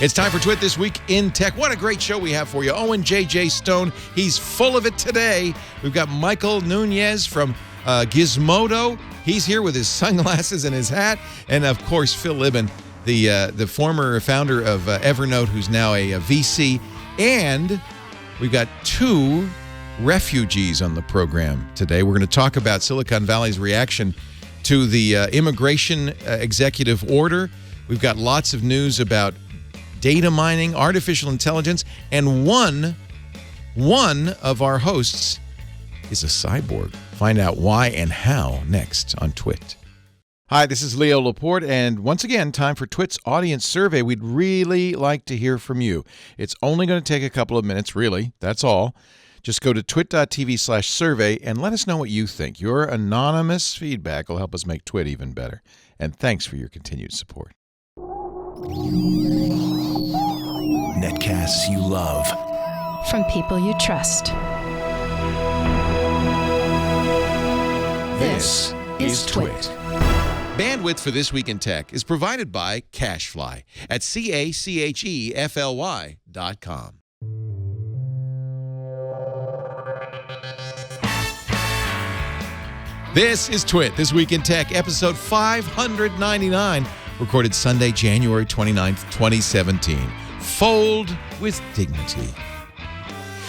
It's time for Twit This Week in Tech. What a great show we have for you. Owen J.J. Stone, he's full of it today. We've got Michael Nuñez from Gizmodo. He's here with his sunglasses and his hat. And, of course, Phil Libin, the former founder of Evernote, who's now a VC. And we've got two refugees on the program today. We're going to talk about Silicon Valley's reaction to the immigration executive order. We've got lots of news about data mining, artificial intelligence, and one of our hosts is a cyborg. Find out why and how next on Twit. Hi, this is Leo Laporte, and once again, time for Twit's audience survey. We'd really like to hear from you. It's only going to take a couple of minutes, really. That's all. Just go to twit.tv/survey and let us know what you think. Your anonymous feedback will help us make Twit even better. And thanks for your continued support. Netcasts you love. From people you trust. This is Twit. Bandwidth for This Week in Tech is provided by CacheFly at CacheFly.com. This is Twit, This Week in Tech, episode 599, recorded Sunday, January 29th, 2017. Fold with dignity.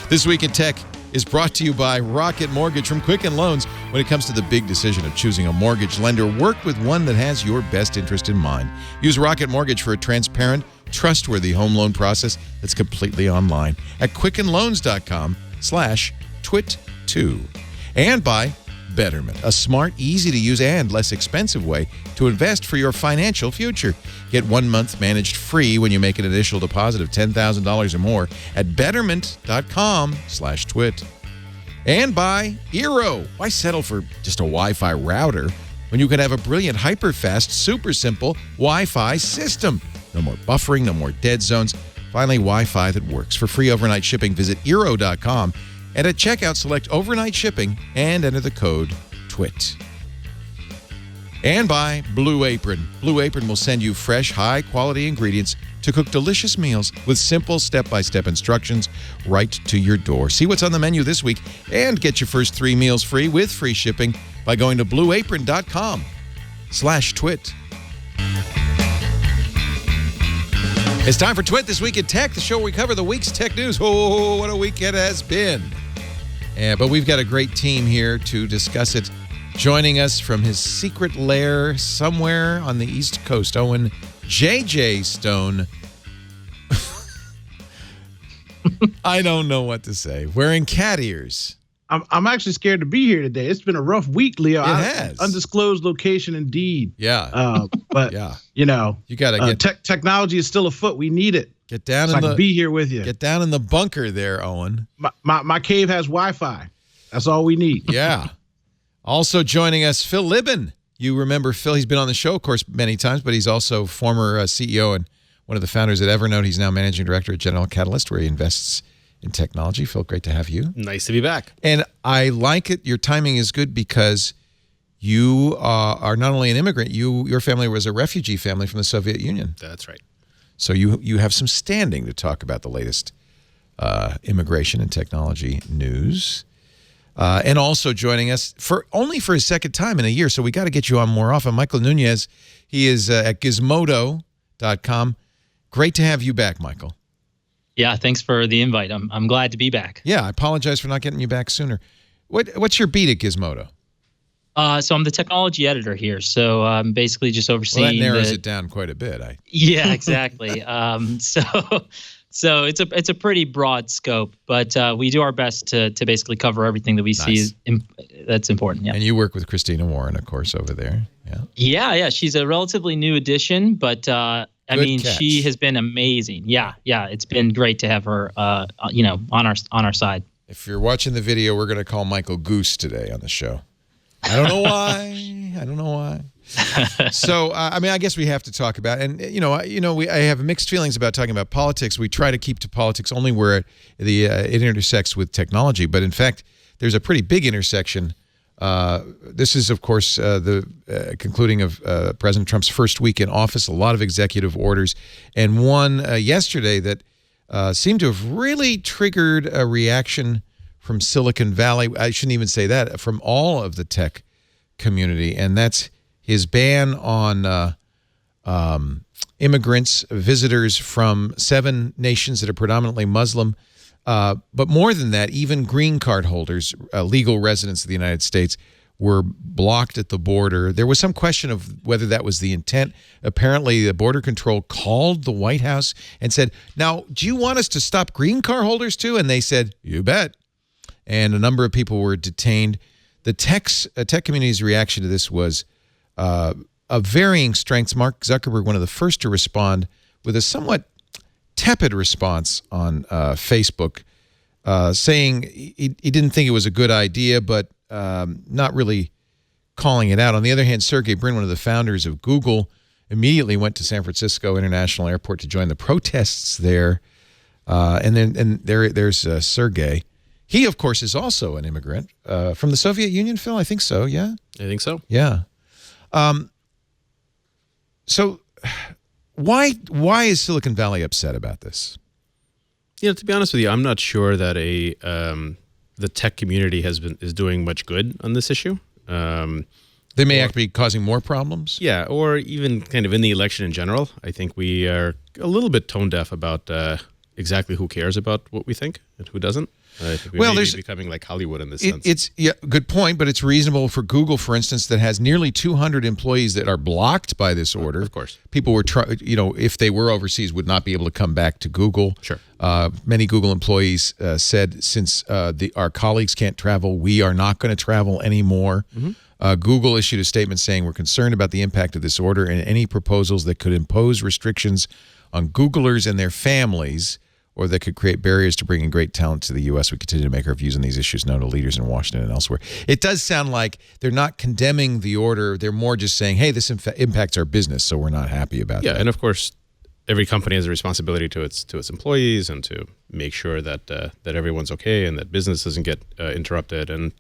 This Week in Tech is brought to you by Rocket Mortgage from Quicken Loans. When it comes to the big decision of choosing a mortgage lender, work with one that has your best interest in mind. Use Rocket Mortgage for a transparent, trustworthy home loan process that's completely online at quickenloans.com/twit2. And by Betterment, a smart, easy-to-use, and less expensive way to invest for your financial future. Get 1 month managed free when you make an initial deposit of $10,000 or more at betterment.com/twit. And by Eero. Why settle for just a Wi-Fi router when you can have a brilliant, hyper-fast, super simple Wi-Fi system? No more buffering, no more dead zones. Finally, Wi-Fi that works. For free overnight shipping, visit Eero.com. And at checkout, select overnight shipping and enter the code TWIT. And by Blue Apron. Blue Apron will send you fresh, high-quality ingredients to cook delicious meals with simple step-by-step instructions right to your door. See what's on the menu this week and get your first 3 meals free with free shipping by going to blueapron.com/twit. It's time for Twit This Week in Tech, the show where we cover the week's tech news. Oh, what a week it has been. But we've got a great team here to discuss it. Joining us from his secret lair somewhere on the East Coast, Owen J.J. Stone. I don't know what to say. Wearing cat ears. I'm actually scared to be here today. It's been a rough week, Leo. It has. Undisclosed location indeed. Yeah. But, yeah. You know, you got to get technology is still afoot. We need it. Get down so in I can be here with you. Get down in the bunker there, Owen. My cave has Wi-Fi. That's all we need. Yeah. Also joining us, Phil Libin. You remember Phil, he's been on the show, of course, many times, but he's also former CEO and one of the founders at Evernote. He's now managing director at General Catalyst, where he invests in technology. Phil, great to have you. Nice to be back. And I like it. Your timing is good because you are not only an immigrant, your family was a refugee family from the Soviet Union. That's right. So you have some standing to talk about the latest immigration and technology news. And also joining us only for his second time in a year, so we got to get you on more often. Michael Nuñez, he is at Gizmodo.com. Great to have you back, Michael. Yeah, thanks for the invite. I'm glad to be back. Yeah, I apologize for not getting you back sooner. What's your beat at Gizmodo? So I'm the technology editor here. So I'm basically just overseeing. Well, that narrows it down quite a bit. Yeah, exactly. So it's a pretty broad scope, but we do our best to basically cover everything that we see that's important. Yeah. And you work with Christina Warren, of course, over there. Yeah. Yeah. She's a relatively new addition, but I mean, she has been amazing. Yeah. It's been great to have her, on our side. If you're watching the video, we're going to call Michael Goose today on the show. I don't know why. So, I guess we have to talk about, and I have mixed feelings about talking about politics. We try to keep to politics only where it intersects with technology, but in fact, there's a pretty big intersection This is, of course, the concluding of President Trump's first week in office, a lot of executive orders, and one yesterday that seemed to have really triggered a reaction from Silicon Valley. I shouldn't even say that, from all of the tech community, and that's his ban on immigrants, visitors from 7 nations that are predominantly Muslim. But more than that, even green card holders, legal residents of the United States, were blocked at the border. There was some question of whether that was the intent. Apparently, the Border Control called the White House and said, now, do you want us to stop green card holders too? And they said, you bet. And a number of people were detained. The tech community's reaction to this was of varying strengths. Mark Zuckerberg, one of the first to respond, with a somewhat tepid response on Facebook, saying he didn't think it was a good idea, but not really calling it out. On the other hand, Sergey Brin, one of the founders of Google, immediately went to San Francisco International Airport to join the protests there. There's Sergey. He, of course, is also an immigrant from the Soviet Union, Phil. I think so. Yeah, I think so. Yeah. So why is Silicon Valley upset about this? To be honest with you, I'm not sure that the tech community is doing much good on this issue. They may actually be causing more problems. Yeah, or even kind of in the election in general. I think we are a little bit tone deaf about exactly who cares about what we think and who doesn't. I think we may be becoming like Hollywood in this sense. Good point, but it's reasonable for Google, for instance, that has nearly 200 employees that are blocked by this order. Of course. People were, if they were overseas, would not be able to come back to Google. Sure. Many Google employees said, since our colleagues can't travel, we are not going to travel anymore. Mm-hmm. Google issued a statement saying, we're concerned about the impact of this order and any proposals that could impose restrictions on Googlers and their families, or that could create barriers to bringing great talent to the U.S. We continue to make our views on these issues known to leaders in Washington and elsewhere. It does sound like they're not condemning the order. They're more just saying, hey, this impacts our business, so we're not happy about that. Yeah, and of course, every company has a responsibility to its employees and to make sure that that everyone's okay and that business doesn't get interrupted. And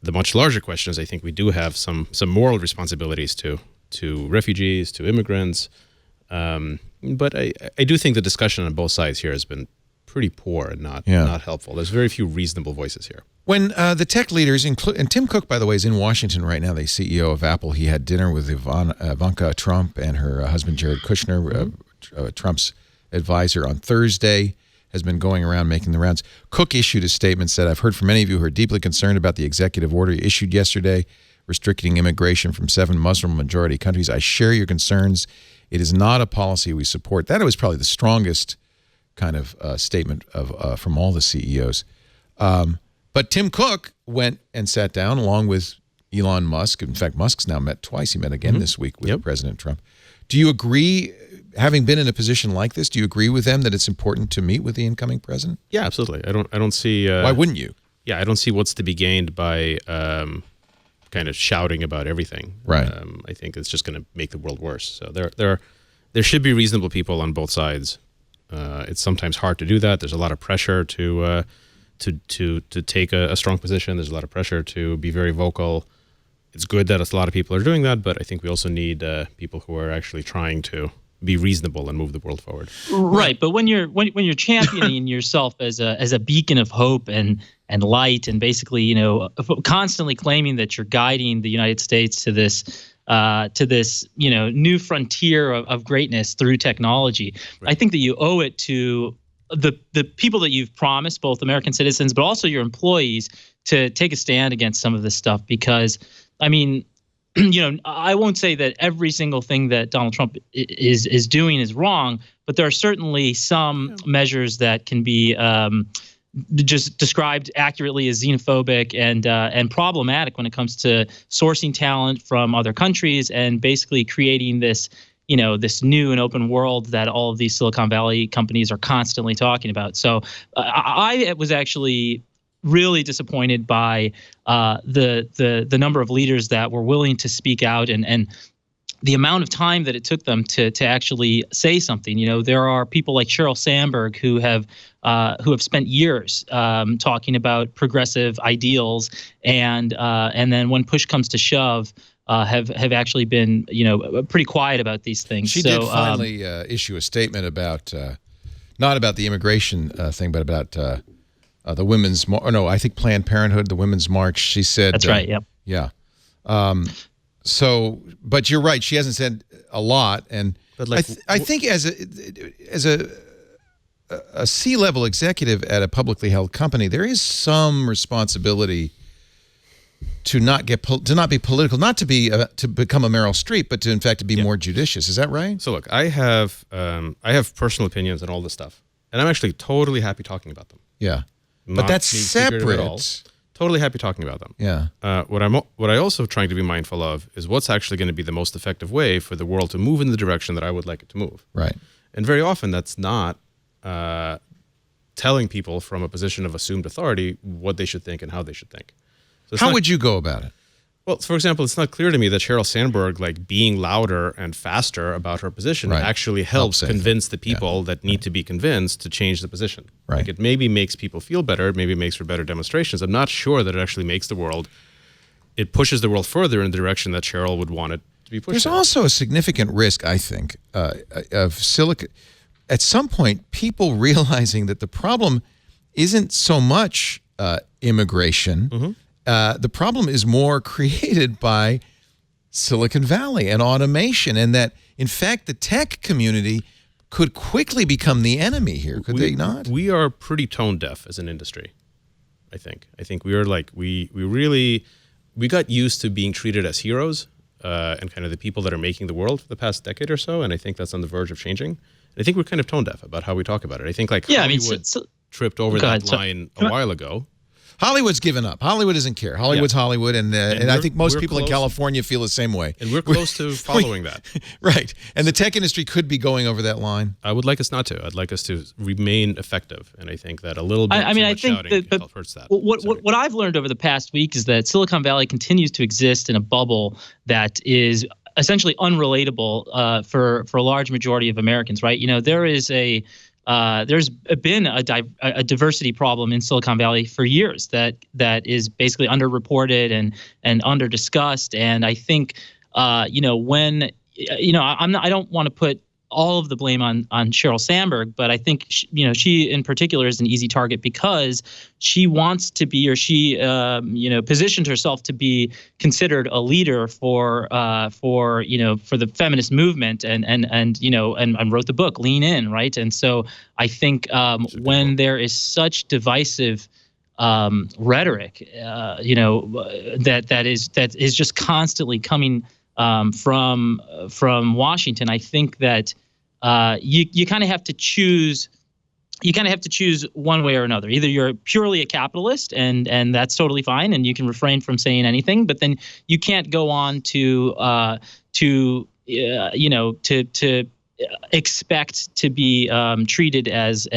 the much larger question is, I think we do have some moral responsibilities to refugees, to immigrants. But I do think the discussion on both sides here has been pretty poor and not helpful. There's very few reasonable voices here. When the tech leaders, and Tim Cook, by the way, is in Washington right now, the CEO of Apple. He had dinner with Ivanka Trump and her husband, Jared Kushner, Trump's advisor, on Thursday, has been going around making the rounds. Cook issued a statement, said, I've heard from many of you who are deeply concerned about the executive order issued yesterday restricting immigration from 7 Muslim-majority countries. I share your concerns. It is not a policy we support. That was probably the strongest kind of statement from all the CEOs. But Tim Cook went and sat down along with Elon Musk. In fact, Musk's now met twice. He met again this week with President Trump. Do you agree, having been in a position like this, do you agree with them that it's important to meet with the incoming president? Yeah, absolutely. I don't see... Why wouldn't you? Yeah, I don't see what's to be gained by kind of shouting about everything. Right. I think it's just going to make the world worse. So there should be reasonable people on both sides. It's sometimes hard to do that. There's a lot of pressure to take a strong position. There's a lot of pressure to be very vocal. It's good that a lot of people are doing that, but I think we also need people who are actually trying to be reasonable and move the world forward. Right, but when you're championing yourself as a beacon of hope and light, and basically constantly claiming that you're guiding the United States to this new frontier of greatness through technology, right. I think that you owe it to the people that you've promised, both American citizens but also your employees, to take a stand against some of this stuff. Because I mean, I won't say that every single thing that Donald Trump is doing is wrong, but there are certainly some measures that can be just described accurately as xenophobic and problematic when it comes to sourcing talent from other countries and basically creating this new and open world that all of these Silicon Valley companies are constantly talking about. So I was actually really disappointed by the number of leaders that were willing to speak out and the amount of time that it took them to actually say something. There are people like Sheryl Sandberg who have spent years talking about progressive ideals, and then when push comes to shove, have actually been pretty quiet about these things. She did finally issue a statement about not about the immigration thing, but about the women's. I think Planned Parenthood, the Women's March. She said that's right. Yep. Yeah. So, but you're right. She hasn't said a lot, and like, I think as a C-level executive at a publicly held company, there is some responsibility to not be political, not to be to become a Meryl Streep, but to in fact to be more judicious. Is that right? So look, I have personal opinions on all this stuff, and I'm actually totally happy talking about them. Yeah, but that's separate. At all. Totally happy talking about them. Yeah. What I also trying to be mindful of is what's actually going to be the most effective way for the world to move in the direction that I would like it to move. Right. And very often that's not telling people from a position of assumed authority what they should think and how they should think. So how would you go about it? Well, for example, it's not clear to me that Sheryl Sandberg, like being louder and faster about her position, actually helps convince the people that need to be convinced to change the position. Right. Like it maybe makes people feel better, maybe it makes for better demonstrations. I'm not sure that it actually makes the world, it pushes the world further in the direction that Sheryl would want it to be pushed. There's also a significant risk, I think, of Silicon. At some point, people realizing that the problem isn't so much immigration. Mm-hmm. The problem is more created by Silicon Valley and automation, and that, in fact, the tech community could quickly become the enemy here, could they not? We are pretty tone deaf as an industry, I think. I think we are like, we got used to being treated as heroes and kind of the people that are making the world for the past decade or so, and I think that's on the verge of changing. And I think we're kind of tone deaf about how we talk about it. I think like Hollywood tripped over that line a while ago. Hollywood's given up. Hollywood doesn't care. Hollywood's Hollywood, and I think most people in California feel the same way. And we're close to following that. Right. And the tech industry could be going over that line. I would like us not to. I'd like us to remain effective, and I think that a little bit too much shouting hurts that. What I've learned over the past week is that Silicon Valley continues to exist in a bubble that is essentially unrelatable for a large majority of Americans, right? There is there's been a diversity problem in Silicon Valley for years that is basically underreported and under-discussed. And I think, I don't want to put all of the blame on Sheryl Sandberg, but I think she in particular is an easy target because she wants to be, or she positioned herself to be considered a leader for the feminist movement and wrote the book Lean In, right? And so I think when there is such divisive rhetoric, that is just constantly coming from Washington, I think that you kind of have to choose. You kind of have to choose one way or another. Either you're purely a capitalist, and that's totally fine, and you can refrain from saying anything. But then you can't go on to expect to be treated as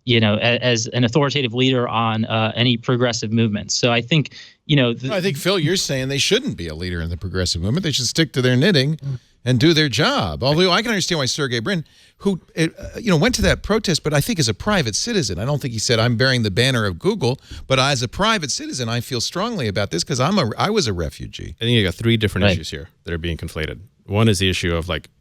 an authoritative leader on any progressive movement. So I think, I think, Phil, you're saying they shouldn't be a leader in the progressive movement. They should stick to their knitting and do their job. Although I can understand why Sergey Brin, who went to that protest, but I think as a private citizen, I don't think he said, I'm bearing the banner of Google, but as a private citizen, I feel strongly about this because I was a refugee. I think you got three different issues here that are being conflated. One is the issue of like,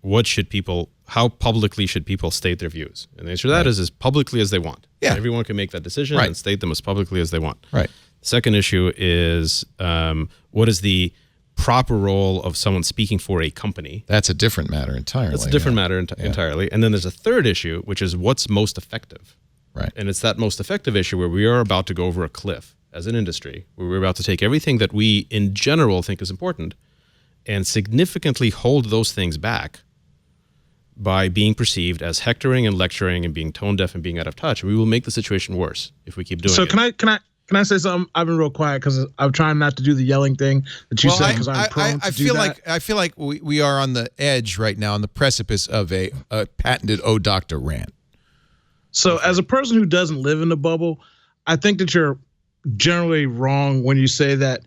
how publicly should people state their views? And the answer to that is as publicly as they want. Yeah. Everyone can make that decision and state them as publicly as they want. Right. The second issue is what is the proper role of someone speaking for a company? That's a different matter entirely. That's a different matter entirely. And then there's a third issue, which is what's most effective. Right. And it's that most effective issue where we are about to go over a cliff as an industry, where we're about to take everything that we in general think is important and significantly hold those things back by being perceived as hectoring and lecturing and being tone deaf and being out of touch. We will make the situation worse if we keep doing it. So can I say something? I've been real quiet because I'm trying not to do the yelling thing that you said because I'm prone to do that. I feel like we are on the edge right now, on the precipice of a patented "Oh, Doctor" rant. So as a person who doesn't live in the bubble, I think that you're generally wrong when you say that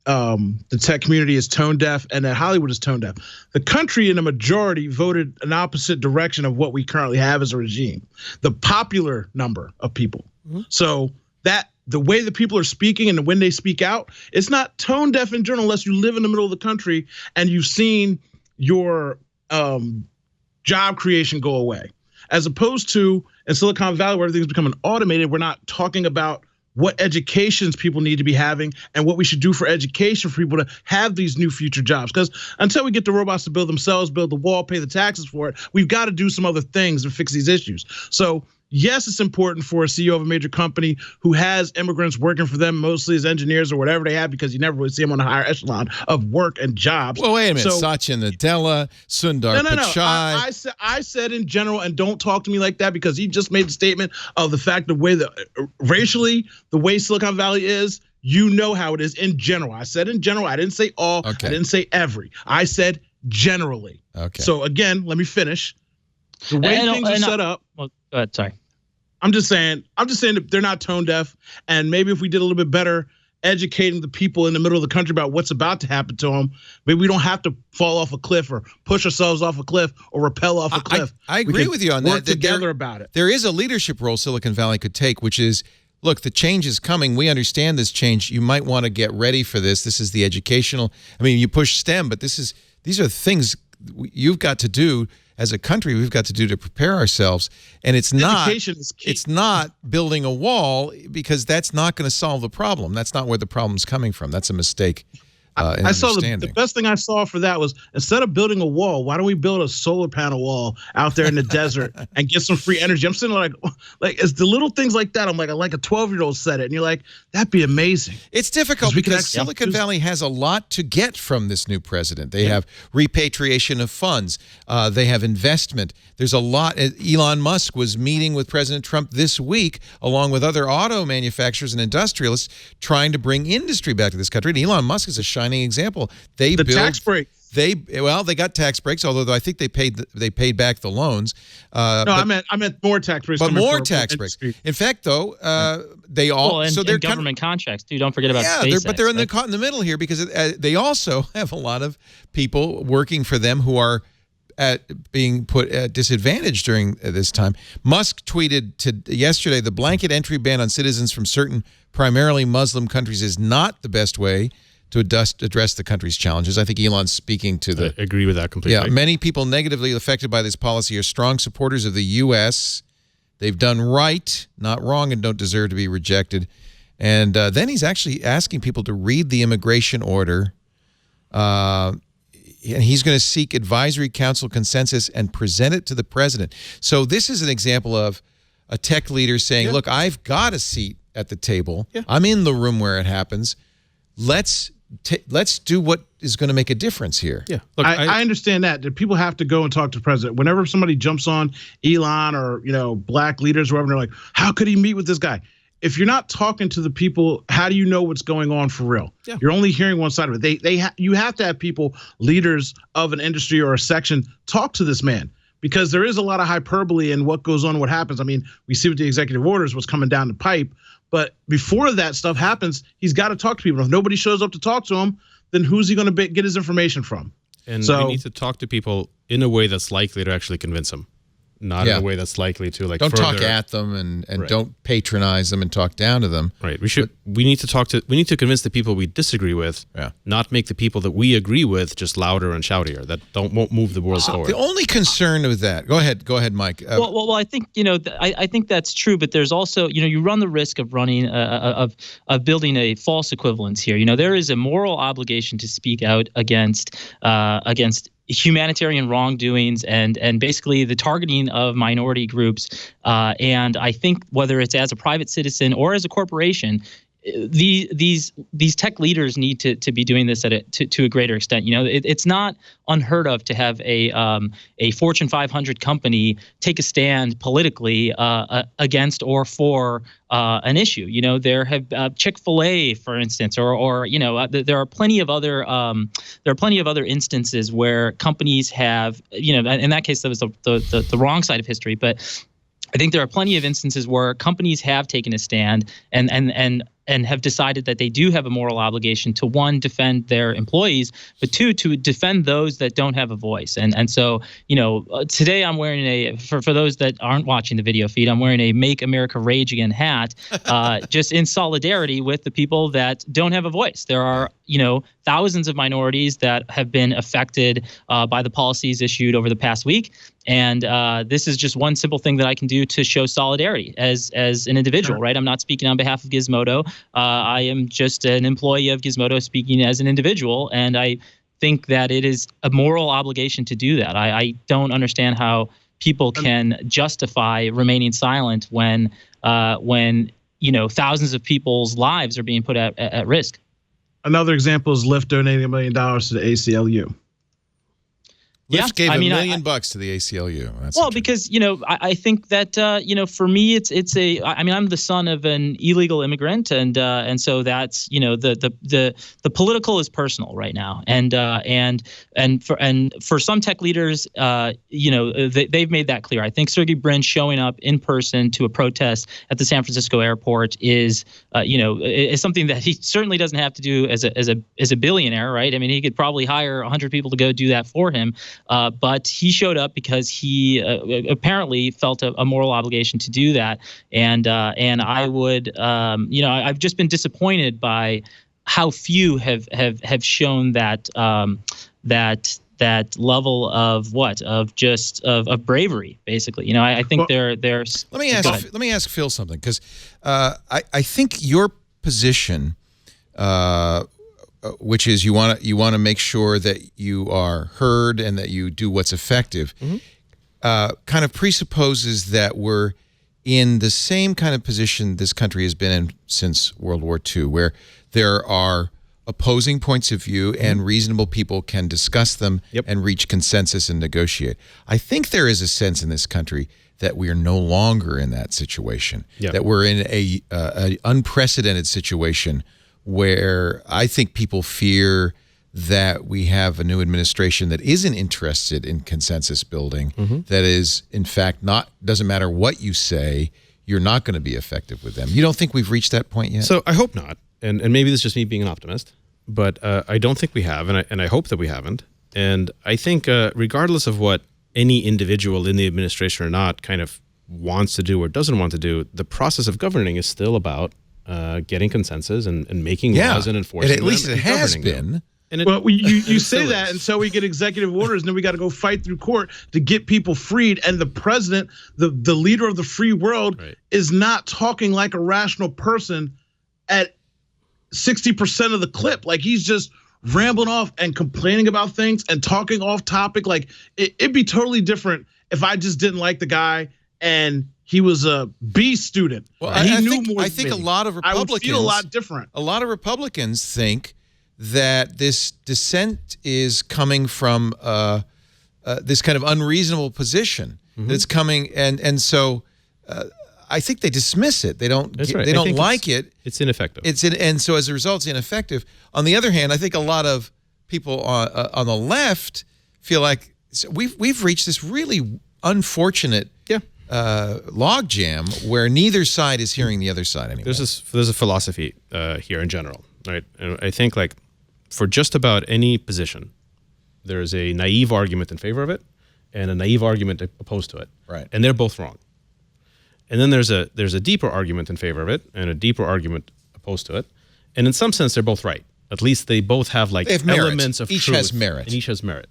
the tech community is tone deaf and that Hollywood is tone deaf. The country in a majority voted an opposite direction of what we currently have as a regime, the popular number of people. Mm-hmm. So that the way that people are speaking and when they speak out, it's not tone deaf in general unless you live in the middle of the country and you've seen your job creation go away. As opposed to in Silicon Valley where everything's becoming automated, we're not talking about what educations people need to be having and what we should do for education for people to have these new future jobs. Because until we get the robots to build themselves, build the wall, pay the taxes for it, we've got to do some other things and fix these issues. So yes, it's important for a CEO of a major company who has immigrants working for them, mostly as engineers or whatever they have, because you never really see them on a higher echelon of work and jobs. Well, wait a minute. Satya Nadella, Sundar Pichai. No. I said in general, and don't talk to me like that because he just made the statement of the fact the way that racially, the way Silicon Valley is, you know how it is in general. I said in general. I didn't say all. Okay. I didn't say every. I said generally. Okay. So again, let me finish. The way things are set up. Well, go ahead. Sorry. I'm just saying that they're not tone deaf, and maybe if we did a little bit better educating the people in the middle of the country about what's about to happen to them, maybe we don't have to fall off a cliff or push ourselves off a cliff or rappel off a cliff. I agree with you on that. Work together about it. There is a leadership role Silicon Valley could take, which is, look, the change is coming. We understand this change. You might want to get ready for this. This is the educational. I mean, you push STEM, but these are things you've got to do. As a country, we've got to do to prepare ourselves, and it's not building a wall because that's not going to solve the problem. That's not where the problem's coming from. That's a mistake. I saw the best thing I saw for that was instead of building a wall, why don't we build a solar panel wall out there in the desert and get some free energy? I'm sitting like it's the little things like that. I'm like a 12-year-old said it, and you're like, that'd be amazing. It's difficult because Silicon Valley has a lot to get from this new president. They have repatriation of funds. They have investment. There's a lot. Elon Musk was meeting with President Trump this week, along with other auto manufacturers and industrialists, trying to bring industry back to this country. And Elon Musk is a shining example. They built tax break. They got tax breaks, although I think they paid back the loans. I meant more tax breaks. But more tax breaks. In fact, though, they all they're government contracts too. Don't forget about SpaceX. But they're caught in the middle here because they also have a lot of people working for them who are being put at disadvantage during this time. Musk tweeted yesterday, the blanket entry ban on citizens from certain primarily Muslim countries is not the best way to address the country's challenges. I think Elon's speaking to the... I agree with that completely. Yeah, many people negatively affected by this policy are strong supporters of the U.S. They've done right, not wrong, and don't deserve to be rejected. And then he's actually asking people to read the immigration order. And he's going to seek advisory council consensus and present it to the president. So this is an example of a tech leader saying, look, I've got a seat at the table. Yeah. I'm in the room where it happens. Let's do what is going to make a difference here. Yeah, look, I understand that people have to go and talk to the president. Whenever somebody jumps on Elon or black leaders or whatever, they're like, how could he meet with this guy? If you're not talking to the people, how do you know what's going on for real? Yeah. You're only hearing one side of it. You have to have people, leaders of an industry or a section, talk to this man. Because there is a lot of hyperbole in what goes on, what happens. I mean, we see with the executive orders what's coming down the pipe. But before that stuff happens, he's got to talk to people. If nobody shows up to talk to him, then who's he going to get his information from? And we need to talk to people in a way that's likely to actually convince them. Not in a way that's likely to don't talk at them and right. Don't patronize them and talk down to them. Right. We need to convince the people we disagree with, not make the people that we agree with just louder and shoutier. That won't move the world forward. The only concern with that. Go ahead, Mike. Well, I think I think that's true, but there's also you run the risk of running of building a false equivalence here. There is a moral obligation to speak out against humanitarian wrongdoings and basically the targeting of minority groups. And I think whether it's as a private citizen or as a corporation, these tech leaders need to be doing this to a greater extent. It's not unheard of to have a Fortune 500 company take a stand politically against or for an issue. There have Chick-fil-A, for instance, or there are plenty of other instances where companies have in that case that was the wrong side of history, but I think there are plenty of instances where companies have taken a stand and have decided that they do have a moral obligation to, one, defend their employees, but two, to defend those that don't have a voice. And so, today I'm wearing for those that aren't watching the video feed, I'm wearing a Make America Rage Again hat, just in solidarity with the people that don't have a voice. There are, thousands of minorities that have been affected by the policies issued over the past week. And this is just one simple thing that I can do to show solidarity as an individual, right? I'm not speaking on behalf of Gizmodo. I am just an employee of Gizmodo speaking as an individual. And I think that it is a moral obligation to do that. I don't understand how people can justify remaining silent when thousands of people's lives are being put at risk. Another example is Lyft donating $1 million to the ACLU. Lyft gave $1 million to the ACLU. That's because I think that for me I'm the son of an illegal immigrant, and so that's the political is personal right now, and for some tech leaders, they've made that clear. I think Sergey Brin showing up in person to a protest at the San Francisco airport is something that he certainly doesn't have to do as a billionaire, right? I mean, he could probably hire 100 people to go do that for him. But he showed up because he apparently felt a moral obligation to do that, and I would, I've just been disappointed by how few have shown that that level of bravery, basically. I think there's. Let me ask Phil something, because I think your position. Which is you want to make sure that you are heard and that you do what's effective, kind of presupposes that we're in the same kind of position this country has been in since World War II, where there are opposing points of view and reasonable people can discuss them and reach consensus and negotiate. I think there is a sense in this country that we are no longer in that situation, that we're in a unprecedented situation where I think people fear that we have a new administration that isn't interested in consensus building, that is, in fact, doesn't matter what you say, you're not going to be effective with them. You don't think we've reached that point yet? So I hope not. And maybe this is just me being an optimist, but I don't think we have, and I hope that we haven't. And I think regardless of what any individual in the administration or not kind of wants to do or doesn't want to do, the process of governing is still about getting consensus and making laws and enforcing them. At least it has been. You say that, and so we get executive orders, and then we got to go fight through court to get people freed. And the president, the leader of the free world, is not talking like a rational person at 60% of the clip. Like, he's just rambling off and complaining about things and talking off topic. Like, it'd be totally different if I just didn't like the guy and he was a B student. Well, I think a lot of Republicans, I would feel a lot different. A lot of Republicans think that this dissent is coming from this kind of unreasonable position. That's coming, and so I think they dismiss it. They don't. They don't like it. It's ineffective. And so as a result, it's ineffective. On the other hand, I think a lot of people on the left feel like we've reached this really unfortunate logjam where neither side is hearing the other side anymore. There's a philosophy here in general, right? And I think, like, for just about any position, there is a naive argument in favor of it and a naive argument opposed to it, right? And they're both wrong. And then there's a deeper argument in favor of it and a deeper argument opposed to it, and in some sense they're both right. At least they both have elements of each truth. Has merit. And each has merit.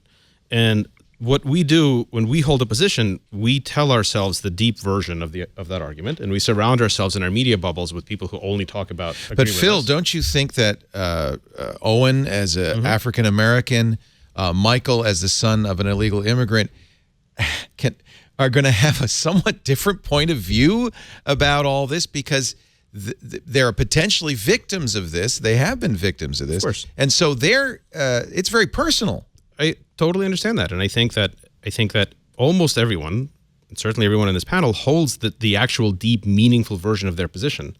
And what we do when we hold a position, we tell ourselves the deep version of that argument, and we surround ourselves in our media bubbles with people who only talk about. But Phil, don't you think that Owen, as an African American, Michael, as the son of an illegal immigrant, are going to have a somewhat different point of view about all this, because they are potentially victims of this. They have been victims of this, of course. And so it's very personal. I totally understand that, and I think that almost everyone, and certainly everyone in this panel, holds the actual deep, meaningful version of their position.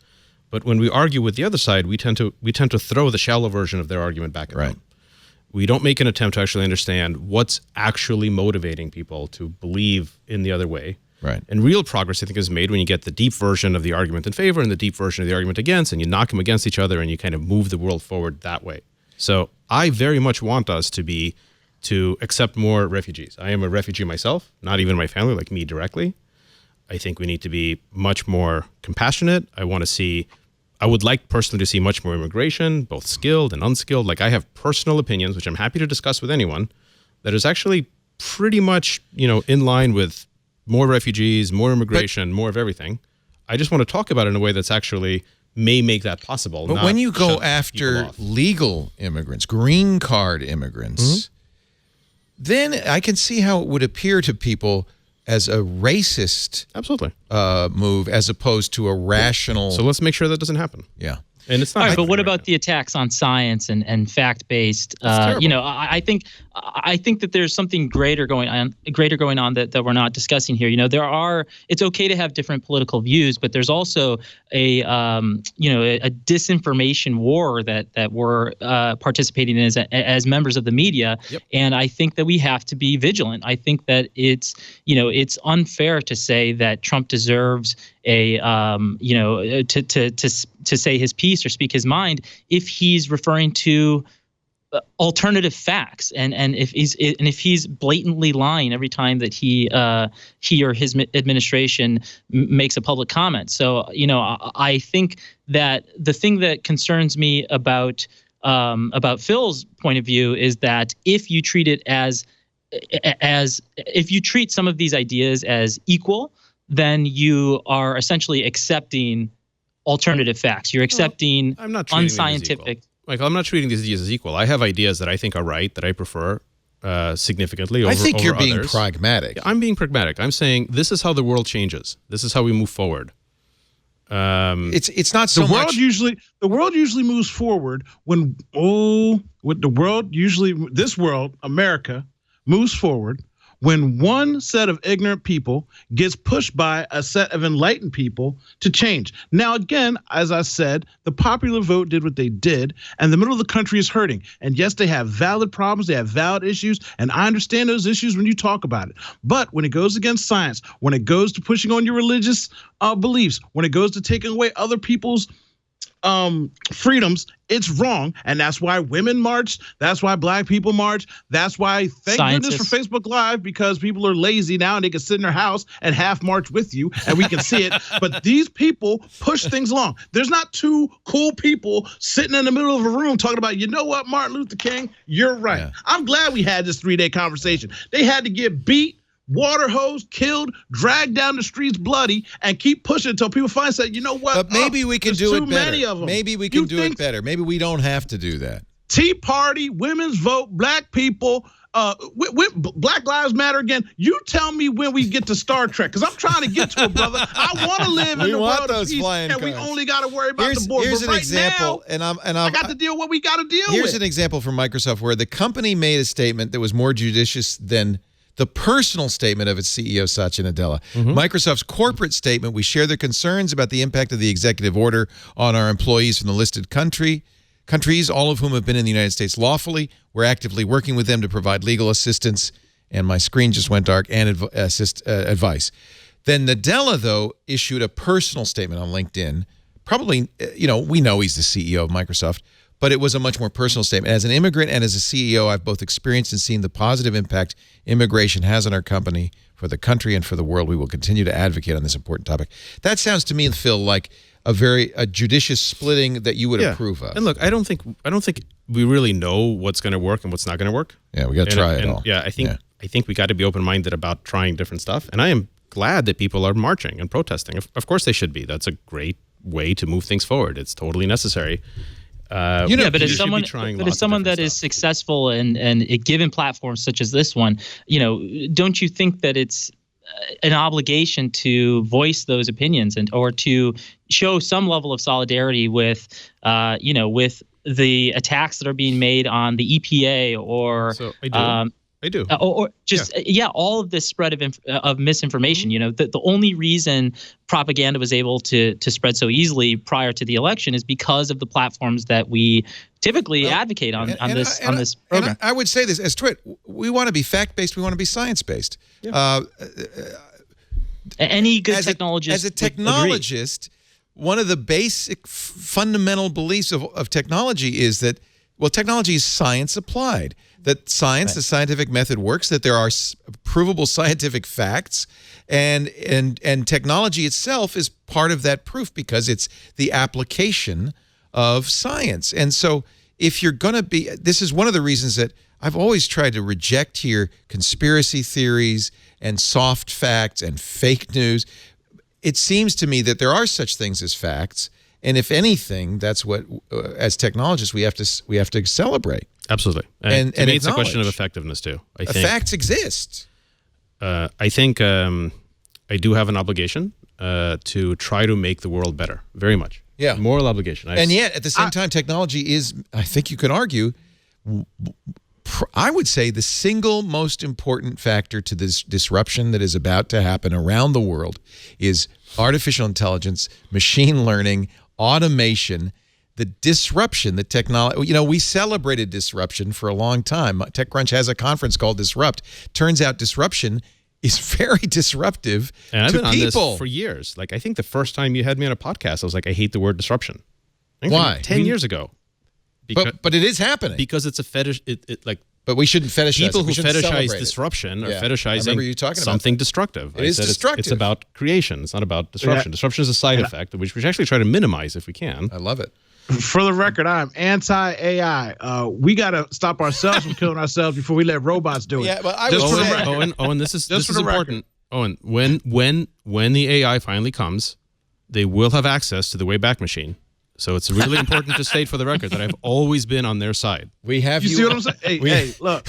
But when we argue with the other side, we tend to throw the shallow version of their argument back at them. We don't make an attempt to actually understand what's actually motivating people to believe in the other way. Right. And real progress, I think, is made when you get the deep version of the argument in favor and the deep version of the argument against, and you knock them against each other, and you kind of move the world forward that way. So I very much want us to accept more refugees. I am a refugee myself, not even my family, like me directly. I think we need to be much more compassionate. I would like personally to see much more immigration, both skilled and unskilled. Like, I have personal opinions, which I'm happy to discuss with anyone, that is actually pretty much, in line with more refugees, more immigration, more of everything. I just want to talk about it in a way that's actually may make that possible. But when you go after legal immigrants, green card immigrants, then I can see how it would appear to people as a racist move as opposed to a rational. So let's make sure that doesn't happen. Yeah. And it's not. All right, but what about the attacks on science and fact-based? I think that there's something greater going on that we're not discussing here. It's okay to have different political views, but there's also a disinformation war that we're participating in as members of the media. Yep. And I think that we have to be vigilant. I think that it's unfair to say that Trump deserves to say his piece or speak his mind if he's referring to alternative facts and if he's blatantly lying every time that he or his administration makes a public comment. So I think that the thing that concerns me about Phil's point of view is that if you treat it if you treat some of these ideas as equal, then you are essentially accepting alternative facts. You're accepting unscientific. Michael, I'm not treating these ideas as equal. I have ideas that I think are right, that I prefer significantly over others. I think you're being pragmatic. I'm being pragmatic. I'm saying this is how the world changes. This is how we move forward. It's not so much. The world usually moves forward when this world, America, moves forward when one set of ignorant people gets pushed by a set of enlightened people to change. Now, again, as I said, the popular vote did what they did, and the middle of the country is hurting. And yes, they have valid problems, they have valid issues, and I understand those issues when you talk about it. But when it goes against science, when it goes to pushing on your religious beliefs, when it goes to taking away other people's freedoms, it's wrong. And that's why women march. That's why black people march. That's why, thank goodness for Facebook Live, because people are lazy now and they can sit in their house and half march with you and we can see it. But these people push things along. There's not two cool people sitting in the middle of a room talking about, you know what, Martin Luther King, you're right. Yeah. I'm glad we had this 3-day conversation. They had to get beat, water hose, killed, dragged down the streets bloody, and keep pushing until people finally say, you know what? But maybe we can do it better. Many of them. Maybe we can do it better. Maybe we don't have to do that. Tea Party, women's vote, black people, Black Lives Matter again. You tell me when we get to Star Trek, because I'm trying to get to it, brother. I want to live in the world of peace, and we only got to worry about the border. Here's an example, and I got to deal with what we got to deal with. Here's an example from Microsoft where the company made a statement that was more judicious than the personal statement of its CEO, Satya Nadella. Microsoft's corporate statement, we share their concerns about the impact of the executive order on our employees from the listed countries, all of whom have been in the United States lawfully. We're actively working with them to provide legal assistance, and my screen just went dark, and advice. Then Nadella, though, issued a personal statement on LinkedIn. Probably, we know he's the CEO of Microsoft, but it was a much more personal statement. As an immigrant and as a CEO, I've both experienced and seen the positive impact immigration has on our company, for the country, and for the world. We will continue to advocate on this important topic. That sounds to me, Phil, like a judicious splitting that you would approve of. And look, I don't think we really know what's going to work and what's not going to work. Yeah, we got to try it all. Yeah, I think we got to be open-minded about trying different stuff. And I am glad that people are marching and protesting. Of course they should be. That's a great way to move things forward. It's totally necessary. But as someone that is successful and given platforms such as this one, don't you think that it's an obligation to voice those opinions or to show some level of solidarity with the attacks that are being made on the EPA or I do. Or just all of this spread of misinformation. The only reason propaganda was able to spread so easily prior to the election is because of the platforms that we typically advocate on this program. I would say this as Twit: we want to be fact-based. We want to be science-based. Yeah. Any good as technologist as a would agree. technologist, one of the basic fundamental beliefs of technology is that, well, technology is science applied. That science, the scientific method works, that there are provable scientific facts, and technology itself is part of that proof because it's the application of science. And so if you're going to be, this is one of the reasons that I've always tried to reject here conspiracy theories and soft facts and fake news. It seems to me that there are such things as facts, and if anything, that's what, as technologists, we have to celebrate. Absolutely, And to me, it's a question of acknowledge. effectiveness too. I think Facts exist. I think I do have an obligation to try to make the world better. Very much. Yeah. Moral obligation. And yet, at the same time, technology is, I think you can argue, I would say the single most important factor to this disruption that is about to happen around the world is artificial intelligence, machine learning, automation, the disruption that technology, you know, we celebrated disruption for a long time. TechCrunch has a conference called Disrupt. Turns out disruption is very disruptive And I've to been on people. this for years. Like, I think the first time you had me on a podcast, I was like, I hate the word disruption. I think Why? 10 years ago. But it is happening. Because it's a fetish. It like But we shouldn't fetishize people it. who We shouldn't fetishize celebrate it. disruption are Yeah. I remember fetishizing you talking about something that. destructive. It is said destructive. It's about creation. It's not about disruption. Disruption is a side effect, which we should actually try to minimize if we can. I love it. For the record, I'm anti-AI. We got to stop ourselves from killing ourselves before we let robots do it. Yeah, but I Just would for the say- record. Owen, this is Just for the important. Owen, when the AI finally comes, they will have access to the Wayback Machine. So it's really important to state for the record that I've always been on their side. We have You you. see what I'm saying? Hey, look.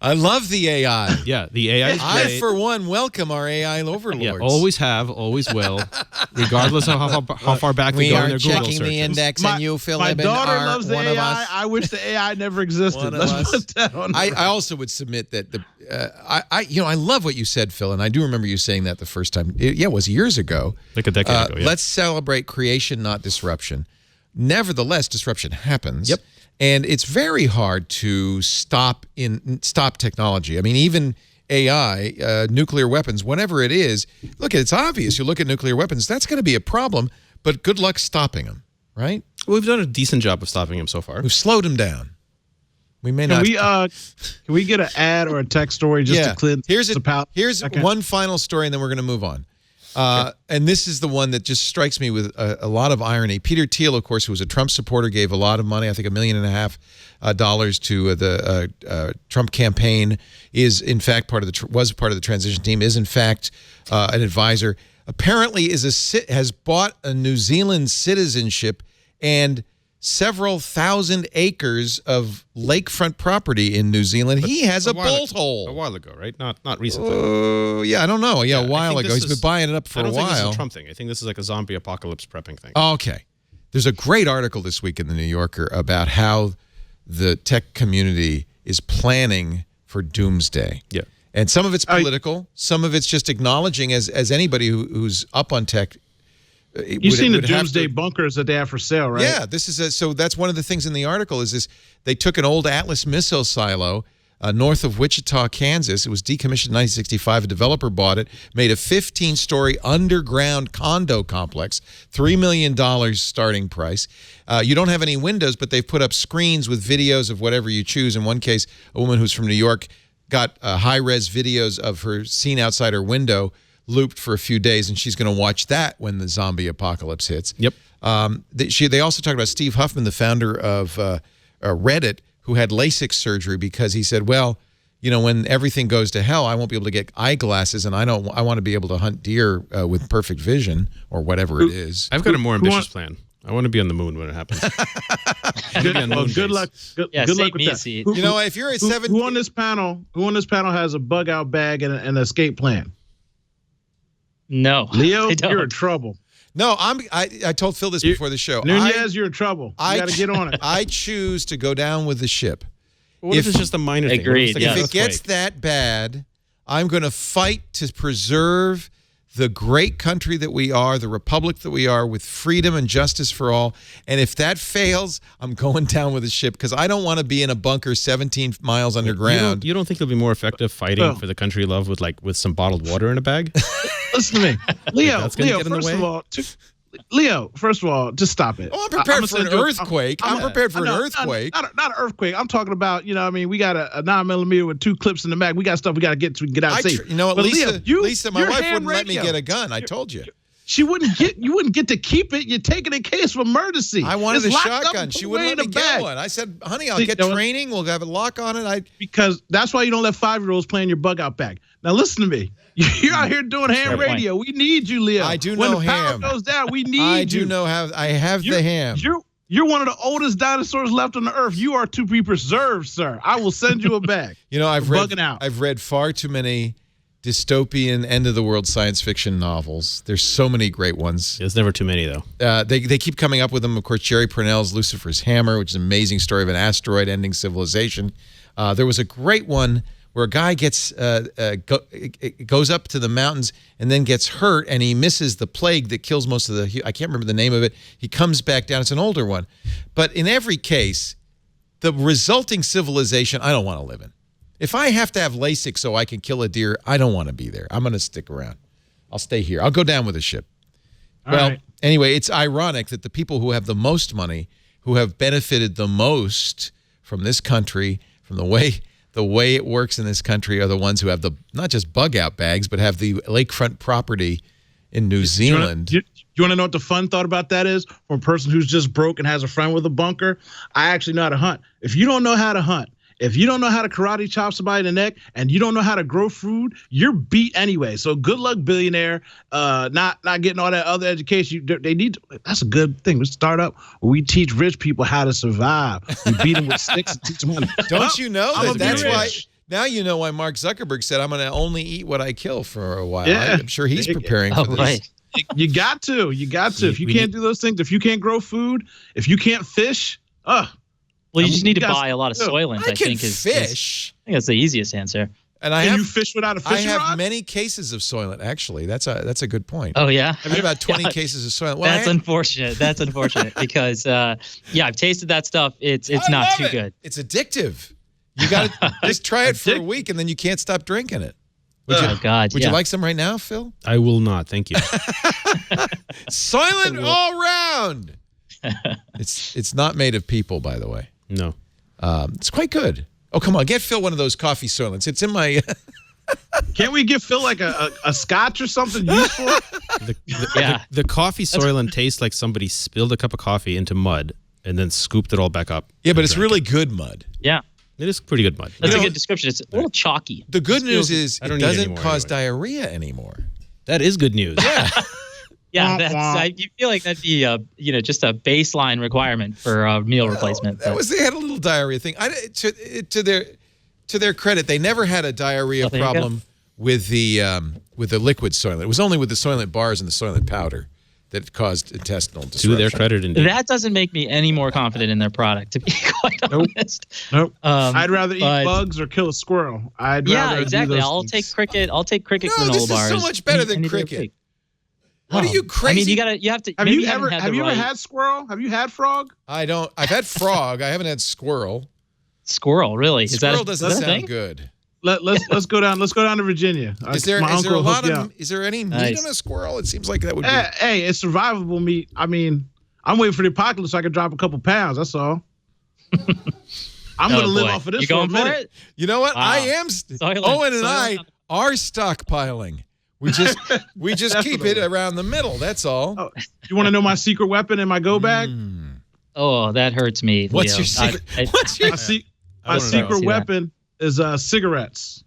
I love the AI. Yeah, the AI is I, great. for one, welcome our AI overlords. Yeah, always have, always will, regardless of how far back they We go in are their Google checking searches. the index, and you, Phil, my Libin, daughter are loves the one of AI. us. I wish the AI never existed. One of Let's us. put that on. I also would submit that I love what you said, Phil, and I do remember you saying that the first time. It was years ago. Like a decade ago, yeah. Let's celebrate creation, not disruption. Nevertheless, disruption happens. Yep. And it's very hard to stop technology. I mean, even AI, nuclear weapons, whatever it is, look, it's obvious. You look at nuclear weapons, that's going to be a problem, but good luck stopping them, right? We've done a decent job of stopping him so far. We've slowed them down. We may Can not. we get an ad or a text story just to clear Here's the palate? Here's Okay. one final story, and then we're going to move on. And this is the one that just strikes me with a lot of irony. Peter Thiel, of course, who was a Trump supporter, gave a lot of money, I think $1.5 million to the Trump campaign, is in fact was part of the transition team, is in fact an advisor. Apparently has bought a New Zealand citizenship and several thousand acres of lakefront property in New Zealand. He has a bolt hole. A while ago, right? Not recently. Oh, yeah, I don't know. Yeah, a while ago. He's been buying it up for a while. I don't think this is a Trump thing. I think this is like a zombie apocalypse prepping thing. Okay. There's a great article this week in the New Yorker about how the tech community is planning for doomsday. Yeah. And some of it's political. Some of it's just acknowledging, as anybody who's up on tech. You've seen the doomsday bunkers that they have for sale, right? Yeah, so that's one of the things in the article is they took an old Atlas missile silo north of Wichita, Kansas. It was decommissioned in 1965. A developer bought it, made a 15-story underground condo complex, $3 million starting price. You don't have any windows, but they've put up screens with videos of whatever you choose. In one case, a woman who's from New York got high-res videos of her scene outside her window looped for a few days, and she's going to watch that when the zombie apocalypse hits. Yep. They also talked about Steve Huffman, the founder of Reddit, who had LASIK surgery because he said, well, you know, when everything goes to hell, I won't be able to get eyeglasses, and I want to be able to hunt deer with perfect vision or whatever it is. I've got a more ambitious plan. I want to be on the moon when it happens. Good luck. Good luck with that. Seat. You know, if you're at 17, who on this panel has a bug out bag and an escape plan? No, Leo, I don't. you're in trouble. No, I told Phil this before the show. Nuñez, you're in trouble. You got to get on it. I choose to go down with the ship. What if it's just a minor thing? Agreed, What if it's like yeah. an If it gets earthquake? that bad, I'm going to fight to preserve the great country that we are, the republic that we are, with freedom and justice for all. And if that fails, I'm going down with the ship, because I don't want to be in a bunker 17 miles underground. You don't think you'll be more effective fighting for the country you love with some bottled water in a bag? Listen to me, Leo. That's gonna get in the way? Leo, first of all, just stop it. Oh, I'm prepared for an earthquake. I'm prepared for an earthquake. Not an earthquake. I'm talking about, I mean, we got a 9mm with 2 clips in the mag. We got stuff we got to get so we can get out safe. You know what, But Lisa, my your wife ham wouldn't let me radio, get a gun. I told you. You wouldn't get to keep it. You take it in case of emergency. I wanted It's a locked up shotgun. and She put wouldn't away let in me a get bag. one. I said, honey, I'll See, get training. We'll have a lock on it. Because that's why you don't let 5-year-olds play in your bug out bag. Now listen to me. You're out here doing ham Fair radio. We need you, Leo. I do when know the power ham. goes down, we need I you. do know I have the ham. You're one of the oldest dinosaurs left on the earth. You are to be preserved, sir. I will send you a bag. I've I've read far too many dystopian end of the world science fiction novels. There's so many great ones. There's never too many, though. They keep coming up with them. Of course, Jerry Pournelle's Lucifer's Hammer, which is an amazing story of an asteroid ending civilization. There was a great one where a guy goes up to the mountains and then gets hurt, and he misses the plague that kills most of the. I can't remember the name of it. He comes back down. It's an older one, but in every case, the resulting civilization I don't want to live in. If I have to have LASIK so I can kill a deer, I don't want to be there. I'm going to stick around. I'll stay here. I'll go down with the ship. Anyway, it's ironic that the people who have the most money, who have benefited the most from this country, from the way it works in this country, are the ones who have the not just bug out bags, but have the lakefront property in New Zealand. You want to know what the fun thought about that is? For a person who's just broke and has a friend with a bunker, I actually know how to hunt. If you don't know how to hunt, if you don't know how to karate chop somebody in the neck, and you don't know how to grow food, you're beat anyway. So good luck, billionaire. Not getting all that other education. They need. That's a good thing. We start up where we teach rich people how to survive. We beat them with sticks and teach them how to. Don't you know that's why? Rich. Now you know why Mark Zuckerberg said, "I'm going to only eat what I kill" for a while. Yeah. I'm sure he's preparing for this. Right. You got to. If you can't do those things, if you can't grow food, if you can't fish, Well, you just need to buy a lot of Soylent. I can think fish. I think that's the easiest answer. And Can you fish without a fishing I have rod? many cases of Soylent, actually. That's a good point. Oh yeah, I have about 20 cases of Soylent. Well, that's unfortunate. That's unfortunate because I've tasted that stuff. It's not too good. It's addictive. You got to just try it for a week, and then you can't stop drinking it. Oh God! Would you like some right now, Phil? I will not. Thank you. Soylent all round. It's not made of people, by the way. No. It's quite good. Oh, come on. Get Phil one of those coffee Soylents. It's in my... Can't we give Phil like a scotch or something useful? The coffee Soylent tastes like somebody spilled a cup of coffee into mud and then scooped it all back up. Yeah, but it's really good mud. Yeah. It is pretty good mud. That's a good description. It's a little chalky. The good news is it doesn't cause anyway. diarrhea anymore. That is good news. Yeah. Yeah, you feel like that'd be just a baseline requirement for a meal replacement. They had a little diarrhea thing. To their credit, they never had a diarrhea problem with the liquid Soylent. It was only with the Soylent bars and the Soylent powder that caused intestinal disruption. To their credit, indeed. That doesn't make me any more confident in their product, to be quite honest. Nope. I'd rather eat bugs or kill a squirrel. Exactly. I'll take cricket granola bars. This is so much better than cricket. What are you crazy? I mean, you have to. Have you ever had squirrel? Have you had frog? I don't. I've had frog. I haven't had squirrel. Squirrel, really? Squirrel doesn't sound good. Let's go down. Let's go down to Virginia. Is there any meat on a squirrel? It seems like that would be. Hey, it's survivable meat. I mean, I'm waiting for the apocalypse so I can drop a couple pounds. That's all. I'm going to live off of this for a minute. You know what? Wow. I am. Owen and I are stockpiling. We just keep it around the middle. That's all. Oh, you want to know my secret weapon in my go bag? Oh, that hurts me. What's Leo. your secret? My secret weapon is cigarettes.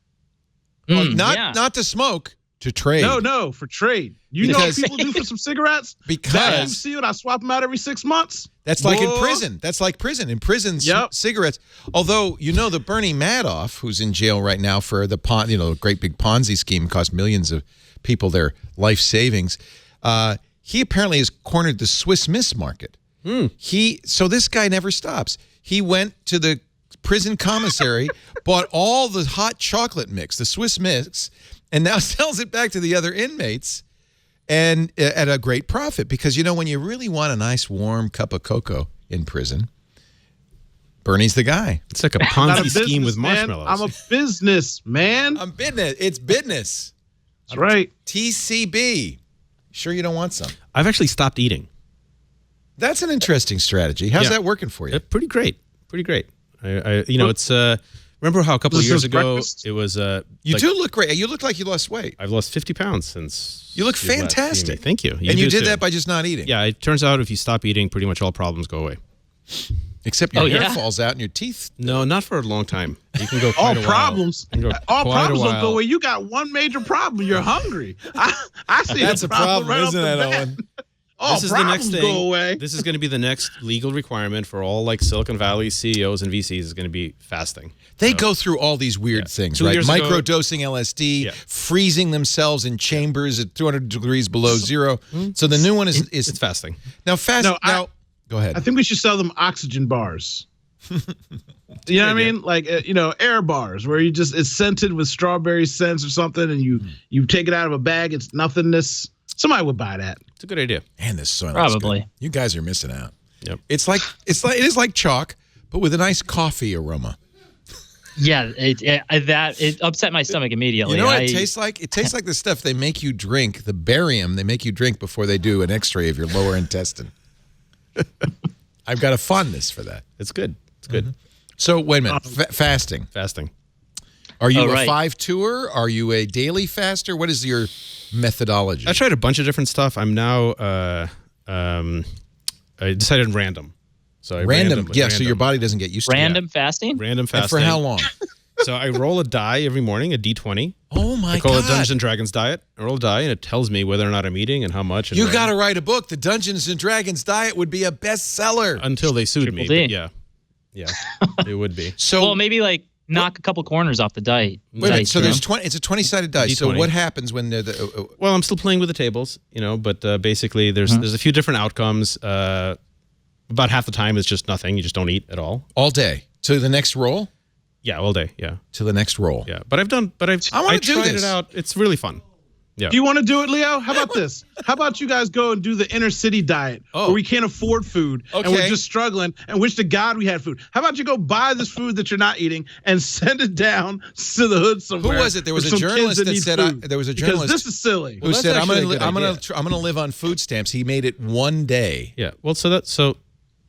Not to smoke, to trade. No, for trade. You know what people do for some cigarettes? Because sealed, I swap them out every 6 months. That's like in prison. That's like prison. In prison, cigarettes. Although the Bernie Madoff, who's in jail right now for the great big Ponzi scheme, cost millions of people their life savings. He apparently has cornered the Swiss Miss market. So this guy never stops. He went to the prison commissary, bought all the hot chocolate mix, the Swiss Miss, and now sells it back to the other inmates and at a great profit. Because, when you really want a nice warm cup of cocoa in prison, Bernie's the guy. It's like a Ponzi scheme with marshmallows. I'm a business man. I'm business. It's business. That's right. TCB. Sure you don't want some? I've actually stopped eating. That's an interesting strategy. How's that working for you? Pretty great. Pretty great. It's remember how a couple of years ago it was you do look great. You look like you lost weight. I've lost 50 pounds since. You look fantastic. Thank you. And you did that by just not eating. Yeah, it turns out if you stop eating, pretty much all problems go away. Except your hair falls out and your teeth. No, not for a long time. You can go quite a while. All problems don't go away. You got one major problem. You're hungry. I see that's a problem, right isn't it, Owen? This is the next thing. Go away. This is going to be the next legal requirement for all Silicon Valley CEOs and VCs is going to be fasting. They go through all these weird things, right? Microdosing LSD, freezing themselves in chambers at 200 degrees below zero. So the new one is it's fasting. Now go ahead. I think we should sell them oxygen bars. You know what I mean? Like air bars where it's scented with strawberry scents or something, and you take it out of a bag. It's nothingness. Somebody would buy that. It's a good idea. Man, this soil probably. Good. You guys are missing out. Yep. It is like chalk, but with a nice coffee aroma. Yeah, it upset my stomach immediately. You know what it tastes like? It tastes like the stuff they make you drink, the barium they make you drink before they do an X-ray of your lower intestine. I've got a fondness for that. It's good. It's good. So wait a minute, fasting. Fasting. Are you a 5-2er? Are you a daily faster? What is your methodology? I tried a bunch of different stuff. I'm now I decided random. So random. So your body doesn't get used to random fasting. Random fasting. And for how long? So I roll a die every morning, a D20. Oh my God! I call it Dungeons and Dragons diet. I roll a die and it tells me whether or not I'm eating and how much. And you got to write a book. The Dungeons and Dragons diet would be a bestseller until they sued me. But yeah, it would be. So maybe knock a couple corners off the diet. Wait a minute. So there's 20. It's a 20-sided dice. D20. So what happens when the? Well, I'm still playing with the tables, but basically there's a few different outcomes. About half the time it's just nothing. You just don't eat at all. All day to the next roll. Yeah, all day. Yeah, to the next roll. Yeah, I want to do this. It out. It's really fun. Yeah. Do you want to do it, Leo? How about this? How about you guys go and do the inner city diet where we can't afford food and we're just struggling and wish to God we had food? How about you go buy this food that you're not eating and send it down to the hood somewhere? Who was it? There was a journalist that said there was a journalist because this is silly. Who said I'm going to live on food stamps. He made it one day. Yeah. Well, so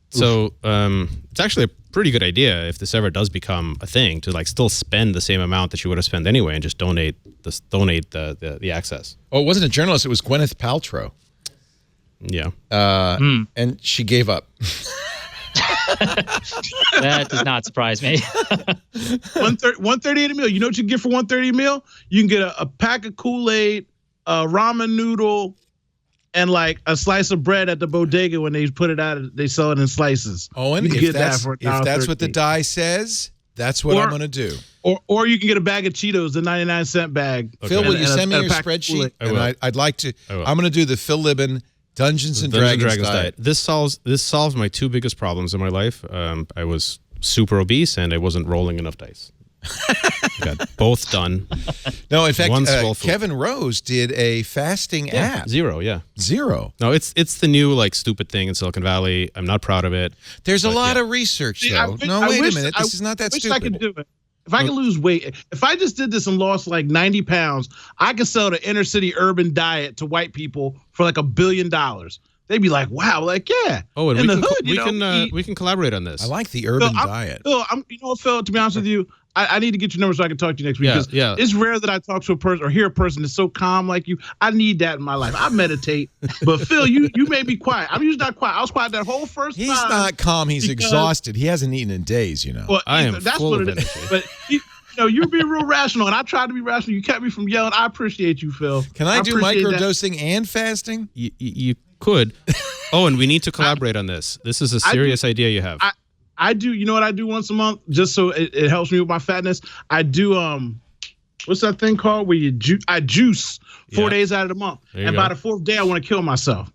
it's actually a pretty good idea if this ever does become a thing to still spend the same amount that you would have spent anyway and just donate the access. Oh, it wasn't a journalist. It was Gwyneth Paltrow. Yeah. And she gave up. That does not surprise me. $138 a meal. You know what you can get for $130 a meal? You can get a pack of Kool-Aid, a ramen noodle, and a slice of bread at the bodega when they put it out. They sell it in slices. Owen, if that's what the die says, that's what I'm going to do. Or you can get a bag of Cheetos, the 99-cent bag. Okay. Phil, will you send me your spreadsheet? I'd like to. I'm going to do the Phil Libin Dungeons and Dragons diet. This solves my two biggest problems in my life. I was super obese and I wasn't rolling enough dice. Got both done. No, in fact, Kevin Rose did a fasting app. Zero, yeah. Zero. No, it's the new stupid thing in Silicon Valley. I'm not proud of it. There's a lot of research, though. Wait a minute. This is not that stupid. I could do it. If I could lose weight, if I just did this and lost 90 pounds, I could sell the inner city urban diet to white people for $1 billion. They'd be like, "Wow!" Yeah. Oh, and we can collaborate on this. I like the urban diet. Phil, Phil, to be honest with you, I need to get your number so I can talk to you next week. Yeah. It's rare that I talk to a person or hear a person that's so calm like you. I need that in my life. I meditate, but Phil, you made me quiet. I'm usually not quiet. I was quiet that whole first time. He's not calm. He's exhausted. He hasn't eaten in days. Well, I am full of energy. But you're being real rational, and I tried to be rational. You kept me from yelling. I appreciate you, Phil. Can I do microdosing and fasting? You could. Oh, and we need to collaborate on this. This is a serious idea you have. I do. You know what I do once a month, just so it helps me with my fatness. I do. What's that thing called where I juice 4 days out of the month, and by the fourth day, I want to kill myself.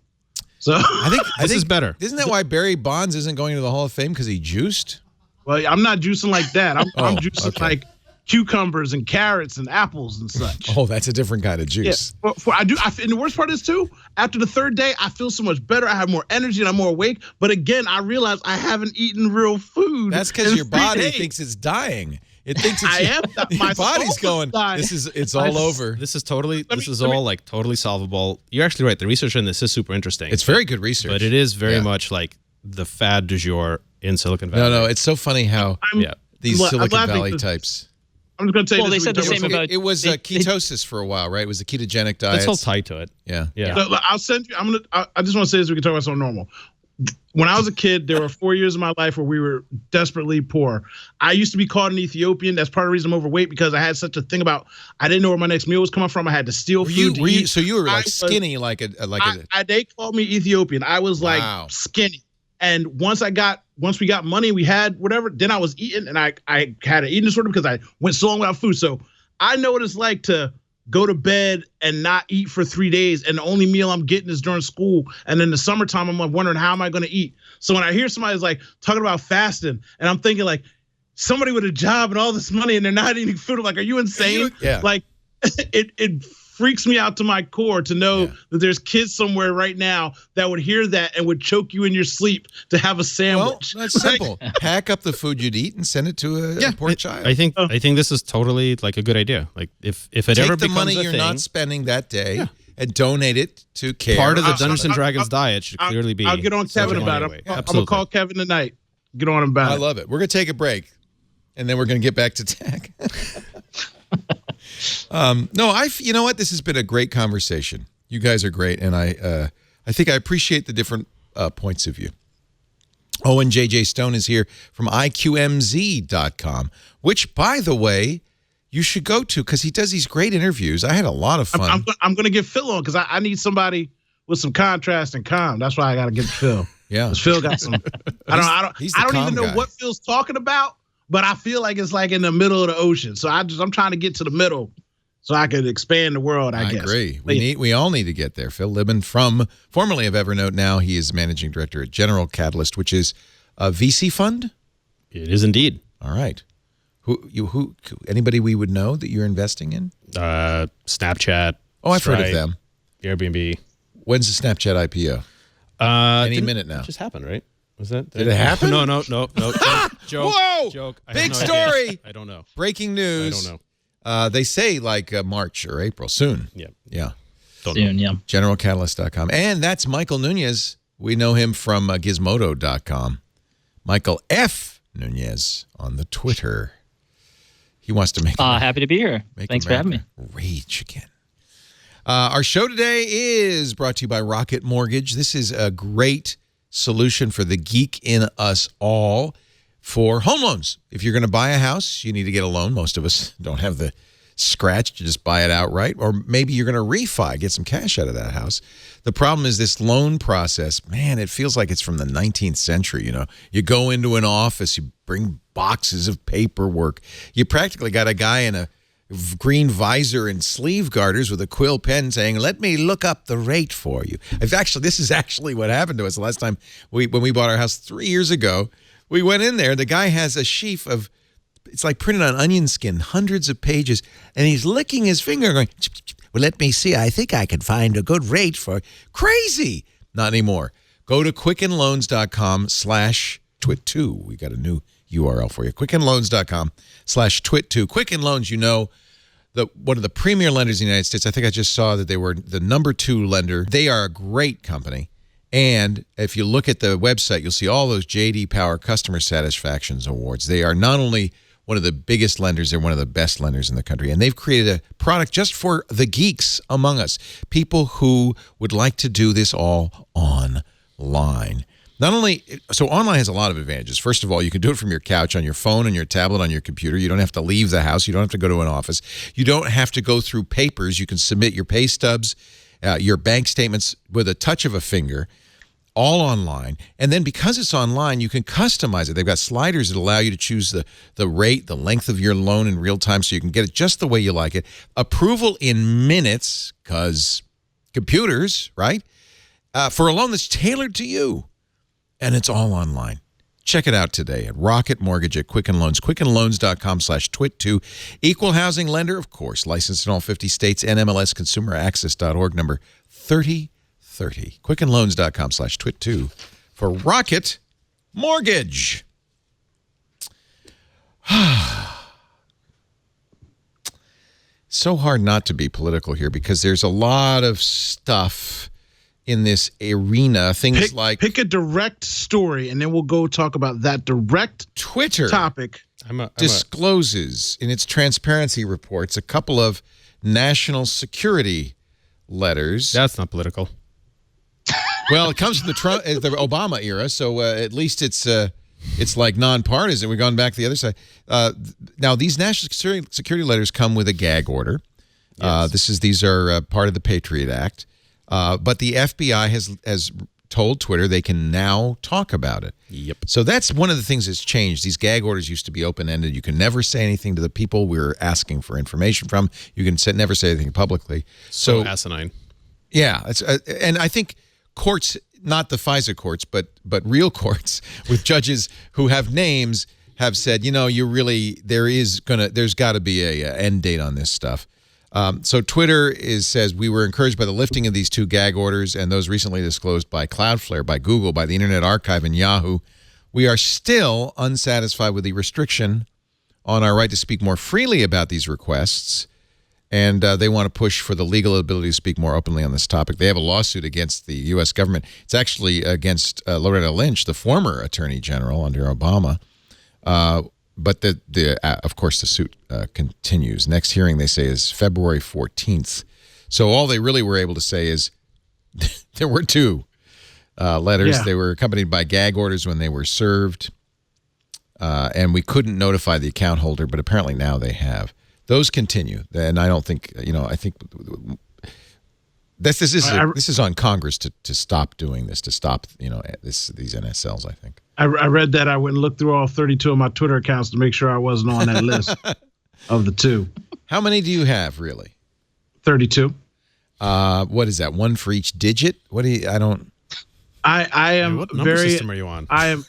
So I think this is better. Isn't that why Barry Bonds isn't going to the Hall of Fame because he juiced? Well, I'm not juicing like that. I'm juicing cucumbers and carrots and apples and such. Oh, that's a different kind of juice. Yeah, and the worst part is too, after the third day, I feel so much better. I have more energy and I'm more awake. But again, I realize I haven't eaten real food. That's because your body thinks it's dying. It thinks it's your body's going. It's all over. This is all like totally solvable. You're actually right. The research on this is super interesting. It's very good research, but it is very much like the fad du jour in Silicon Valley. No, it's so funny how these Silicon Valley types. I'm just going to tell you. Well, they said the same about it was ketosis for a while, right? It was a ketogenic diet. It's all tied to it. Yeah. So, I'll send you. I just want to say this. We can talk about something normal. When I was a kid, there were 4 years of my life where we were desperately poor. I used to be called an Ethiopian. That's part of the reason I'm overweight, because I had such a thing about I didn't know where my next meal was coming from. I had to steal food to eat. So you were like skinny, they called me Ethiopian. I was like skinny. And once we got money, we had whatever. Then I was eating, and I had an eating disorder because I went so long without food. So I know what it's like to go to bed and not eat for 3 days, and the only meal I'm getting is during school. And in the summertime, I'm like wondering, how am I going to eat? So when I hear somebody's like talking about fasting, and I'm thinking like somebody with a job and all this money and they're not eating food, I'm like, are you insane? Yeah. Like it freaks me out to my core to know that there's kids somewhere right now that would hear that and would choke you in your sleep to have a sandwich. Well, that's simple. Pack up the food you'd eat and send it to a poor child. I think this is totally like a good idea. Like if it Take ever the becomes money a you're thing, not spending that day and donate it to care. part of the Dungeons and Dragons diet should clearly be. I'll get on Kevin about it. I'm gonna call Kevin tonight. Get on him about it. I love it. We're gonna take a break, and then we're gonna get back to tech. You know what? This has been a great conversation. You guys are great, and I think I appreciate the different points of view. Owen J.J. Stone is here from IQMZ.com, which, by the way, you should go to because he does these great interviews. I had a lot of fun. I'm going to get Phil on because I need somebody with some contrast and calm. That's why I got to get Phil. Yeah, because Phil got some. I don't even know guy. what Phil's talking about, but I feel like it's like in the middle of the ocean. So I'm trying to get to the middle so I could expand the world. I guess. I agree. We all need to get there. Phil Libin, formerly of Evernote, now he is managing director at General Catalyst, which is a VC fund. It is indeed. All right. Who? Anybody we would know that you're investing in? Snapchat. Oh, I've Stripe, heard of them. Airbnb. When's the Snapchat IPO? Any minute now. It just happened, right? Was that? Did it happen? No. Joke. Whoa! Joke. Big story. I don't know. Breaking news. I don't know. They say like March or April soon. Yeah. Soon, yeah. GeneralCatalyst.com. And that's Michael Nuñez. We know him from Gizmodo.com. Michael F. Nuñez on the Twitter. He wants to make happy to be here. Thanks for having me. Rage again. Our show today is brought to you by Rocket Mortgage. This is a great solution for the geek in us all for home loans. If you're going to buy a house, you need to get a loan. Most of us don't have the scratch to just buy it outright. Or maybe you're going to refi, get some cash out of that house. The problem is this loan process, man, it feels like it's from the 19th century. You know, you go into an office, you bring boxes of paperwork. You practically got a guy in a green visor and sleeve garters with a quill pen saying, let me look up the rate for you. This is actually what happened to us the last time when we bought our house 3 years ago. We went in there, the guy has a sheaf of, it's like printed on onion skin, hundreds of pages, and he's licking his finger going, well, let me see, I think I can find a good rate for, crazy. Not anymore. Go to quickenloans.com/twit2. We got a new URL for you. quickenloans.com/twit2. Quicken Loans, you know, one of the premier lenders in the United States. I think I just saw that they were the #2 lender. They are a great company. And if you look at the website, you'll see all those J.D. Power Customer Satisfaction Awards. They are not only one of the biggest lenders, they're one of the best lenders in the country. And they've created a product just for the geeks among us, people who would like to do this all online. Not only, so online has a lot of advantages. First of all, you can do it from your couch, on your phone, on your tablet, on your computer. You don't have to leave the house. You don't have to go to an office. You don't have to go through papers. You can submit your pay stubs, your bank statements with a touch of a finger, all online. And then because it's online, you can customize it. They've got sliders that allow you to choose the rate, the length of your loan in real time so you can get it just the way you like it. Approval in minutes, because computers, right? For a loan that's tailored to you. And it's all online. Check it out today at Rocket Mortgage at Quicken Loans. QuickenLoans.com/twit2. Equal housing lender, of course. Licensed in all 50 states. NMLSConsumerAccess.org, number 3030. QuickenLoans.com/twit2 for Rocket Mortgage. So hard not to be political here because there's a lot of stuff in this arena. Things like pick a direct story, and then we'll go talk about that direct Twitter topic. Discloses in its transparency reports a couple of national security letters. That's not political. Well, it comes from the Obama era, so at least it's like nonpartisan. We've gone back to the other side. Now, these national security letters come with a gag order. Yes. These are part of the Patriot Act. But the FBI has told Twitter they can now talk about it. Yep. So that's one of the things that's changed. These gag orders used to be open-ended. You can never say anything to the people we're asking for information from. You can never say anything publicly. So asinine. Yeah. And I think courts, not the FISA courts, but real courts with judges who have names have said, there's got to be a end date on this stuff. So Twitter says, we were encouraged by the lifting of these two gag orders and those recently disclosed by Cloudflare, by Google, by the Internet Archive, and Yahoo. We are still unsatisfied with the restriction on our right to speak more freely about these requests, and they want to push for the legal ability to speak more openly on this topic. They have a lawsuit against the U.S. government. It's actually against Loretta Lynch, the former Attorney General under Obama. But of course, the suit continues. Next hearing, they say, is February 14th. So all they really were able to say is there were two letters. Yeah. They were accompanied by gag orders when they were served. And we couldn't notify the account holder, but apparently now they have. Those continue. And I don't think, I think this is on Congress to stop doing this, to stop, these NSLs, I think. I read that. I went and looked through all 32 of my Twitter accounts to make sure I wasn't on that list of the two. How many do you have, really? 32. What is that? One for each digit? What do you? I don't. I am what number system are you on? I am.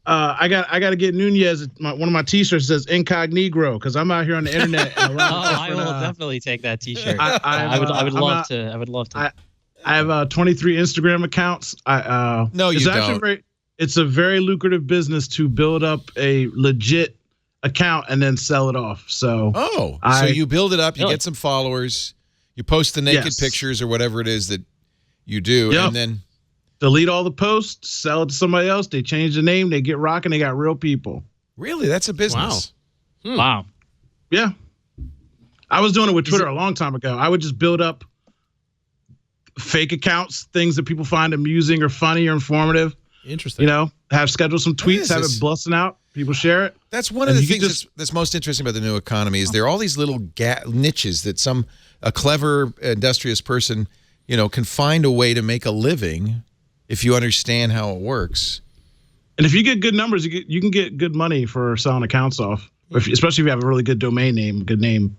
I got to get Nuñez. One of my T-shirts says incognito because I'm out here on the internet. And I will definitely take that T-shirt. I would love to. I have 23 Instagram accounts. No, you don't. It's a very lucrative business to build up a legit account and then sell it off. So so you build it up, you get some followers, you post the naked pictures or whatever it is that you do, and then delete all the posts, sell it to somebody else. They change the name, they get rocking, they got real people. Really? That's a business. Wow. Wow. Yeah. I was doing it with Twitter a long time ago. I would just build up fake accounts, things that people find amusing or funny or informative. Interesting. Have scheduled some tweets, have it busting out. People share it. That's one of the things that's most interesting about the new economy is there are all these little niches that a clever, industrious person, can find a way to make a living if you understand how it works. And if you get good numbers, you can get good money for selling accounts off, especially if you have a really good domain name, good name.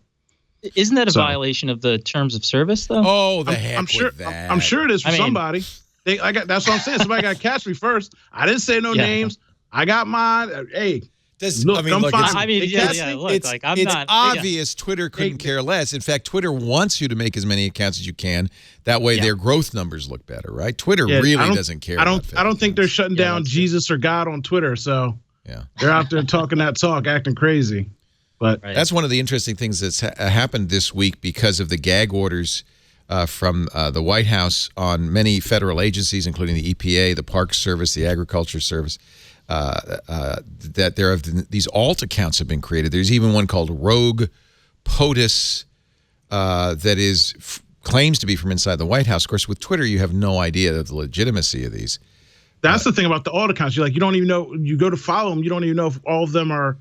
Isn't that a violation of the terms of service, though? Oh, I'm sure, with that. I'm sure it is for somebody. That's what I'm saying. Somebody got to catch me first. I didn't say no names. I got mine. Hey, it's obvious Twitter couldn't care less. In fact, Twitter wants you to make as many accounts as you can. That way, their growth numbers look better, right? Twitter really doesn't care. I don't think they're shutting down Jesus or God on Twitter. So they're out there talking that talk, acting crazy. But that's one of the interesting things that's happened this week because of the gag orders from the White House on many federal agencies, including the EPA, the Park Service, the Agriculture Service, that there have these alt accounts have been created. There's even one called Rogue POTUS that claims to be from inside the White House. Of course, with Twitter, you have no idea of the legitimacy of these. That's the thing about the alt accounts. You don't even know. You go to follow them, you don't even know if all of them are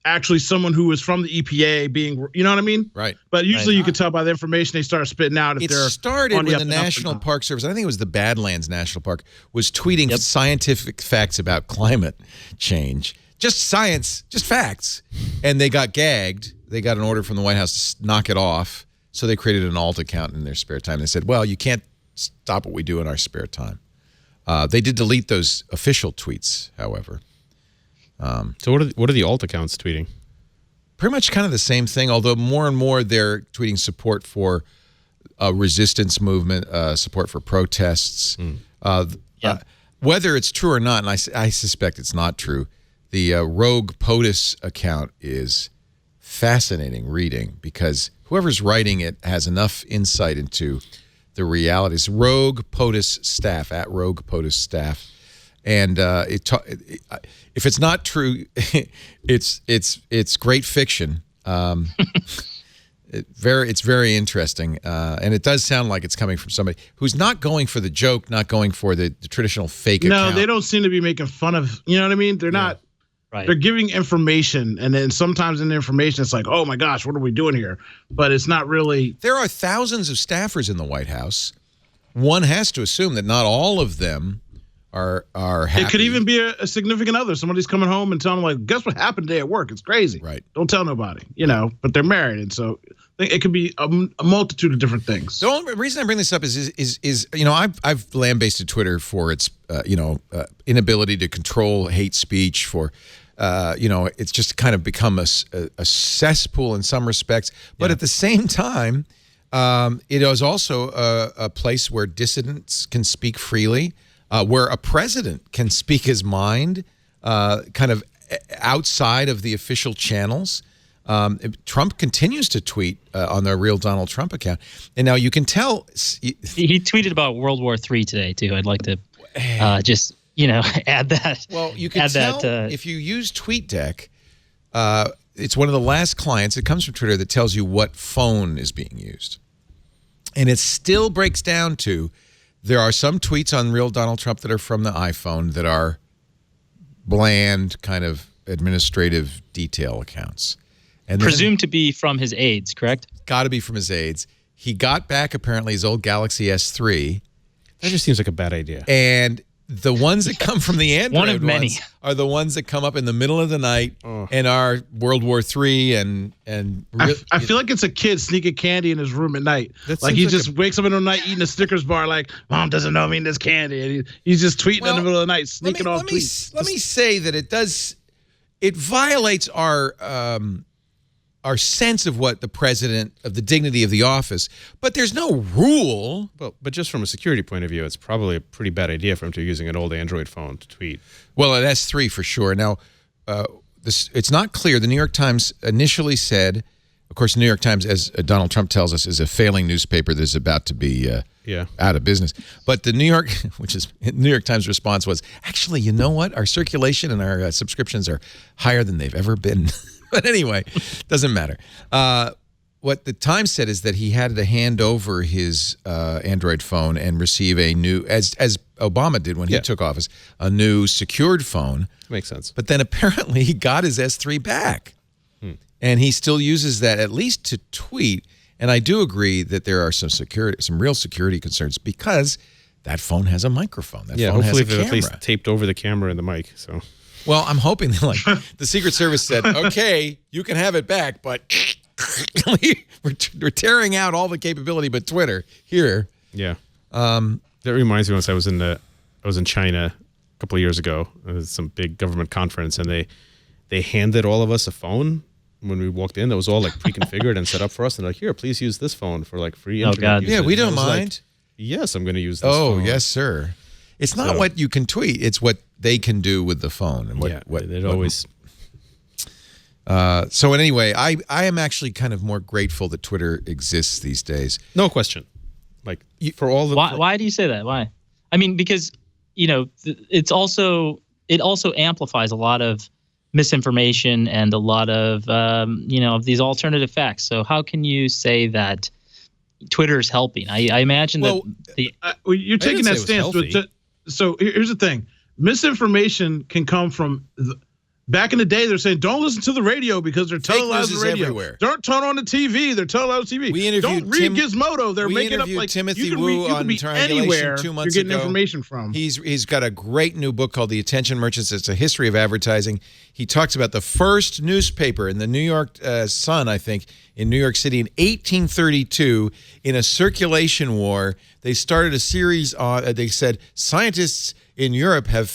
actually someone who is from the EPA being, you know what I mean? Right. But usually you can tell by the information they start spitting out if they're started when the National Park Service, I think it was the Badlands National Park, was tweeting scientific facts about climate change. Just science, just facts. And they got gagged. They got an order from the White House to knock it off. So they created an alt account in their spare time. They said, well, you can't stop what we do in our spare time. They did delete those official tweets, however. So what are the alt accounts tweeting? Pretty much kind of the same thing, although more and more they're tweeting support for resistance movement, support for protests. Whether it's true or not, and I suspect it's not true, the Rogue POTUS account is fascinating reading because whoever's writing it has enough insight into the realities. Rogue POTUS staff, at Rogue POTUS staff. And if it's not true, it's great fiction. It's very interesting, and it does sound like it's coming from somebody who's not going for the joke, not going for the traditional fake account. No, they don't seem to be making fun of. You know what I mean? They're not. Right. They're giving information, and then sometimes in the information, it's like, oh my gosh, what are we doing here? But it's not really. There are thousands of staffers in the White House. One has to assume that not all of them are happy. It could even be a significant other. Somebody's coming home and telling them, like, guess what happened today at work? It's crazy. Right. Don't tell nobody, but they're married. And so it could be a multitude of different things. The only reason I bring this up is I've lambasted Twitter for its, inability to control hate speech, for, it's just kind of become a cesspool in some respects. But at the same time, it is also a place where dissidents can speak freely. Where a president can speak his mind kind of outside of the official channels. Trump continues to tweet on the Real Donald Trump account. And now you can tell. He tweeted about World War III today, too. I'd like to just, add that. Well, you can tell if you use TweetDeck, it's one of the last clients. It comes from Twitter that tells you what phone is being used. And it still breaks down to there are some tweets on Real Donald Trump that are from the iPhone that are bland, kind of administrative detail accounts. And presumed to be from his aides, correct? Got to be from his aides. He got back, apparently, his old Galaxy S3. That just seems like a bad idea. And the ones that come from the Android one of many. ones are the ones that come up in the middle of the night and are World War III and I feel like it's a kid sneaking candy in his room at night. Like he just wakes up in the night eating a Snickers bar like, Mom doesn't know me in this candy. And he's just tweeting in the middle of the night, sneaking off tweets. Let me say that it violates our sense of what the president, of the dignity of the office, but there's no rule. Well, but just from a security point of view, it's probably a pretty bad idea for him to be using an old Android phone to tweet. Well, an S3 for sure. Now, it's not clear. The New York Times initially said, of course, the New York Times, as Donald Trump tells us, is a failing newspaper that's about to be out of business. But the New York Times response was, actually, you know what? Our circulation and our subscriptions are higher than they've ever been. But anyway, doesn't matter. What the Times said is that he had to hand over his Android phone and receive a new, as Obama did when he took office, a new secured phone. Makes sense. But then apparently he got his S3 back. And he still uses that at least to tweet. And I do agree that there are some real security concerns because that phone has a microphone. That phone has a camera. Hopefully at least taped over the camera and the mic. So. Well, I'm hoping that, the Secret Service said, okay, you can have it back, but we're tearing out all the capability but Twitter here. Yeah. That reminds me, once I was in China a couple of years ago. It was some big government conference, and they handed all of us a phone when we walked in that was all like pre-configured and set up for us. And they're like, here, please use this phone for like free internet usage. Yeah, we don't mind. Like, yes, I'm going to use this phone. Oh, yes, sir. It's not what you can tweet. It's what they can do with the phone. And so anyway, I am actually kind of more grateful that Twitter exists these days. No question. Like for all the why do you say that? Why? I mean, because it also amplifies a lot of misinformation and a lot of of these alternative facts. So how can you say that Twitter is helping? I imagine you're taking that stance. So here's the thing: misinformation can come from. Back in the day, they're saying, don't listen to the radio because they're televised on the radio. Everywhere. Don't turn on the TV. They're televised on TV. Don't read Gizmodo. They're making up like Timothy Wu on Triangulation 2 months you're getting ago. Information from. He's got a great new book called The Attention Merchants. It's a history of advertising. He talks about the first newspaper in the New York Sun, I think, in New York City in 1832 in a circulation war. they started a series on. They said scientists in Europe have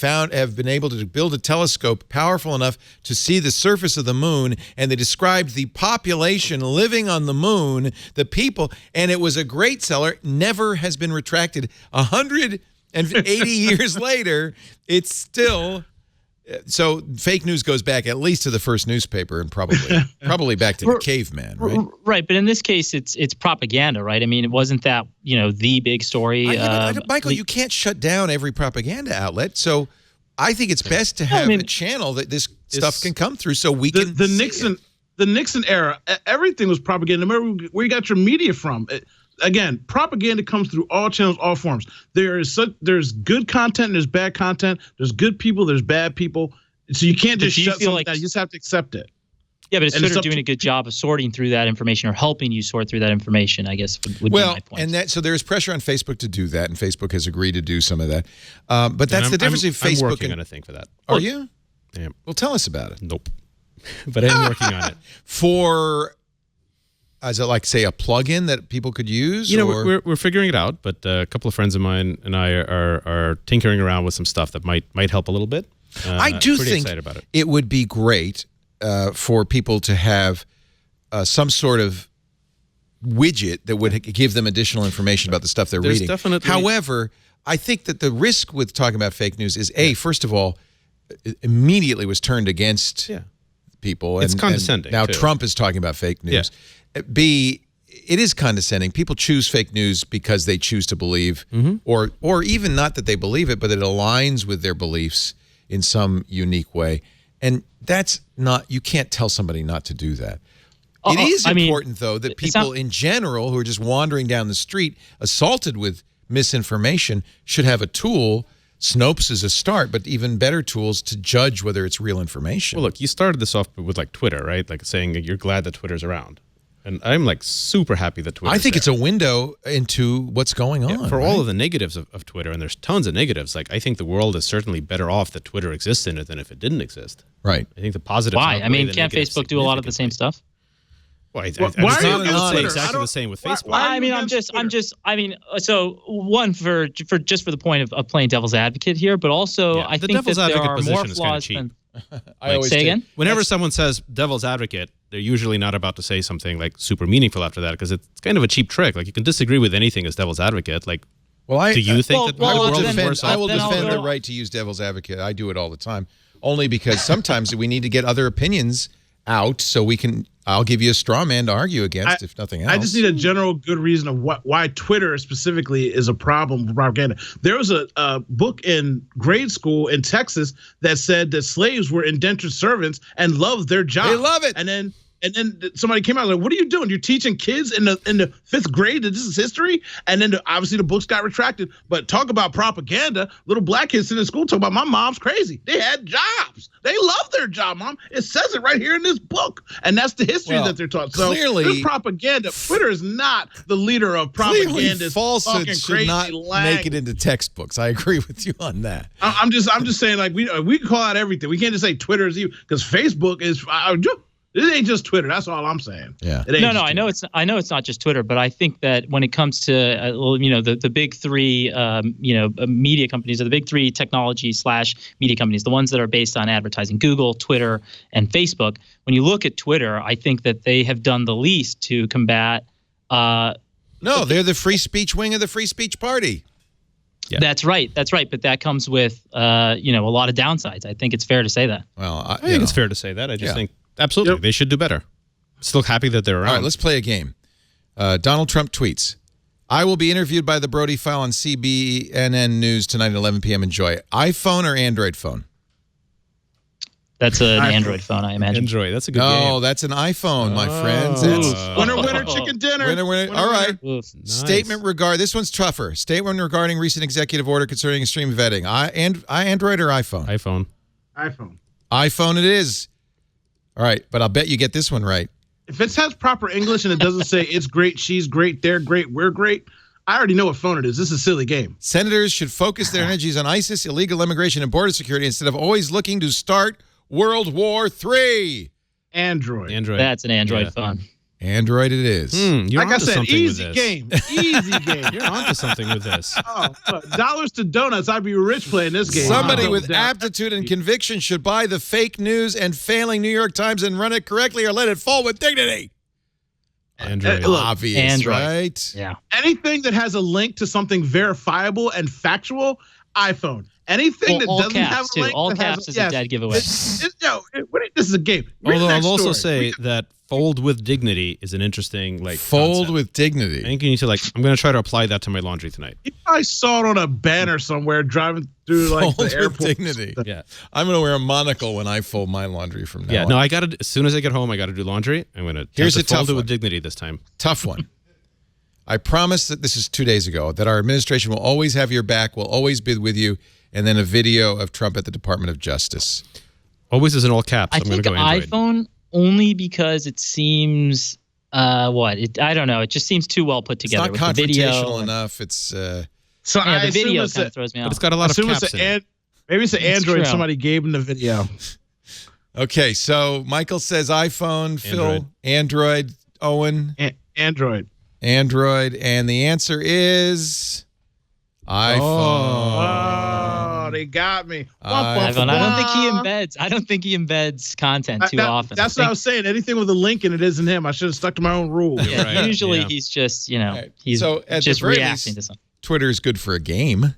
been able to build a telescope powerful enough to see the surface of the moon, and they described the population living on the moon, the people, and it was a great seller. Never has been retracted. 180 years later, it's still. So fake news goes back at least to the first newspaper and probably back to the caveman, right? Right, but in this case, it's propaganda, right? I mean, it wasn't that the big story. Michael, you can't shut down every propaganda outlet, so I think it's best to have a channel that this stuff can come through, so we can. The Nixon era, everything was propaganda. Remember where you got your media from? Again, propaganda comes through all channels, all forms. There's good content and there's bad content. There's good people, there's bad people. So you can't just shut something down. You just have to accept it. Yeah, but it's Twitter doing a good job of sorting through that information or helping you sort through that information, I guess, would be my point. And so there's pressure on Facebook to do that, and Facebook has agreed to do some of that. But that's the difference between Facebook I'm working on a thing for that. Are you? Yeah. Well, tell us about it. Nope. But I'm working on it. For... Is it like, say, a plug-in that people could use? We're figuring it out, but a couple of friends of mine and I are tinkering around with some stuff that might help a little bit. I do think about it would be great for people to have some sort of widget that would give them additional information about the stuff they're reading. However, I think that the risk with talking about fake news is, first of all, it immediately was turned against people. It's condescending. Now too. Trump is talking about fake news. Yeah. B, it is condescending. People choose fake news because they choose to believe, or even not that they believe it, but it aligns with their beliefs in some unique way. And that's not, you can't tell somebody not to do that. It is important, though, that people in general who are just wandering down the street assaulted with misinformation should have a tool. Snopes is a start, but even better tools to judge whether it's real information. Well, look, you started this off with like Twitter, right? Like saying you're glad that Twitter's around. And I'm like super happy that Twitter. I think it's a window into what's going on. For all of the negatives of Twitter, and there's tons of negatives. Like I think the world is certainly better off that Twitter exists in it than if it didn't exist. Right. I think the positives. Why? I mean, can't Facebook do a lot of the same stuff? Well, why are you not exactly the same with Facebook? I mean, so one for the point of playing devil's advocate here, but also I think that there are more flaws than. I always say again. Whenever someone says devil's advocate, they're usually not about to say something like super meaningful after that because it's kind of a cheap trick. Like you can disagree with anything as devil's advocate. Like, do you think that the world is worse off? I will defend the right to use devil's advocate. I do it all the time, only because sometimes we need to get other opinions out so we can. I'll give you a straw man to argue against, if nothing else. I just need a general good reason of why Twitter specifically is a problem for propaganda. There was a book in grade school in Texas that said that slaves were indentured servants and loved their job. They love it. And then somebody came out like, "What are you doing? You're teaching kids in the 5th grade that this is history?" And then obviously the books got retracted. But talk about propaganda. Little black kids sitting in school talk about my mom's crazy. They had jobs. They love their job, Mom. It says it right here in this book, and that's the history that they're taught. So clearly, there's propaganda. Twitter is not the leader of propaganda. Clearly, falsehood should not make it into textbooks. I agree with you on that. I'm just saying, like we call out everything. We can't just say Twitter is evil because Facebook is. It ain't just Twitter. That's all I'm saying. Yeah. No. I know it's not just Twitter, but I think that when it comes to the big three media companies, or the big three technology / media companies, the ones that are based on advertising, Google, Twitter, and Facebook. When you look at Twitter, I think that they have done the least to combat. No, they're the free speech wing of the free speech party. Yeah. That's right. But that comes with a lot of downsides. I think it's fair to say that. Well, I think it's fair to say that. I just think. Absolutely. Yep. They should do better. Still happy that they're around. All right, let's play a game. Donald Trump tweets, "I will be interviewed by the Brody File on CBNN News tonight at 11 p.m. Enjoy. iPhone or Android phone?" That's an Android phone, I imagine. Android. That's a good game. No, that's an iPhone, my friends. Winner, chicken dinner. Winner. All right. Nice. Statement regarding, this one's tougher. Statement regarding recent executive order concerning extreme vetting. Android or iPhone? iPhone. iPhone it is. All right, but I'll bet you get this one right. If it has proper English and it doesn't say it's great, she's great, they're great, we're great, I already know what phone it is. This is a silly game. Senators should focus their energies on ISIS, illegal immigration, and border security instead of always looking to start World War III. Android. That's an Android phone. Android it is. You're Like I onto said, something easy with this. game. Easy game. You're onto something with this. Oh, look, dollars to donuts. I'd be rich playing this game. Somebody Wow. with aptitude and conviction should buy the fake news and failing New York Times and run it correctly or let it fall with dignity. Android. Look, Obvious, Android. right? Yeah. Anything that has a link to something verifiable and factual, iPhone. Anything that All doesn't have caps a too. link, All that has caps is a dead giveaway. This is a game. Read Although the I'll next also story. say that fold with dignity is an interesting Fold concept. with I dignity. think you need to I'm going to try to apply that to my laundry tonight. I saw it on a banner somewhere driving through Fold the with airport. dignity. Yeah. I'm going to wear a monocle when I fold my laundry from now Yeah. on. No, I got to, as soon as I get home, I got to do laundry. I'm going to Here's a fold tough it one. with dignity this time. Tough one. I promise that this is 2 days ago, that our administration will always have your back, will always be with you, and then a video of Trump at the Department of Justice. Always is in all caps. I I'm going think to go Android. iPhone only because it seems I don't know. It just seems too well put It's together not with the video. confrontational enough. It's So Yeah, I the assume video it's kind a, of throws me But off. it's got a lot of assume it's caps in an it. maybe it's an It's Android. true. Somebody gave him the video. okay. So Michael says iPhone, Phil, Android. Owen, Android. Android, and the answer is iPhone. Oh, they got me. iPhone. I don't think he embeds content too often. That's what I was saying. Anything with a link in it isn't him. I should have stuck to my own rule. Yeah, Right, usually yeah. he's just Right. he's So, at the just very reacting least- to something. Twitter is good for a game.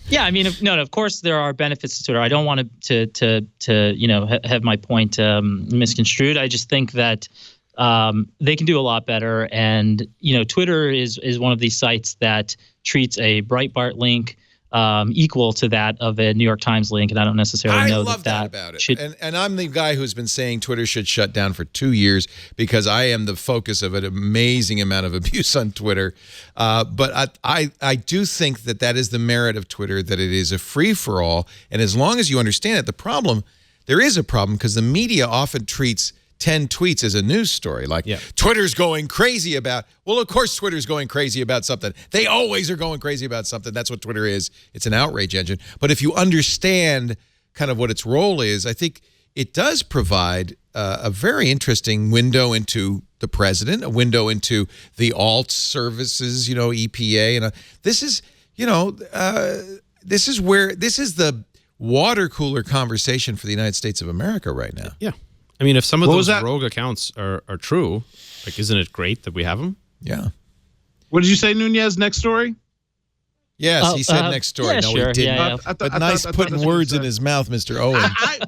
Yeah, I mean, of course there are benefits to Twitter. I don't want to have my point misconstrued. I just think that they can do a lot better, and Twitter is one of these sites that treats a Breitbart link equal to that of a New York Times link, and I don't necessarily know love that about it. should. And I'm the guy who's been saying Twitter should shut down for 2 years because I am the focus of an amazing amount of abuse on Twitter. But I do think that is the merit of Twitter, that it is a free-for-all. And as long as you understand it, there is a problem because the media often treats 10 tweets as a news story. Like, Twitter's going crazy about, well, of course Twitter's going crazy about something. They always are going crazy about something. That's what Twitter is. It's an outrage engine. But if you understand kind of what its role is, I think it does provide a very interesting window into the president, a window into the alt services, EPA. And this is the water cooler conversation for the United States of America right now. Yeah. I mean, if some of What those was that? rogue accounts are true, isn't it great that we have them? Yeah. What did you say, Nuñez? Next story? Yes, he said next story. yeah, no, sure. he didn't. Yeah, yeah. But nice putting that's what words you in said. his mouth, Mr. Owen.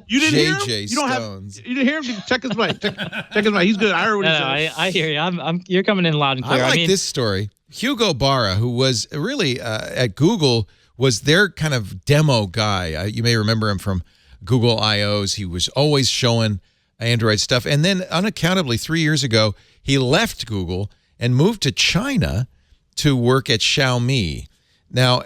You didn't hear him? J.J. You don't Stones. you didn't hear him? Check his mic. Check his mic. He's good. I heard what he No, said. I hear you. You're coming in loud and clear. I like mean, this story. Hugo Barra, who was really at Google, was their kind of demo guy. You may remember him from Google I/Os. He was always showing Android stuff. And then unaccountably 3 years ago, he left Google and moved to China to work at Xiaomi. Now,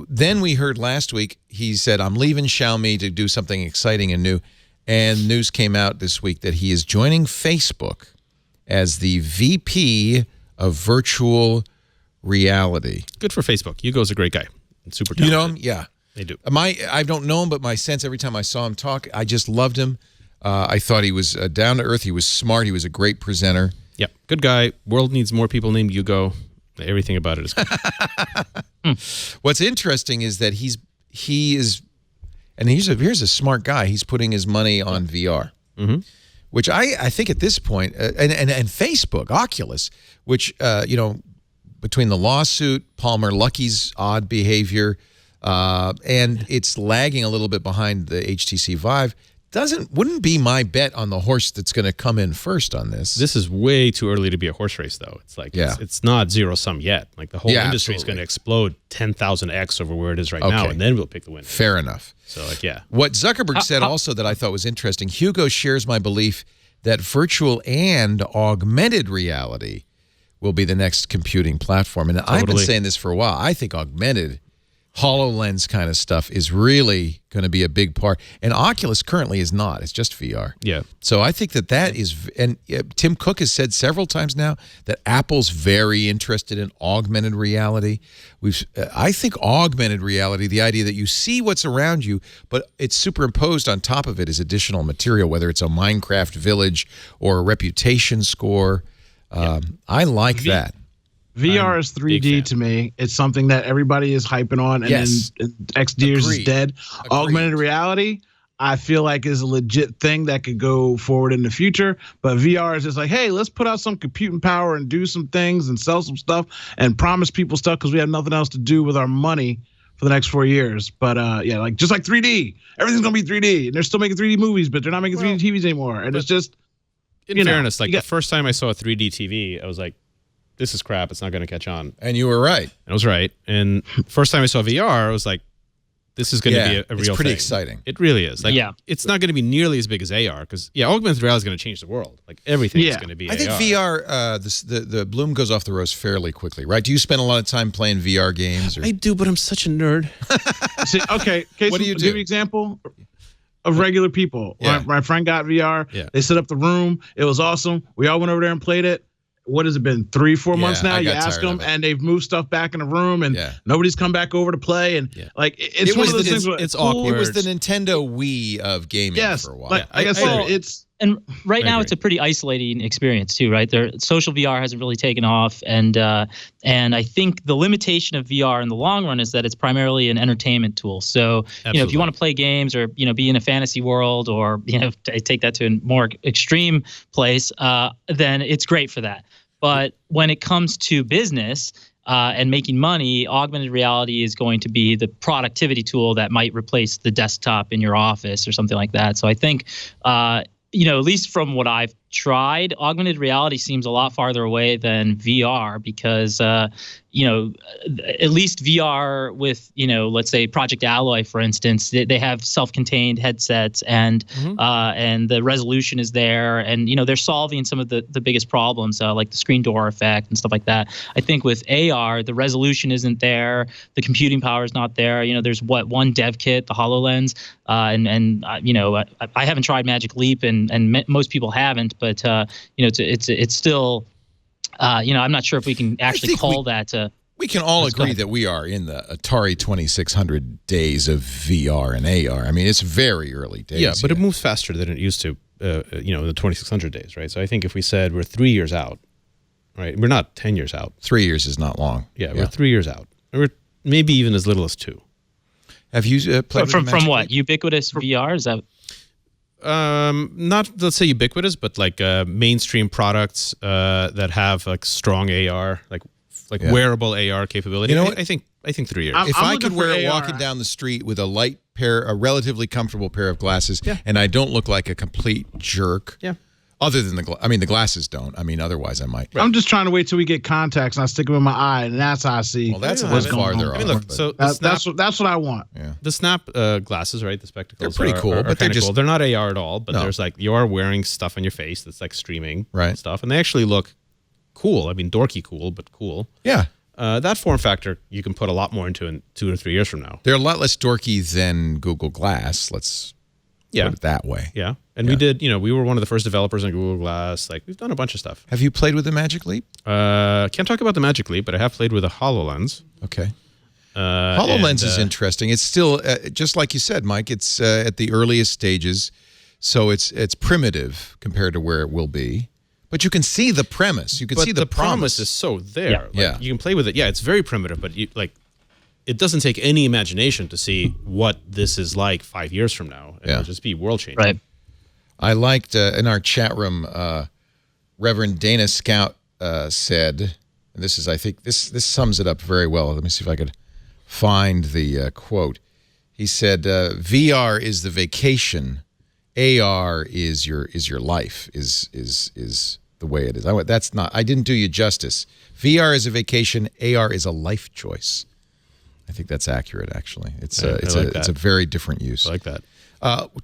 then we heard last week, he said, I'm leaving Xiaomi to do something exciting and new. And news came out this week that he is joining Facebook as the VP of virtual reality. Good for Facebook. Hugo's a great guy. And super talented. You know him? Yeah. They do. I don't know him, but my sense every time I saw him talk, I just loved him. I thought he was down to earth. He was smart. He was a great presenter. Yeah. Good guy. World needs more people named Hugo. Everything about it is good. What's interesting is that here's a smart guy. He's putting his money on VR, which I think at this point, and Facebook, Oculus, which between the lawsuit, Palmer Luckey's odd behavior, and it's lagging a little bit behind the HTC Vive. Wouldn't be my bet on the horse that's going to come in first on this. This is way too early to be a horse race, though. It's like it's not zero sum yet. Like the whole industry is going to explode 10,000x over where it is right now, and then we'll pick the winner. Fair enough. So What Zuckerberg said also that I thought was interesting. Hugo shares my belief that virtual and augmented reality will be the next computing platform, and I've been saying this for a while. I think augmented HoloLens kind of stuff is really going to be a big part. And Oculus currently is not. It's just VR. Yeah. So I think that is, and Tim Cook has said several times now that Apple's very interested in augmented reality. I think augmented reality, the idea that you see what's around you, but it's superimposed on top of it as additional material, whether it's a Minecraft village or a reputation score. I like that. VR is 3D to me. It's something that everybody is hyping on, and then XDeers is dead. Augmented reality, I feel like, is a legit thing that could go forward in the future. But VR is just like, hey, let's put out some computing power and do some things and sell some stuff and promise people stuff because we have nothing else to do with our money for the next 4 years. But like just like 3D, everything's gonna be 3D, and they're still making 3D movies, but they're not making 3D TVs anymore. And it's just, in fairness, like the first time I saw a 3D TV, I was like, this is crap. It's not going to catch on. And you were right. I was right. And first time I saw VR, I was like, this is going to be a real thing. It's pretty exciting. It really is. Like, it's not going to be nearly as big as AR because, augmented reality is going to change the world. Like, everything is going to be AR. I think VR, the bloom goes off the rose fairly quickly, right? Do you spend a lot of time playing VR games? Or? I do, but I'm such a nerd. See, okay, what do you do? Give me an example of regular people. My friend got VR. Yeah. They set up the room. It was awesome. We all went over there and played it. What has it been, 3-4 months now? You ask them, and they've moved stuff back in the room, and nobody's come back over to play. And like, it's one of those things. It's awkward. It was the Nintendo Wii of gaming for a while. Like I said, it's. And right now, it's a pretty isolating experience too, right? Social VR hasn't really taken off, and I think the limitation of VR in the long run is that it's primarily an entertainment tool. So if you want to play games or be in a fantasy world or take that to a more extreme place, then it's great for that. But when it comes to business and making money, augmented reality is going to be the productivity tool that might replace the desktop in your office or something like that. So I think. At least from what I've tried, augmented reality seems a lot farther away than VR because, at least VR with, let's say Project Alloy, for instance, they have self-contained headsets and the resolution is there. And, they're solving some of the biggest problems like the screen door effect and stuff like that. I think with AR, the resolution isn't there. The computing power is not there. there's one dev kit, the HoloLens. I haven't tried Magic Leap and most people haven't. But it's still, I'm not sure if we can actually call that. We can all agree that we are in the Atari 2600 days of VR and AR. I mean, it's very early days. Yeah, but it moves faster than it used to, in the 2600 days, right? So I think if we said we're 3 years out, right? We're not 10 years out. 3 years is not long. Yeah, we're 3 years out. We're maybe even as little as 2. Have you played from what? Ubiquitous VR? Is that? Not, let's say ubiquitous, but like mainstream products that have like strong AR, like wearable AR capability. I think 3 years. If I could wear it walking down the street with a relatively comfortable pair of glasses, and I don't look like a complete jerk. Yeah. Other than the glasses don't. Otherwise I might. I'm just trying to wait till we get contacts and I stick them in my eye, and that's how I see. Well, that's a little farther off. Look, so that's what I want. Yeah. The Snap glasses, right? The spectacles. They're pretty cool, but they're cool. They're not AR at all. But there's like you are wearing stuff on your face that's like streaming stuff, and they actually look cool. Dorky cool, but cool. Yeah. That form factor you can put a lot more into in 2 or 3 years from now. They're a lot less dorky than Google Glass. Let's put it that way. Yeah. And we did, we were one of the first developers on Google Glass. Like, we've done a bunch of stuff. Have you played with the Magic Leap? Can't talk about the Magic Leap, but I have played with a HoloLens. Okay. HoloLens is interesting. It's still, just like you said, Mike, it's at the earliest stages. So it's primitive compared to where it will be. But you can see the premise. You can see the promise is so there. Yeah. You can play with it. Yeah, it's very primitive, but it doesn't take any imagination to see what this is like 5 years from now. It'll just be world-changing. Right. I liked, in our chat room, Reverend Dana Scout said, and this is, I think, this sums it up very well. Let me see if I could find the quote. He said, VR is the vacation. AR is your life, is the way it is. I didn't do you justice. VR is a vacation. AR is a life choice. I think that's accurate, actually. It's a very different use. I like that.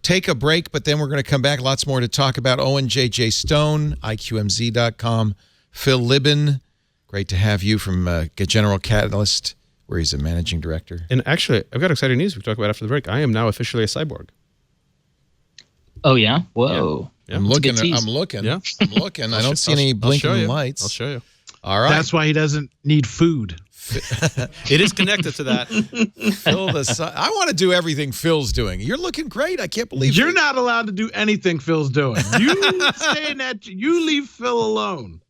Take a break, but then we're going to come back. Lots more to talk about. Owen J.J. Stone, IQMZ.com. Phil Libin, great to have you from General Catalyst where he's a managing director. And actually, I've got exciting news we can talk about after the break. I am now officially a cyborg. Oh yeah. Whoa. Yeah. I'm That's a good looking. tease. I'm looking. Yeah. I'm looking. I don't see any blinking lights. I'll show you. All right. That's why he doesn't need food. It is connected to that. Phil I want to do everything Phil's doing. You're looking great. I can't believe You're not allowed to do anything Phil's doing. You stay in that. You leave Phil alone.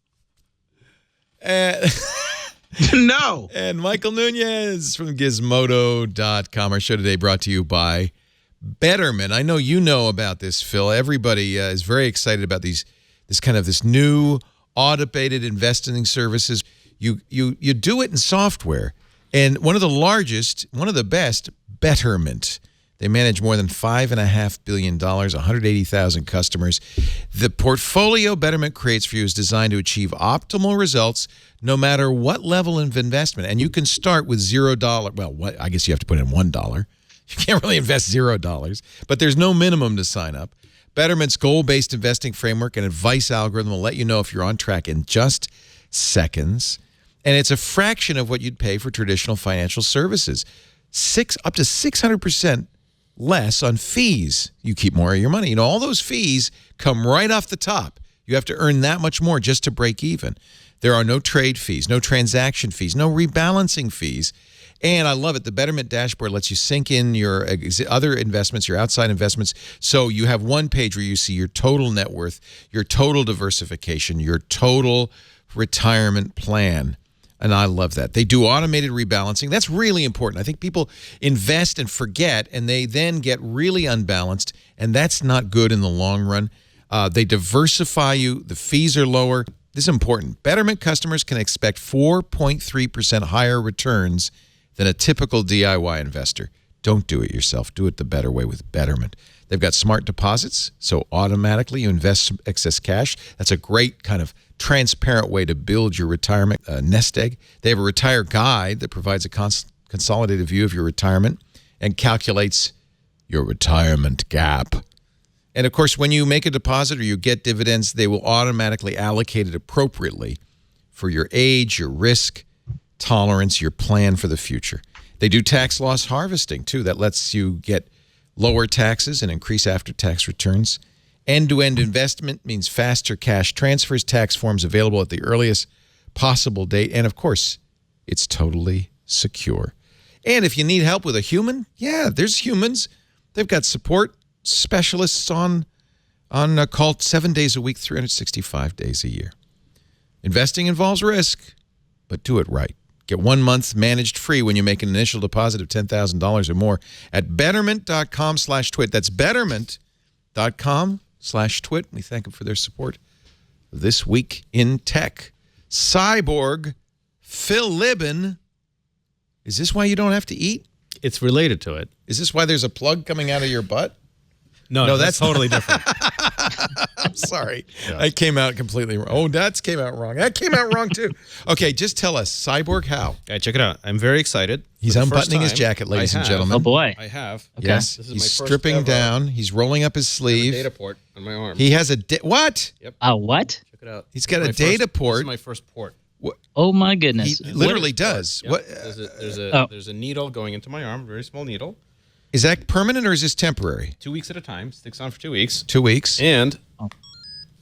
No. And Michael Nuñez from Gizmodo.com. Our show today brought to you by Betterment. I know you know about this, Phil. Everybody is very excited about this new automated investing services. You do it in software, and one of the best, Betterment. They manage more than $5.5 billion, 180,000 customers. The portfolio Betterment creates for you is designed to achieve optimal results no matter what level of investment. And you can start with $0. Well, I guess you have to put in $1. You can't really invest $0, but there's no minimum to sign up. Betterment's goal-based investing framework and advice algorithm will let you know if you're on track in just seconds. And it's a fraction of what you'd pay for traditional financial services. Up to 600% less on fees. You keep more of your money. You know, all those fees come right off the top. You have to earn that much more just to break even. There are no trade fees, no transaction fees, no rebalancing fees. And I love it. The Betterment dashboard lets you sync in your other investments, your outside investments. So you have one page where you see your total net worth, your total diversification, your total retirement plan. And I love that. They do automated rebalancing. That's really important. I think people invest and forget, and they then get really unbalanced, and that's not good in the long run. They diversify you. The fees are lower. This is important. Betterment customers can expect 4.3% higher returns than a typical DIY investor. Don't do it yourself. Do it the better way with Betterment. They've got smart deposits, so automatically you invest excess cash. That's a great kind of transparent way to build your retirement nest egg. They have a retire guide that provides a consolidated view of your retirement and calculates your retirement gap. And, of course, when you make a deposit or you get dividends, they will automatically allocate it appropriately for your age, your risk tolerance, your plan for the future. They do tax loss harvesting, too. That lets you get lower taxes and increase after-tax returns. End-to-end investment means faster cash transfers, tax forms available at the earliest possible date. And, of course, it's totally secure. And if you need help with a human, yeah, there's humans. They've got support specialists on call 7 days a week, 365 days a year. Investing involves risk, but do it right. Get 1 month managed free when you make an initial deposit of $10,000 or more at betterment.com/twit. That's betterment.com/twit. We thank them for their support this week in tech. Cyborg, Phil Libin. Is this why you don't have to eat? It's related to it. Is this why there's a plug coming out of your butt? No, that's totally different. I'm sorry. Yeah. I came out completely wrong. Oh, that came out wrong. That came out wrong, too. Okay, just tell us, Cyborg how? Okay, check it out. I'm very excited. He's unbuttoning his jacket, ladies and gentlemen. Oh, boy. I have. Okay. Yes, This is he's my first stripping ever down. He's rolling up his sleeve. data port on my arm. He has a what? What? Check it out. He's got a My data first- port. This is my first port. Oh my goodness. He literally does. Yep. What There's a needle going into my arm, a very small needle. is that permanent or is this temporary? 2 weeks at a time. Sticks on for 2 weeks. 2 weeks. And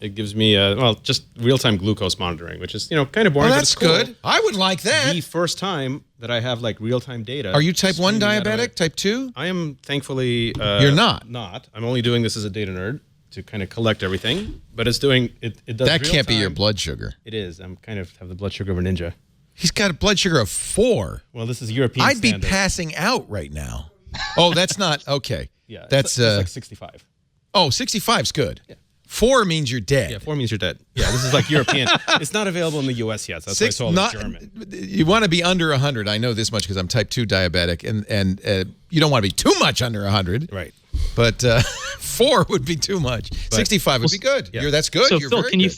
it gives me, just real-time glucose monitoring, which is, kind of boring. Oh, but that's it's cool. good. I would like that. The first time that I have like real-time data. Are you type 1 streaming out of diabetic? Type 2? I am thankfully. You're not. Not. I'm only doing this as a data nerd to kind of collect everything, but it's doing it. It does. That can't be your real-time. blood sugar. It is. I'm kind of have the blood sugar of a ninja. He's got a blood sugar of 4. Well, this is European. I'd be standard. passing out right now. Oh, that's not okay. Yeah, that's it's like 65. Oh, 65's good. Yeah. 4 means you're dead. Yeah, 4 means you're dead. Yeah, this is like European. It's not available in the U.S. yet. So that's why I told German. You want to be under 100. I know this much because I'm type 2 diabetic, and you don't want to be too much under 100. Right. But 4 would be too much. 65 would be good. Yeah. That's good. So You're Phil, very do you good.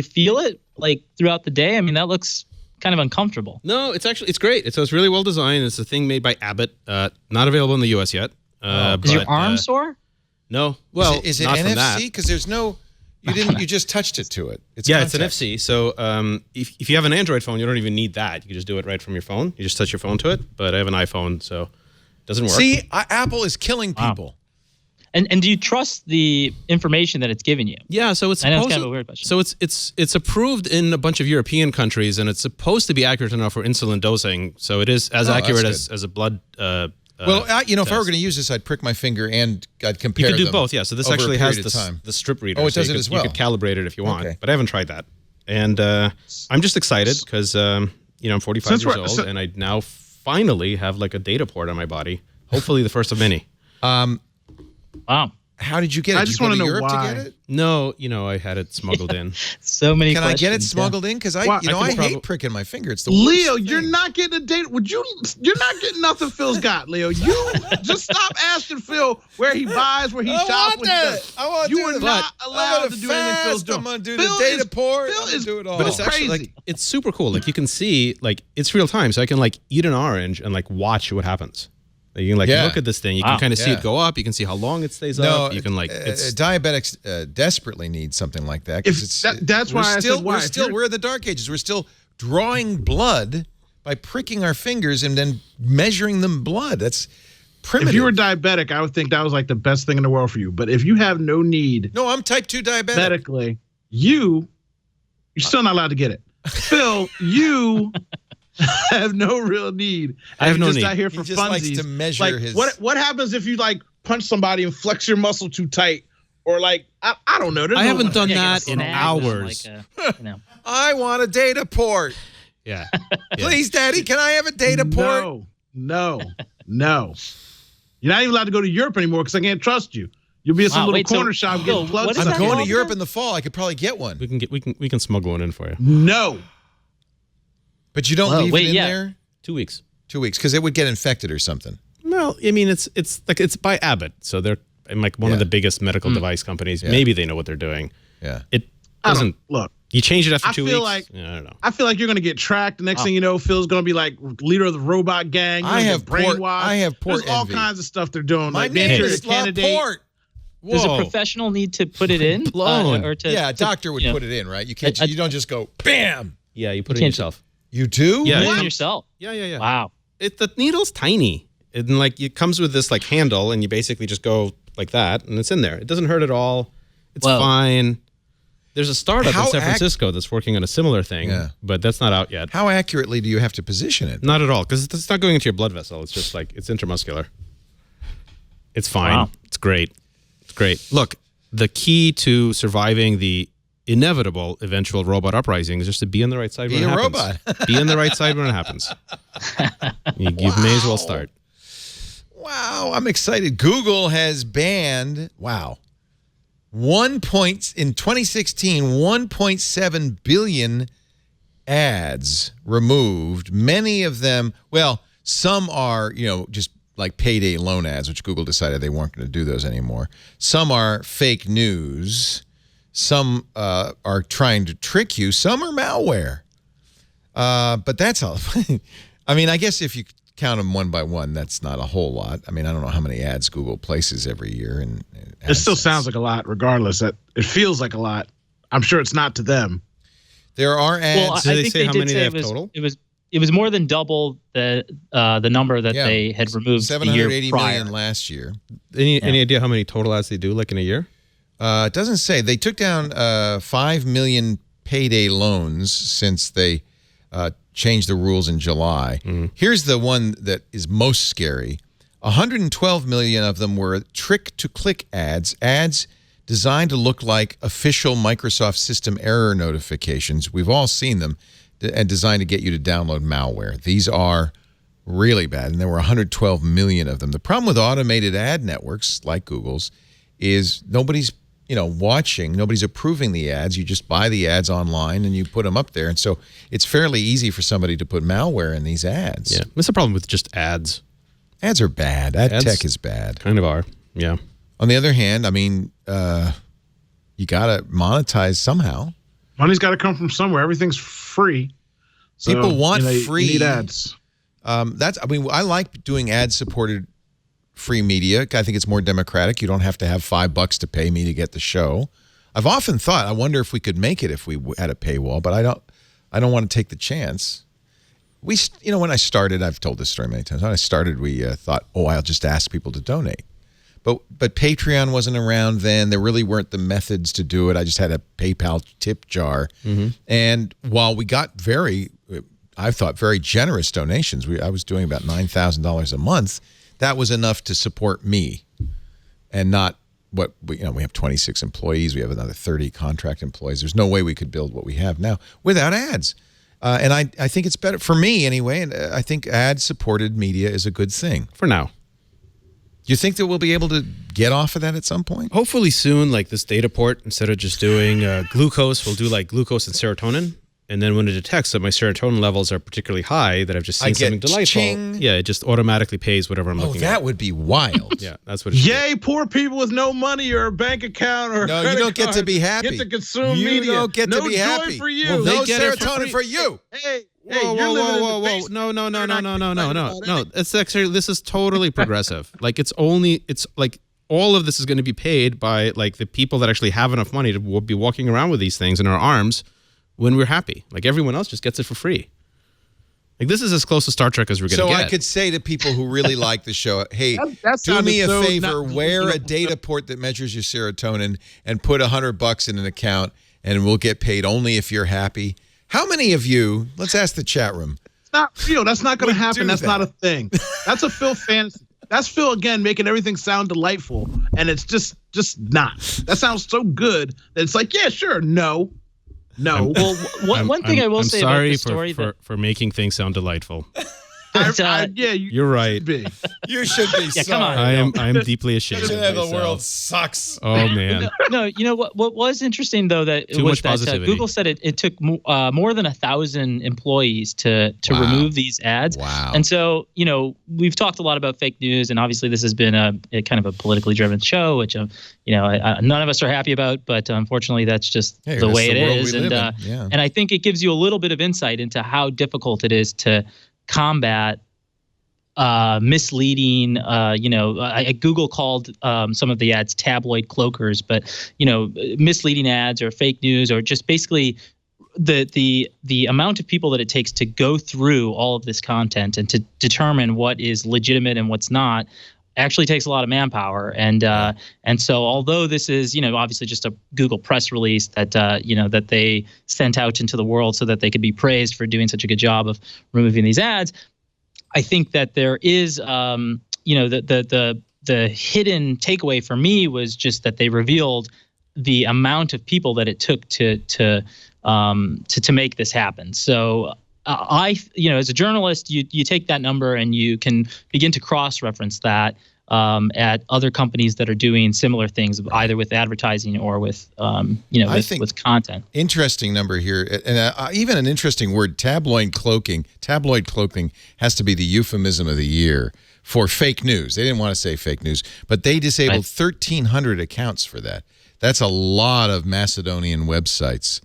feel it like throughout the day? I mean, that looks kind of uncomfortable. No, it's great. It's really well designed. It's a thing made by Abbott. Not available in the U.S. yet. Is your arm sore? No. Well, is it not from NFC? that. Because there's no. You didn't. You just touched it to it. It's It's an contact. FC. So if you have an Android phone, you don't even need that. You can just do it right from your phone. You just touch your phone to it. But I have an iPhone, so it doesn't work. See, Apple is killing people. And do you trust the information that it's giving you? Yeah, so it's I know it's supposed kind of a weird question. So it's approved in a bunch of European countries, and it's supposed to be accurate enough for insulin dosing. So it is as accurate as a blood. Well, if I were going to use this, I'd prick my finger and I'd compare. You could do them both, yeah. So this over actually a has period of time. the strip reader. Oh, it so does you it could, as well. You could calibrate it if you want, Okay. but I haven't tried that. And I'm just excited because I'm 45 years old, and I now finally have like a data port on my body. Hopefully, the first of many. Wow. How did you get it? I Did just you go wanna to know Europe why. to get it? No, I had it smuggled in. So many Can I questions. get it smuggled in? Because Why? I hate pricking my finger. It's the worst Leo, thing. you're not getting a date. You're not getting nothing Phil's got, Leo. You just stop asking Phil where he buys, where he I shops. want What he that. does. I want to You do are the not I'm allowed gonna to do anything Phil's doing. I'm going to do Phil the data is- port. Phil I'm gonna is- do it all. But Phil's it's actually crazy. like it's super cool. Like you can see, like it's real time, so I can like eat an orange and like watch what happens. Like, you can Yeah. look at this thing. You Wow. can kind of see Yeah. it go up. You can see how long it stays No, up. You can like it's diabetics desperately need something like that. 'Cause If it's, that's why I said why. we're in the dark ages. We're still drawing blood by pricking our fingers and then measuring them blood. That's primitive. If you were diabetic, I would think that was like the best thing in the world for you. But if you have no need no, I'm type 2 diabetic. medically, you're still not allowed to get it. Phil, you have no real need. I have You're no just need. out here He for just likes funsies. to measure like, his. What happens if you like punch somebody and flex your muscle too tight, or like I don't know. There's I no- haven't done Yeah, get a that in snag, hours. like I want a data port. Yeah. Please, Daddy, can I have a data port? No. You're not even allowed to go to Europe anymore because I can't trust you. You'll be at some Wow, little wait, so- corner shop Phil, getting plugs. what is I'm that going to called Europe again? in the fall. I could probably get one. we can smuggle one in for you. No. But you don't Whoa, leave wait, it in yeah. there 2 weeks. 2 weeks because it would get infected or something. Well, I mean, it's like it's by Abbott, so they're like one of Yeah. the biggest medical device companies. Yeah. Maybe they know what they're doing. Yeah. It I don't- doesn't. look. You change it after I 2 feel weeks. like- Yeah, I don't know. I feel like you're gonna get tracked. The next thing you know, Phil's gonna be like leader of the robot gang. You're I gonna have get port- brainwashed. I have port There's all envy. kinds of stuff they're doing. My like name being is a candidate. Laporte. Does a Whoa. professional need to put it in? Blown. Or to, Yeah, a to, doctor would you know, put it in, right? You can't. I- You don't just go bam. Yeah, you put You it in can't- yourself. You do? Yeah. put it What? in yourself. Yeah. Wow. The needle's tiny. And like it comes with this like handle, and you basically just go like that, and it's in there. It doesn't hurt at all. It's Whoa. fine. There's a startup How in San ac- Francisco that's working on a similar thing, Yeah. but that's not out yet. How accurately do you have to position it? Not at all, because it's not going into your blood vessel. It's just like it's intramuscular. It's fine. Wow. It's great. It's great. Look, the key to surviving the inevitable eventual robot uprising is just to be on the right side Be when it a happens. robot. Be on the right side when it happens. You may as well start. Wow, I'm excited. Google has banned, in 2016, 1.7 billion ads removed. Many of them, some are, just like payday loan ads, which Google decided they weren't going to do those anymore. Some are fake news. Some are trying to trick you. Some are malware. But that's all. I mean, I guess if you count them one by one, that's not a whole lot. I mean, I don't know how many ads Google places every year. And It still sounds like a lot, regardless. It feels like a lot. I'm sure it's not to them. There are ads. Well, Did I they think say they how did many say they it have was, total? It was more than double the number that Yeah. they had removed the year 780 prior. million last year. Any idea how many total ads they do, like in a year? It doesn't say. They took down 5 million payday loans since they changed the rules in July. Here's the one that is most scary. 112 million of them were trick-to-click ads designed to look like official Microsoft system error notifications. We've all seen them, and designed to get you to download malware. These are really bad, and there were 112 million of them. The problem with automated ad networks like Google's is nobody's watching, nobody's approving the ads. You just buy the ads online and you put them up there. And so it's fairly easy for somebody to put malware in these ads. Yeah, that's the problem with just ads. Ads are bad. Ad Ads- tech is bad. Kind of are. Yeah. On the other hand, I mean, you got to monetize somehow. Money's got to come from somewhere. Everything's free. So, People want you free. need ads. I like doing ad-supported free media. I think it's more democratic. You don't have to have $5 to pay me to get the show. I've often thought, I wonder if we could make it if we had a paywall, but I don't want to take the chance. When I started, I've told this story many times. When I started, we thought, I'll just ask people to donate. But Patreon wasn't around then. There really weren't the methods to do it. I just had a PayPal tip jar. And while we got I thought, very generous donations, I was doing about $9,000 a month, that was enough to support me and not what we have 26 employees. We have another 30 contract employees. There's no way we could build what we have now without ads. And I think it's better for me anyway. And I think ad-supported media is a good thing. For now. Do you think that we'll be able to get off of that at some point? Hopefully soon, like this data port, instead of just doing glucose, we'll do like glucose and serotonin. And then when it detects that my serotonin levels are particularly high, that I've just seen something delightful, it just automatically pays whatever I'm looking at. That would be wild. Yeah, that's what it is. Yay, poor people with no money or a bank account or a credit you don't get card to be happy. Get to consume media. You don't get to be happy. No joy for you. Well, No they get it serotonin for you. Hey, Whoa, you're living in the whoa. basement. No. It's actually, this is totally progressive. Like, it's like all of this is going to be paid by like the people that actually have enough money to be walking around with these things in our arms when we're happy. Like, everyone else just gets it for free. Like, this is as close to Star Trek as we're going to get. So I could say to people who really like the show, hey, do me a favor, wear a data port that measures your serotonin and put $100 in an account, and we'll get paid only if you're happy. How many of you, let's ask the chat room. It's not real. That's not going to happen. That's not a thing. That's a Phil fantasy. That's Phil, again, making everything sound delightful, and it's just not. That sounds so good that it's like, yeah, sure, no. Well, one thing I will say about the story for making things sound delightful. You're right. You should be sorry. Come on. I am deeply ashamed of myself. The world sucks. Oh man. No, you know what was interesting though Google said it took more than 1,000 employees to remove these ads. Wow. And so, we've talked a lot about fake news, and obviously this has been a kind of a politically driven show, which none of us are happy about, but unfortunately that's just the way it is. And I think it gives you a little bit of insight into how difficult it is to combat misleading. Google called some of the ads tabloid cloakers, but misleading ads or fake news, or just basically the amount of people that it takes to go through all of this content and to determine what is legitimate and what's not actually takes a lot of manpower. And so although this is, obviously just a Google press release that, that they sent out into the world so that they could be praised for doing such a good job of removing these ads, I think that there is, the hidden takeaway for me was just that they revealed the amount of people that it took to make this happen. So as a journalist, you take that number and you can begin to cross-reference that at other companies that are doing similar things, either with advertising or with with content. Interesting number here, and even an interesting word: tabloid cloaking. Tabloid cloaking has to be the euphemism of the year for fake news. They didn't want to say fake news, but they disabled 1,300 accounts for that. That's a lot of Macedonian websites.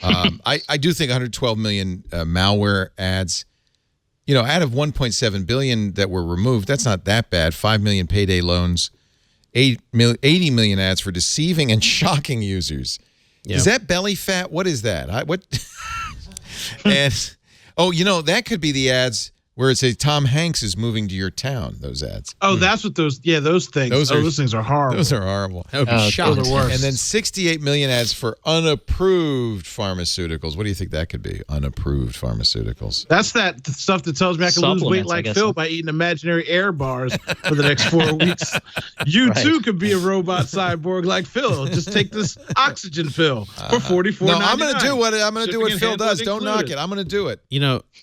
I do think 112 million malware ads, out of 1.7 billion that were removed, that's not that bad. 5 million payday loans, 80 million ads for deceiving and shocking users. Yeah. Is that belly fat? What is that? And that could be the ads where it says Tom Hanks is moving to your town. Those ads. Oh, that's what those. Yeah, those things. Those things are horrible. Those are horrible. That would be shocking. And then 68 million ads for unapproved pharmaceuticals. What do you think that could be? Unapproved pharmaceuticals. That's that stuff that tells me I can lose weight like Phil by eating imaginary air bars for the next 4 weeks. You too could be a robot cyborg like Phil. Just take this oxygen pill for $44.99. No, I'm going to do what Phil does. Don't knock it. I'm going to do it.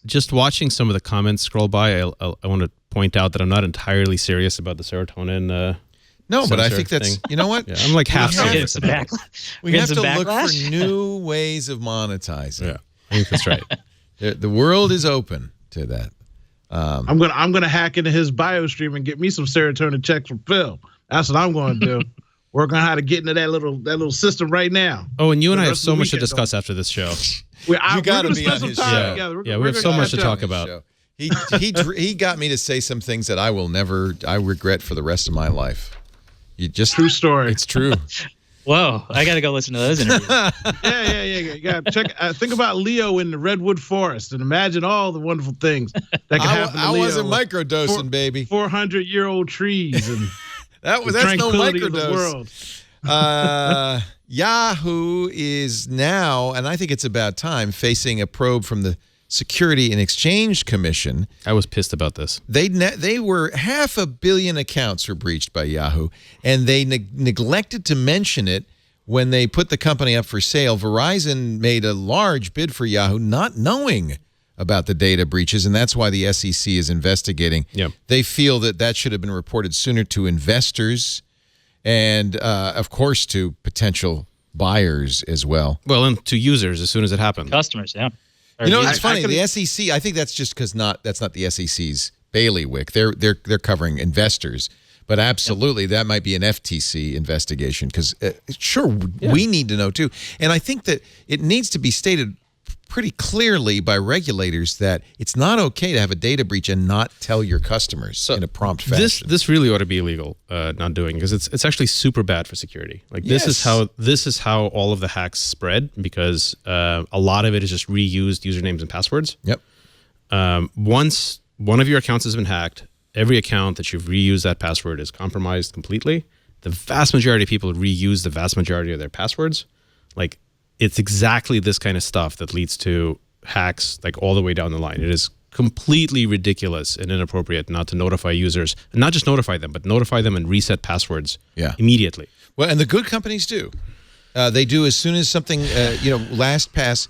Just watching some of the comments scroll by, I want to point out that I'm not entirely serious about the serotonin. No, but I think that's thing. You know what? Yeah, I'm like half serious. We have to look for new ways of monetizing. Yeah, I think that's right. The world is open to that. I'm gonna hack into his bio stream and get me some serotonin checks from Phil. That's what I'm going to do. Work on how to get into that little system right now. Oh, and you and I have so much to discuss after this show. You got to be on his show. Yeah, we have so much to talk about. He got me to say some things that I regret for the rest of my life. True story. It's true. Whoa, I got to go listen to those interviews. Yeah. You got to check. Think about Leo in the Redwood Forest and imagine all the wonderful things that can happen to I Leo. wasn't microdosing, baby. 400-year-old trees and that's no tranquility of the microdose. world. Yahoo is now, and I think it's about time, facing a probe from the Security and Exchange Commission. I was pissed about this. They were 500 million accounts were breached by Yahoo, and they neglected to mention it when they put the company up for sale. Verizon made a large bid for Yahoo, not knowing about the data breaches, and that's why the SEC is investigating. Yep. They feel that should have been reported sooner to investors and, of course, to potential buyers as well. Well, and to users as soon as it happened. Customers, yeah. You know, it's funny. The SEC, I think that's just because that's not the SEC's bailiwick. They're covering investors, but absolutely that might be an FTC investigation because we need to know too. And I think that it needs to be stated pretty clearly by regulators that it's not okay to have a data breach and not tell your customers in a prompt fashion. This really ought to be illegal, not doing, because it's actually super bad for security. Like this is how all of the hacks spread, because a lot of it is just reused usernames and passwords. Yep. Once one of your accounts has been hacked, every account that you've reused that password is compromised completely. The vast majority of people reuse the vast majority of their passwords. Like, it's exactly this kind of stuff that leads to hacks, like all the way down the line. It is completely ridiculous and inappropriate not to notify users, and not just notify them, but notify them and reset passwords immediately. Well, and the good companies do. They do as soon as something, LastPass,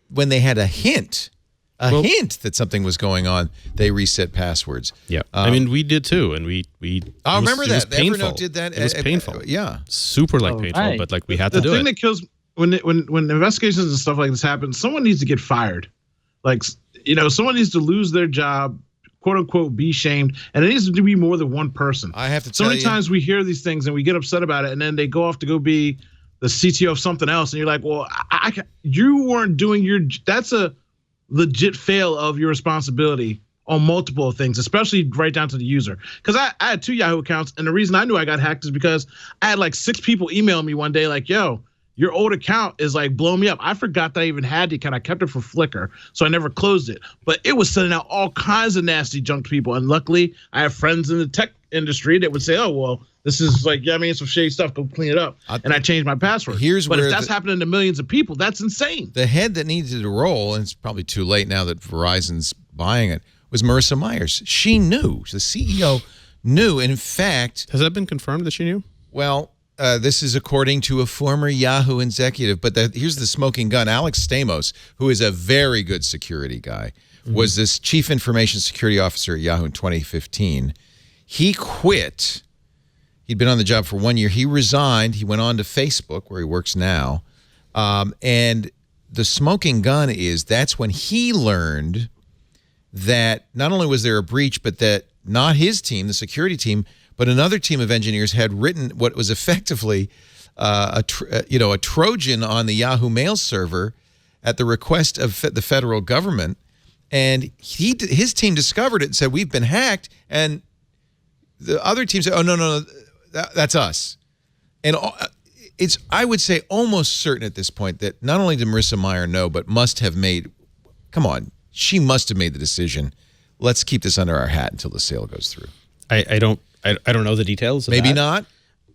when they had a hint that something was going on, they reset passwords. Yeah, I mean, we did too, and we. I remember that. It was painful. Evernote did that. It was painful. Yeah, super painful, right. but we had to do it. The thing that kills when investigations and stuff like this happen, someone needs to get fired. Like, someone needs to lose their job, quote unquote, be shamed, and it needs to be more than one person. I have to so tell many times we hear these things and we get upset about it, and then they go off to go be the CTO of something else, and you're like, well, you weren't doing that's a legit fail of your responsibility on multiple things, especially right down to the user. Because I had 2 Yahoo accounts, and the reason I knew I got hacked is because I had like 6 people email me one day like, yo, your old account is like blowing me up. I forgot that I even had the account. I kept it for Flickr, so I never closed it. But it was sending out all kinds of nasty junk to people. And luckily, I have friends in the tech industry that would say, oh, well, this is like, some shady stuff. Go clean it up. And I changed my password. But if that's happening to millions of people, that's insane. The head that needed to roll, and it's probably too late now that Verizon's buying it, was Marrisa Mayer. She knew. The CEO knew. And in fact, has that been confirmed that she knew? Well, this is according to a former Yahoo executive. But here's the smoking gun. Alex Stamos, who is a very good security guy, was this chief information security officer at Yahoo in 2015. He quit. He'd been on the job for 1 year. He resigned. He went on to Facebook, where he works now. And the smoking gun is that's when he learned that not only was there a breach, but that not his team, the security team, but another team of engineers had written what was effectively a Trojan on the Yahoo Mail server at the request of the federal government. And his team discovered it and said, we've been hacked. And the other team said, oh, no, that's us. And it's, I would say, almost certain at this point that not only did Marrisa Mayer know, but she must have made the decision. Let's keep this under our hat until the sale goes through. I don't know the details of Maybe that.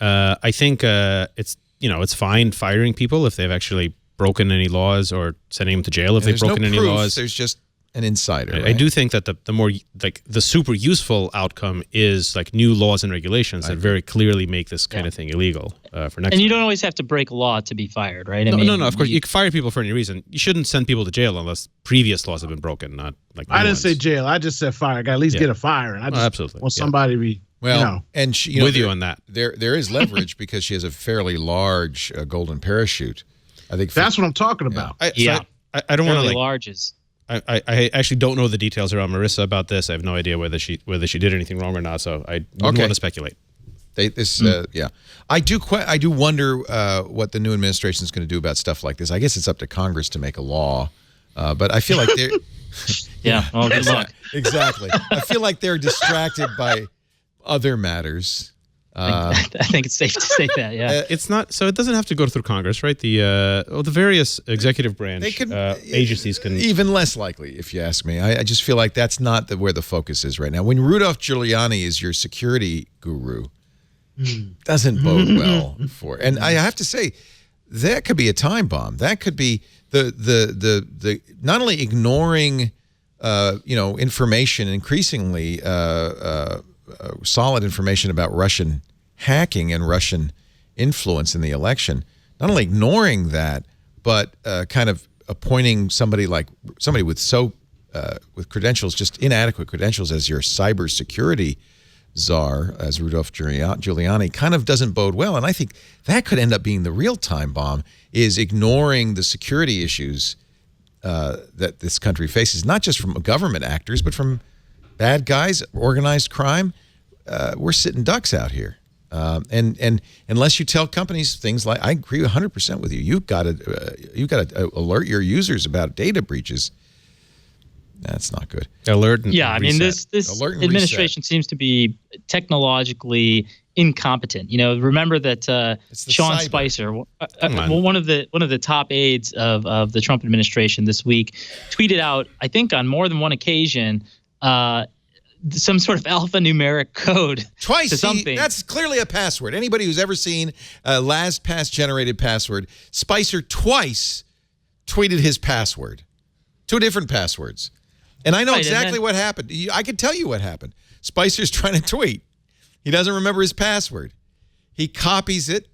not. I think it's fine firing people if they've actually broken any laws, or sending them to jail if they've broken any laws. There's just an insider. I Right? do think that the more the super useful outcome is like new laws and regulations that very clearly make this kind of thing illegal for next. And you don't always have to break law to be fired, right? No. Of course, you can fire people for any reason. You shouldn't send people to jail unless previous laws have been broken. Not like I didn't say jail. I just said fire. I got to at least get a fire. And I just absolutely want somebody to be and she, with you on that. There is leverage because she has a fairly large golden parachute. I think that's what I'm talking about. I don't want to larges. I actually don't know the details around Marrisa about this. I have no idea whether she did anything wrong or not. So I wouldn't want to speculate. I do wonder what the new administration is going to do about stuff like this. I guess it's up to Congress to make a law, but I feel like they're Well, good luck. Exactly. I feel like they're distracted by other matters. I think it's safe to say that. Yeah, it's not. So it doesn't have to go through Congress, right? The various executive branch agencies can. Even less likely, if you ask me. I just feel like that's not where the focus is right now. When Rudolph Giuliani is your security guru, doesn't bode well for. And I have to say, that could be a time bomb. That could be the not only ignoring information, increasingly solid information about Russian hacking and Russian influence in the election, not only ignoring that, but kind of appointing somebody with credentials, just inadequate credentials, as your cybersecurity czar, as Rudolph Giuliani, kind of doesn't bode well. And I think that could end up being the real time bomb, is ignoring the security issues that this country faces, not just from government actors, but from bad guys, organized crime. We're sitting ducks out here. And unless you tell companies things like, I agree 100% with you, you've got to alert your users about data breaches. That's not good. Alert and yeah, I mean, reset. this administration seems to be technologically incompetent. Remember that Sean Spicer, one of the top aides of the Trump administration this week, tweeted out, I think on more than one occasion, some sort of alphanumeric code twice to something. That's clearly a password. Anybody who's ever seen a LastPass generated password, Spicer twice tweeted his password, 2 different passwords. And I know exactly what happened. I can tell you what happened. Spicer's trying to tweet. He doesn't remember his password. He copies it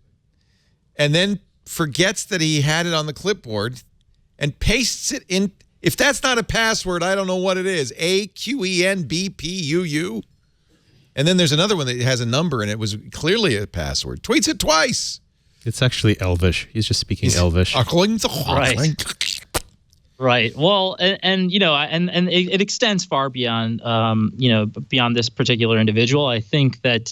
and then forgets that he had it on the clipboard and pastes it in. If that's not a password, I don't know what it is. AQENBPUU. And then there's another one that has a number, and it was clearly a password. Tweets it twice. It's actually Elvish. He's just speaking Elvish. Right. Well, and it extends far beyond beyond this particular individual. I think that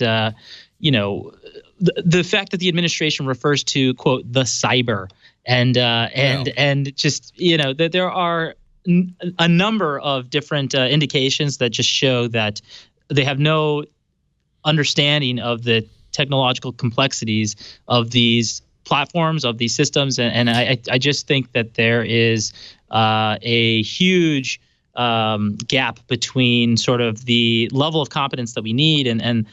the fact that the administration refers to, quote, the cyber and just that there are a number of different indications that just show that they have no understanding of the technological complexities of these platforms, of these systems, and I just think that there is a huge gap between sort of the level of competence that we need and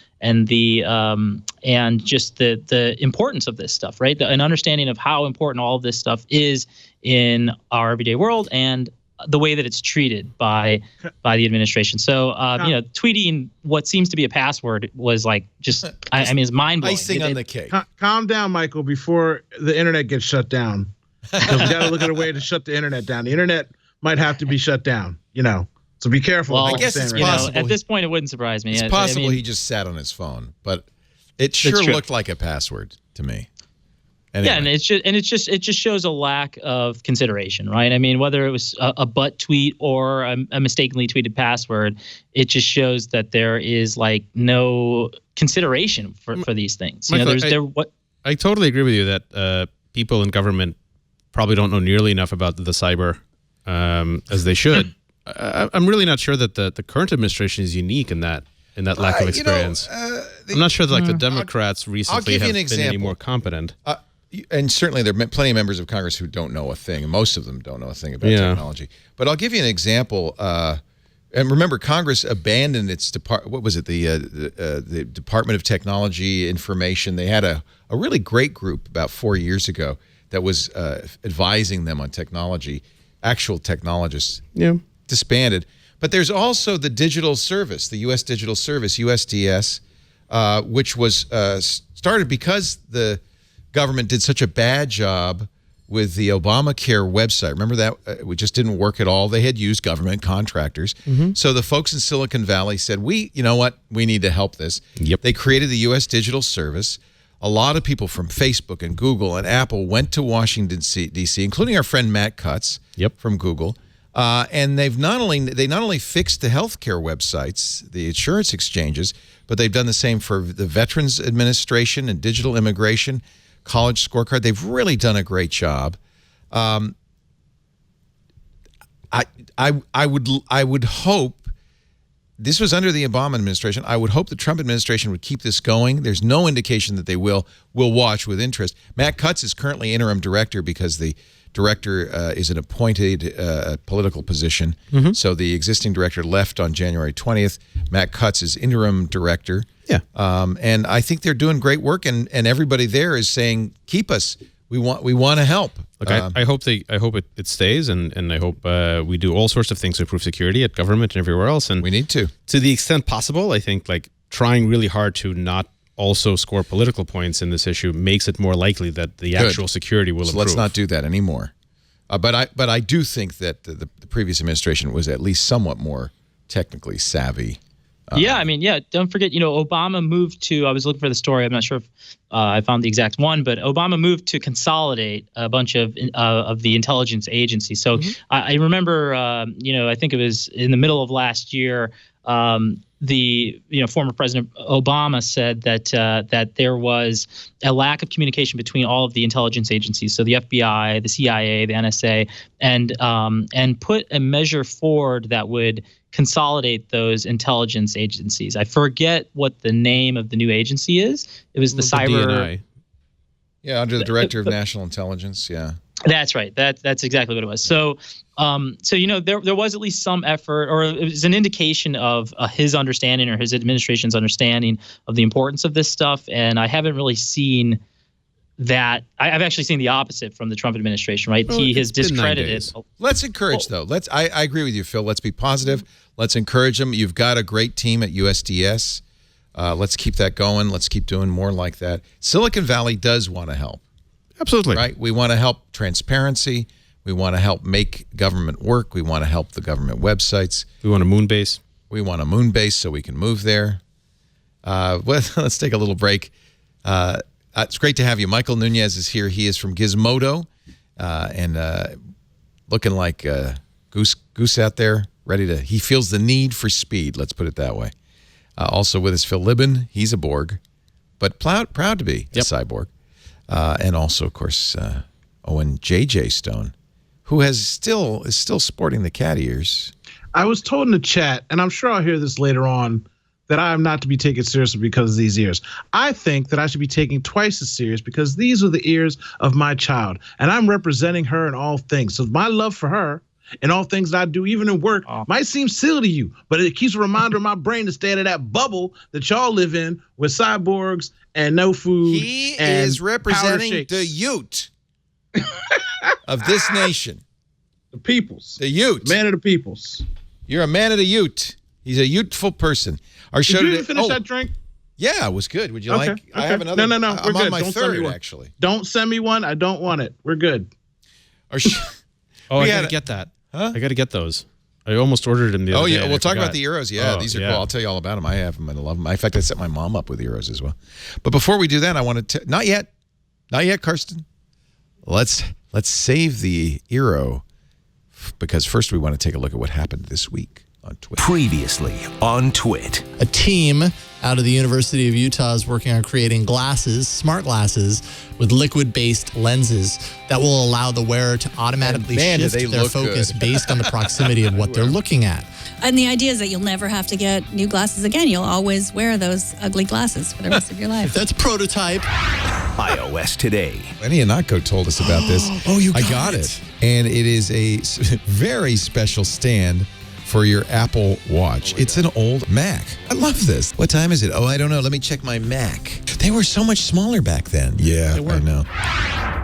just the importance of this stuff, right? An understanding of how important all of this stuff is in our everyday world and the way that it's treated by the administration. So, tweeting what seems to be a password was like I mean, it's mind-blowing. Icing on the cake. Calm down, Michael, before the internet gets shut down. Because we got to look at a way to shut the internet down. The internet might have to be shut down, So be careful. Well, I guess it's possible. At this point, it wouldn't surprise me. It's possible he just sat on his phone, but it sure looked like a password to me. Anyway. Yeah, and it just shows a lack of consideration, right? I mean, whether it was a butt tweet or a mistakenly tweeted password, it just shows that there is like no consideration for these things. Michael, I totally agree with you that people in government probably don't know nearly enough about the cyber as they should. I'm really not sure that the current administration is unique in that lack of experience. I'm not sure that the Democrats recently have been any more competent. And certainly there are plenty of members of Congress who don't know a thing. Most of them don't know a thing about technology. But I'll give you an example. And remember, Congress abandoned its the Department of Technology Information. They had a really great group about 4 years ago that was advising them on technology. Actual technologists disbanded. But there's also the digital service, the U.S. Digital Service, USDS, which was started because the government did such a bad job with the Obamacare website. Remember that? It just didn't work at all. They had used government contractors. So the folks in Silicon Valley said, you know what? We need to help this. Yep. They created the U.S. Digital Service. A lot of people from Facebook and Google and Apple went to Washington, D.C., including our friend Matt Cutts from Google. And they not only fixed the healthcare websites, the insurance exchanges, but they've done the same for the Veterans Administration and digital immigration, college scorecard. They've really done a great job. I would hope this was under the Obama administration. I would hope the Trump administration would keep this going. There's no indication that they will. We'll watch with interest. Matt Cutts is currently interim director because the director is an appointed political position. So the existing director left on January 20th. Matt Cutts is interim director. Yeah. And I think they're doing great work, and everybody there is saying, keep us. We want to help. Look, I hope it stays, and I hope we do all sorts of things to improve security at government and everywhere else. And we need to the extent possible. I think like trying really hard to not also score political points in this issue makes it more likely that the actual security will improve. Let's not do that anymore. But I do think that the previous administration was at least somewhat more technically savvy. Don't forget, Obama moved to, I was looking for the story. I'm not sure if I found the exact one, but Obama moved to consolidate a bunch of the intelligence agencies. So I remember, I think it was in the middle of last year, the former President Obama said that there was a lack of communication between all of the intelligence agencies, so the FBI, the CIA, the NSA, and put a measure forward that would consolidate those intelligence agencies. I forget what the name of the new agency is. It was the cyber. DNI. Yeah, under the Director of National Intelligence. Yeah. That's right. That's exactly what it was. So, there was at least some effort, or it was an indication of his understanding or his administration's understanding of the importance of this stuff. And I haven't really seen that. I've actually seen the opposite from the Trump administration. Right? Well, he has it's been 9 discredited. days. Let's encourage, though. I agree with you, Phil. Let's be positive. Let's encourage them. You've got a great team at USDS. Let's keep that going. Let's keep doing more like that. Silicon Valley does want to help. Absolutely. Right? We want to help transparency. We want to help make government work. We want to help the government websites. We want a moon base. We want a moon base so we can move there. Let's take a little break. It's great to have you. Michael Nuñez is here. He is from Gizmodo and looking like a goose out there, he feels the need for speed. Let's put it that way. Also with us, Phil Libin. He's a Borg, but proud to be a cyborg. And also, of course, Owen J.J. Stone, who is still sporting the cat ears. I was told in the chat, and I'm sure I'll hear this later on, that I am not to be taken seriously because of these ears. I think that I should be taken twice as serious because these are the ears of my child, and I'm representing her in all things. So my love for her and all things that I do, even in work, might seem silly to you, but it keeps a reminder in my brain to stay out of that bubble that y'all live in with cyborgs and no food. He and is representing the Ute of this nation. The peoples. The Ute. Man of the peoples. You're a man of the Ute. He's a youthful person. Our show Did you today. finish that drink? Yeah, it was good. Would you Okay, like? I have another. No. I'm We're on good. my Don't send me third, one. actually. Don't send me one. I don't want it. We're good. Our I gotta get that. Huh? I gotta get those. I almost ordered them the other day. Yeah. and We'll I talk forgot. about the Euros. Yeah, these are cool. I'll tell you all about them. I have them and I love them. In fact, I set my mom up with Euros as well. But before we do that, I want to not yet, Karsten. Let's save the Euro because first we want to take a look at what happened this week on Twitter. Previously on Twit. A team out of the University of Utah is working on creating glasses, smart glasses, with liquid-based lenses that will allow the wearer to automatically And man, do shift they their look focus good. based on the proximity of what they're looking at. And the idea is that you'll never have to get new glasses again. You'll always wear those ugly glasses for the rest of your life. That's prototype. iOS Today. Lenny Anatko told us about this. Oh, you I got got it. it. And it is a very special stand for your Apple Watch. It's an old Mac. I love this. What time is it? Oh, I don't know. Let me check my Mac. They were so much smaller back then. Yeah, I know.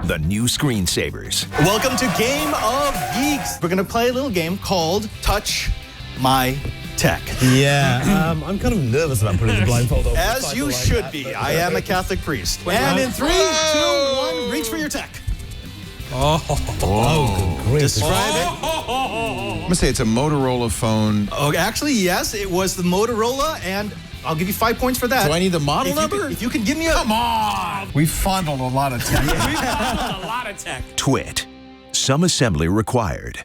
The new screensavers. Welcome to Game of Geeks. We're going to play a little game called Touch My Tech. Yeah, I'm kind of nervous about putting the blindfold on. As you should be. I am a Catholic priest. And in 3, 2, 1, reach for your tech. Oh, great. Describe it. I'm going to say it's a Motorola phone. Oh, actually, yes, it was the Motorola, and I'll give you 5 points for that. Do I need the model If you number? could- If you could give me a... Come on! We fondled a lot of tech. Twit. Some assembly required.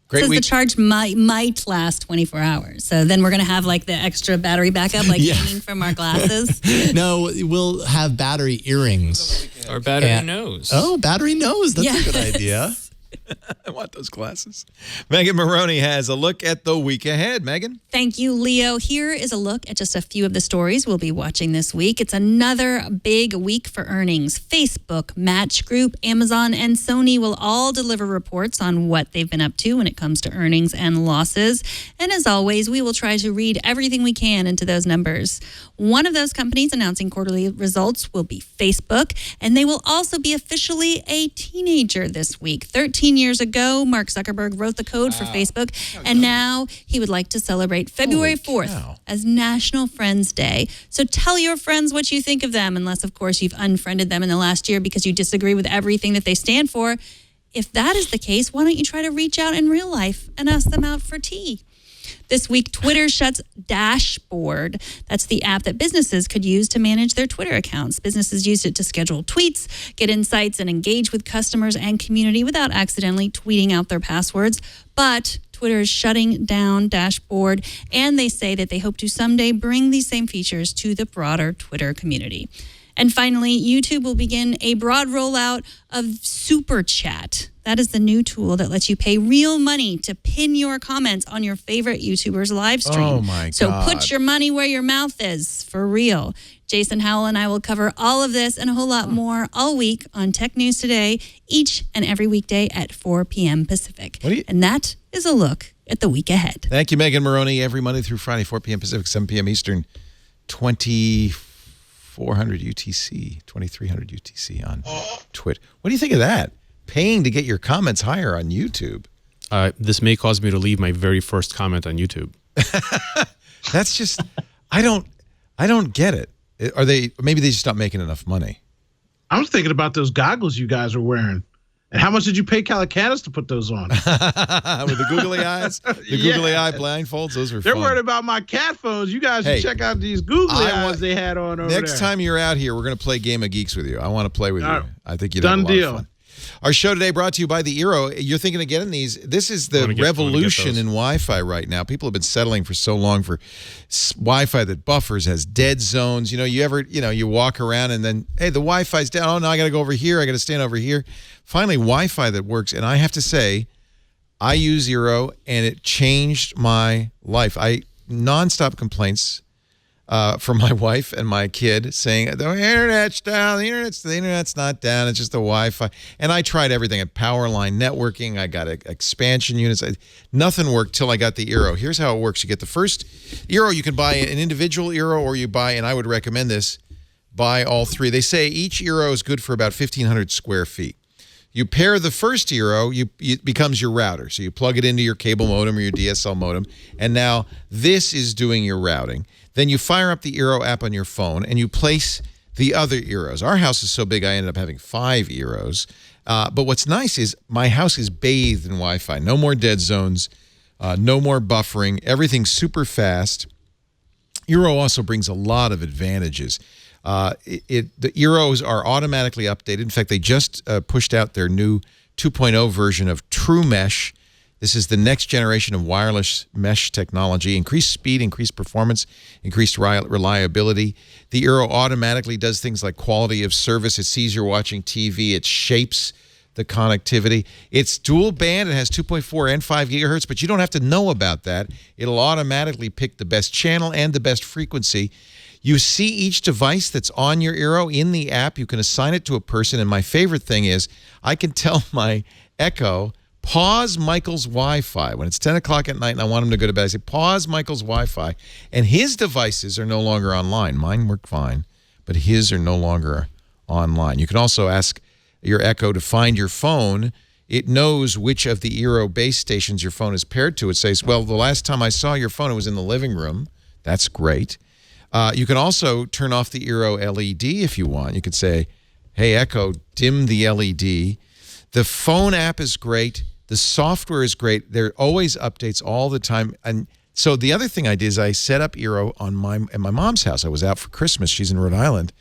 Great Says week. the charge might last 24 hours. So then we're going to have like the extra battery backup, like hanging from our glasses. No, we'll have battery earrings. Our battery And- knows. Oh, battery nose. That's a good Yes. idea. I want those glasses. Megan Maroney has a look at the week ahead. Megan? Thank you, Leo. Here is a look at just a few of the stories we'll be watching this week. It's another big week for earnings. Facebook, Match Group, Amazon, and Sony will all deliver reports on what they've been up to when it comes to earnings and losses. And as always, we will try to read everything we can into those numbers. One of those companies announcing quarterly results will be Facebook, and they will also be officially a teenager this week. 13 years ago, Mark Zuckerberg wrote the code for Facebook, and now he would like to celebrate February 4th as National Friends Day. So tell your friends what you think of them, unless, of course, you've unfriended them in the last year because you disagree with everything that they stand for. If that is the case, why don't you try to reach out in real life and ask them out for tea? This week, Twitter shuts Dashboard. That's the app that businesses could use to manage their Twitter accounts. Businesses used it to schedule tweets, get insights, and engage with customers and community without accidentally tweeting out their passwords. But Twitter is shutting down Dashboard, and they say that they hope to someday bring these same features to the broader Twitter community. And finally, YouTube will begin a broad rollout of Super Chat. That is the new tool that lets you pay real money to pin your comments on your favorite YouTuber's live stream. Oh, my God. So put your money where your mouth is, for real. Jason Howell and I will cover all of this and a whole lot more all week on Tech News Today, each and every weekday at 4 p.m. Pacific. And that is a look at the week ahead. Thank you, Megan Maroney. Every Monday through Friday, 4 p.m. Pacific, 7 p.m. Eastern, 2400 UTC, 2300 UTC on Twitch. What do you think of that? Paying to get your comments higher on YouTube. This may cause me to leave my very first comment on YouTube. That's just, I don't get it. Maybe they just not making enough money. I was thinking about those goggles you guys are wearing. And how much did you pay Calicanis to put those on? With the googly eyes? The googly eye blindfolds? Those are fun. They're worried about my cat phones. You guys should check out these googly eyes they had on over Next there. time you're out here, we're going to play Game of Geeks with you. I want to play with you. I think you'd Done have a lot deal. of fun. Our show today brought to you by the Eero. You're thinking of getting these. This is the revolution in Wi-Fi right now. People have been settling for so long for Wi-Fi that buffers, has dead zones. You walk around and then, hey, the Wi-Fi's down. Oh, no, I got to go over here. I got to stand over here. Finally, Wi-Fi that works. And I have to say, I use Eero, and it changed my life. Nonstop complaints from my wife and my kid saying, the internet's down, the internet's not down, it's just the Wi-Fi. And I tried everything at power line networking, I got expansion units. Nothing worked till I got the Eero. Here's how it works. You get the first Eero, you can buy an individual Eero, or you buy, and I would recommend this, buy all three. They say each Eero is good for about 1,500 square feet. You pair the first Eero, it becomes your router. So you plug it into your cable modem or your DSL modem, and now this is doing your routing. Then you fire up the Eero app on your phone, and you place the other Eeros. Our house is so big, I ended up having 5 Eeros. But what's nice is my house is bathed in Wi-Fi. No more dead zones, no more buffering. Everything's super fast. Eero also brings a lot of advantages. The Eeros are automatically updated. In fact, they just pushed out their new 2.0 version of True Mesh. This is the next generation of wireless mesh technology. Increased speed, increased performance, increased reliability. The Eero automatically does things like quality of service. It sees you're watching TV. It shapes the connectivity. It's dual band. It has 2.4 and 5 gigahertz, but you don't have to know about that. It'll automatically pick the best channel and the best frequency. You see each device that's on your Eero in the app. You can assign it to a person, and my favorite thing is I can tell my Echo, pause Michael's Wi-Fi. When it's 10 o'clock at night and I want him to go to bed, I say, pause Michael's Wi-Fi. And his devices are no longer online. Mine work fine, but his are no longer online. You can also ask your Echo to find your phone. It knows which of the Eero base stations your phone is paired to. It says, well, the last time I saw your phone, it was in the living room. That's great. You can also turn off the Eero LED if you want. You could say, hey, Echo, dim the LED. The phone app is great. The software is great. There are always updates all the time. And so the other thing I did is I set up Eero at my mom's house. I was out for Christmas. She's in Rhode Island.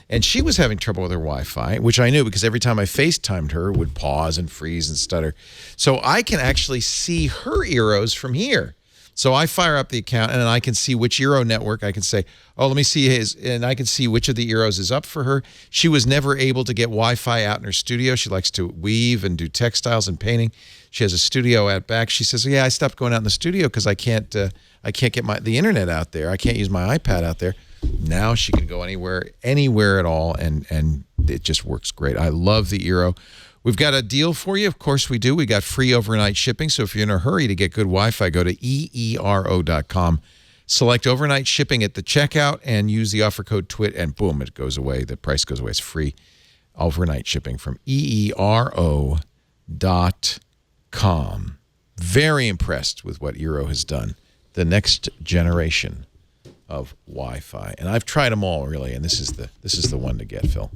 And she was having trouble with her Wi-Fi, which I knew because every time I FaceTimed her, it would pause and freeze and stutter. So I can actually see her Eeros from here. So I fire up the account, and then I can see which Eero network. I can say, oh, let me see his, and I can see which of the Eeros is up for her. She was never able to get Wi-Fi out in her studio. She likes to weave and do textiles and painting. She has a studio out back. She says, yeah, I stopped going out in the studio because I can't get the internet out there. I can't use my iPad out there. Now she can go anywhere at all, and it just works great. I love the Eero. We've got a deal for you. Of course we do. We got free overnight shipping. So if you're in a hurry to get good Wi-Fi, go to eero.com. Select overnight shipping at the checkout and use the offer code TWIT, and boom, it goes away. The price goes away. It's free overnight shipping from eero.com. Very impressed with what Eero has done. The next generation of Wi-Fi. And I've tried them all, really, and this is the one to get, Phil.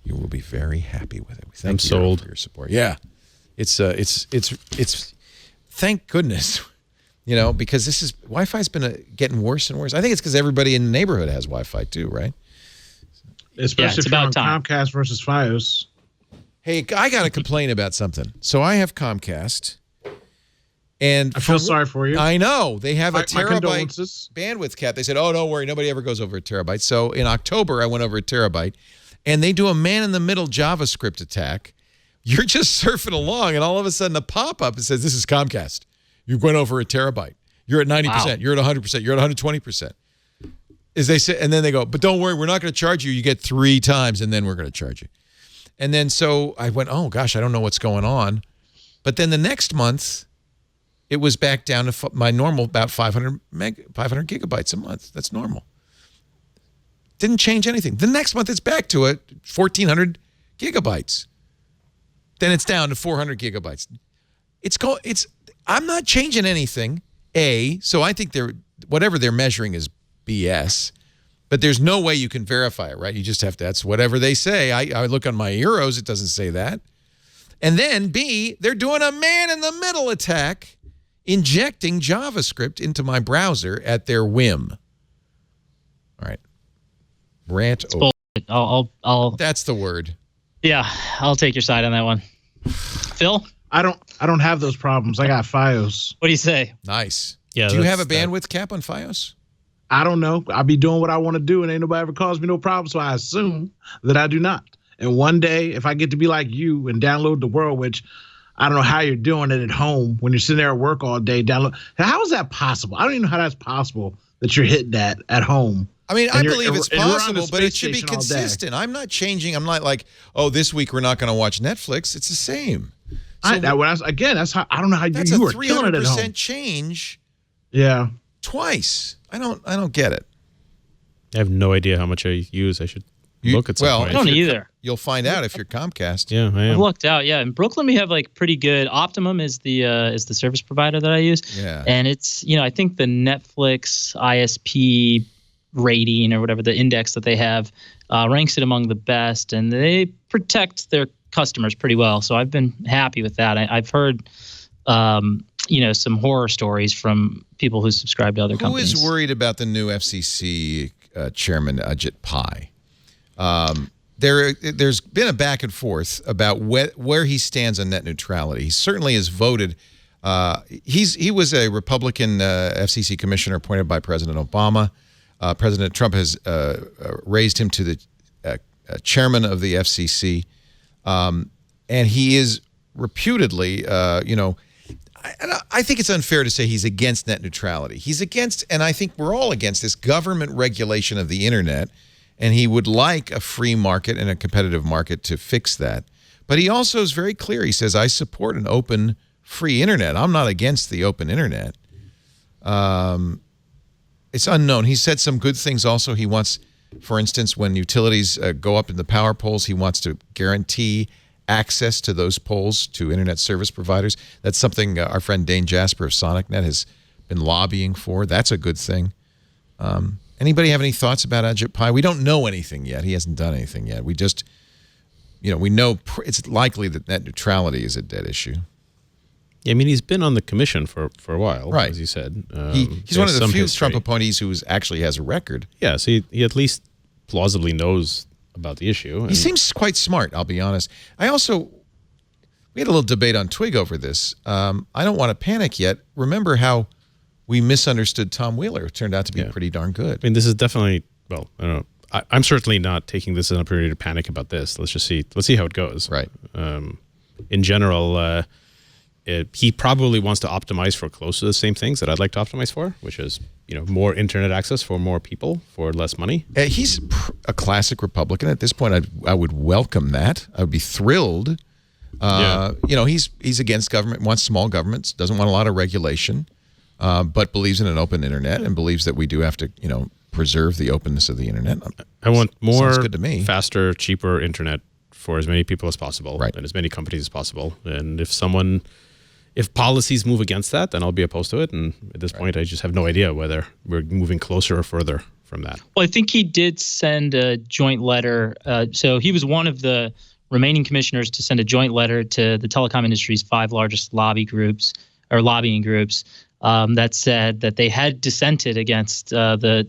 You will be very happy with it. I'm sold for your support. Yeah, it's thank goodness, because this is Wi-Fi's been getting worse and worse. I think it's because everybody in the neighborhood has Wi-Fi too, right? Especially if you're on Comcast versus FiOS. Hey, I got to complain about something. So I have Comcast, and I feel sorry for you. I know they have a terabyte bandwidth cap. They said, "Oh, don't worry, nobody ever goes over a terabyte." So in October, I went over a terabyte. And they do a man-in-the-middle JavaScript attack. You're just surfing along, and all of a sudden a pop-up that says, this is Comcast. You went over a terabyte. You're at 90%. Wow. You're at 100%. You're at 120%. As they say, and then they go, but don't worry, we're not going to charge you. You get 3 times, and then we're going to charge you. And then so I went, oh, gosh, I don't know what's going on. But then the next month, it was back down to my normal, about 500 gigabytes a month. That's normal. Didn't change anything. The next month it's back to it, 1,400 gigabytes. Then it's down to 400 gigabytes. I'm not changing anything. So I think whatever they're measuring is BS. But there's no way you can verify it, right? You just have to. That's whatever they say. I look on my Eeros, it doesn't say that. And then B, they're doing a man-in-the-middle attack, injecting JavaScript into my browser at their whim. All right. Rant over. I'll That's the word. Yeah, I'll take your side on that one. Phil? I don't have those problems. I got FiOS. What do you say? Nice. Yeah. Do you have a bandwidth cap on FiOS? I don't know. I'll be doing what I want to do, and ain't nobody ever caused me no problem, so I assume that I do not. And one day, if I get to be like you and download the world, which I don't know how you're doing it at home when you're sitting there at work all day, download. How is that possible? I don't even know how that's possible that you're hitting that at home. I mean, I believe it's possible, but it should be consistent. I'm not changing. I'm not like, oh, this week we're not going to watch Netflix. It's the same. So that's how I don't know how that's you a 300% change. Yeah, twice. I don't get it. I have no idea how much I use. I should look at some point. I don't either. You'll find out if you're Comcast. Yeah, I am. I've looked out. Yeah, in Brooklyn we have like pretty good. Optimum is the service provider that I use. Yeah, and it's I think the Netflix ISP rating or whatever the index that they have ranks it among the best, and they protect their customers pretty well. So I've been happy with that. I've heard some horror stories from people who subscribe to other companies. Who is worried about the new FCC chairman Ajit Pai? There's been a back and forth about where he stands on net neutrality. He certainly has voted. He was a Republican FCC commissioner appointed by President Obama. President Trump has raised him to the chairman of the FCC, and he is reputedly, I think it's unfair to say he's against net neutrality. He's against, and I think we're all against this government regulation of the internet, and he would like a free market and a competitive market to fix that. But he also is very clear. He says, I support an open, free internet. I'm not against the open internet. It's unknown. He said some good things also. He wants, for instance, when utilities go up in the power poles, he wants to guarantee access to those poles to internet service providers. That's something our friend Dane Jasper of SonicNet has been lobbying for. That's a good thing. Anybody have any thoughts about Ajit Pai? We don't know anything yet. He hasn't done anything yet. We just, we know it's likely that net neutrality is a dead issue. Yeah, I mean, he's been on the commission for a while, right? As you said. He's one of the few Trump appointees who actually has a record. Yeah, so he at least plausibly knows about the issue. He seems quite smart, I'll be honest. We had a little debate on Twig over this. I don't want to panic yet. Remember how we misunderstood Tom Wheeler. It turned out to be pretty darn good. I mean, this is definitely, well, I don't know. I'm certainly not taking this as an opportunity to panic about this. Let's see how it goes. Right. In general, he probably wants to optimize for close to the same things that I'd like to optimize for, which is, more internet access for more people for less money. He's a classic Republican. At this point, I would welcome that. I would be thrilled. He's against government, wants small governments, doesn't want a lot of regulation, but believes in an open internet and believes that we do have to, preserve the openness of the internet. I want more good to me. Faster, cheaper internet for as many people as possible and as many companies as possible. And if policies move against that, then I'll be opposed to it. And at this point, I just have no idea whether we're moving closer or further from that. Well, I think he did send a joint letter. So he was one of the remaining commissioners to send a joint letter to the telecom industry's 5 largest lobbying groups that said that they had dissented against the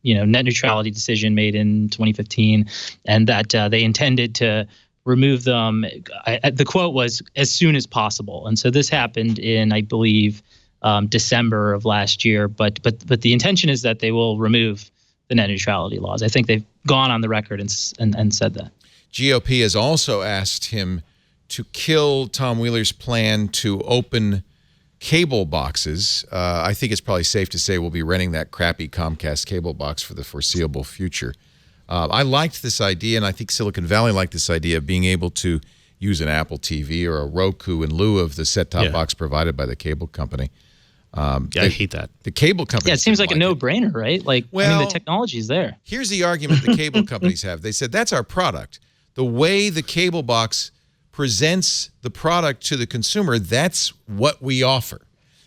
net neutrality decision made in 2015, and that they intended to remove them. The quote was as soon as possible, and so this happened in, I believe, December of last year. But the intention is that they will remove the net neutrality laws. I think they've gone on the record and said that. GOP has also asked him to kill Tom Wheeler's plan to open cable boxes. I think it's probably safe to say we'll be renting that crappy Comcast cable box for the foreseeable future. I liked this idea, and I think Silicon Valley liked this idea of being able to use an Apple TV or a Roku in lieu of the set-top box provided by the cable company. I hate that. The cable company. Yeah, it seems like a no-brainer, right? The technology is there. Here's the argument the cable companies have. They said, that's our product. The way the cable box presents the product to the consumer, that's what we offer.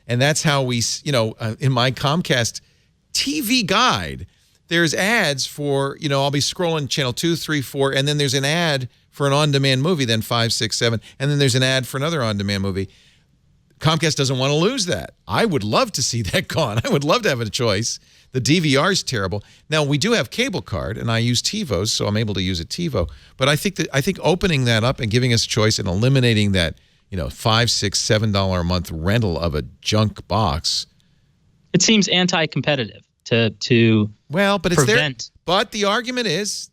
And that's how we, in my Comcast TV guide, there's ads for, I'll be scrolling channel 2, 3, 4, and then there's an ad for an on-demand movie, then 5, 6, 7, and then there's an ad for another on-demand movie. Comcast doesn't want to lose that. I would love to see that gone. I would love to have a choice. The DVR is terrible. Now, we do have cable card, and I use TiVos, so I'm able to use a TiVo. But I think opening that up and giving us choice and eliminating that, $5, $6, $7 a month rental of a junk box. It seems anti-competitive to but it's prevent. There. But the argument is,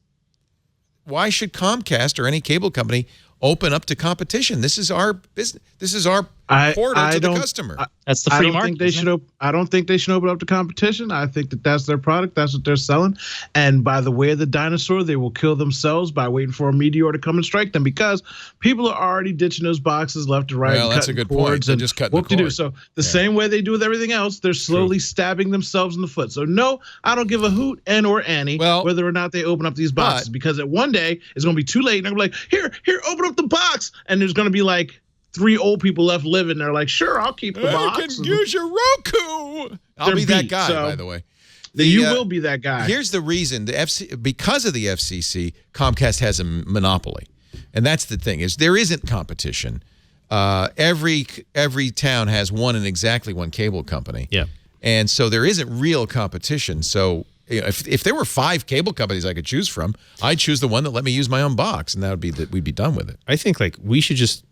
why should Comcast or any cable company open up to competition? This is our business. This is our portal to the customer. That's the free market. I don't think they should open up to competition. I think that's their product. That's what they're selling. And by the way of the dinosaur, they will kill themselves by waiting for a meteor to come and strike them, because people are already ditching those boxes left and right. Well, that's a good point. They're just cutting the cord. So the same way they do with everything else, they're slowly stabbing themselves in the foot. So no, I don't give a hoot and or Annie whether or not they open up these boxes, because at one day it's going to be too late. And they're going to be like, here, open up the box. And there's going to be like 3 old people left living. They're like, sure, I'll keep the box. I can use your Roku. I'll be that guy, by the way. You will be that guy. Here's the reason: because of the FCC, Comcast has a monopoly, and that's the thing: is there isn't competition. Every town has exactly one cable company. Yeah, and so there isn't real competition. So if there were 5 cable companies I could choose from, I'd choose the one that let me use my own box, and that would be we'd be done with it. I think we should just.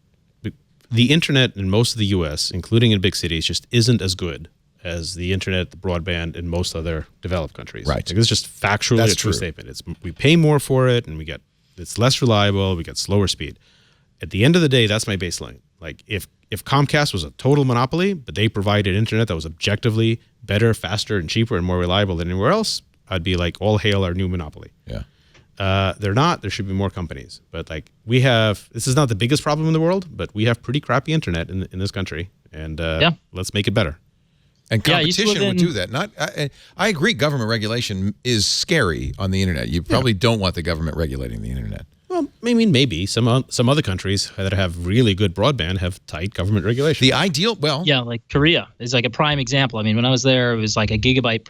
The internet in most of the U.S., including in big cities, just isn't as good as the internet, the broadband in most other developed countries. Right. It's just factually a true statement. We pay more for it, and it's less reliable. We get slower speed. At the end of the day, that's my baseline. Like if Comcast was a total monopoly, but they provided internet that was objectively better, faster, and cheaper and more reliable than anywhere else, I'd be like, all hail our new monopoly. Yeah. They're not. There should be more companies. But this is not the biggest problem in the world, but we have pretty crappy internet in this country, and let's make it better. And competition would do that. I agree. Government regulation is scary on the internet. You probably don't want the government regulating the internet. Well, I mean, maybe some other countries that have really good broadband have tight government regulation. The ideal, like Korea is like a prime example. I mean, when I was there, it was like a gigabyte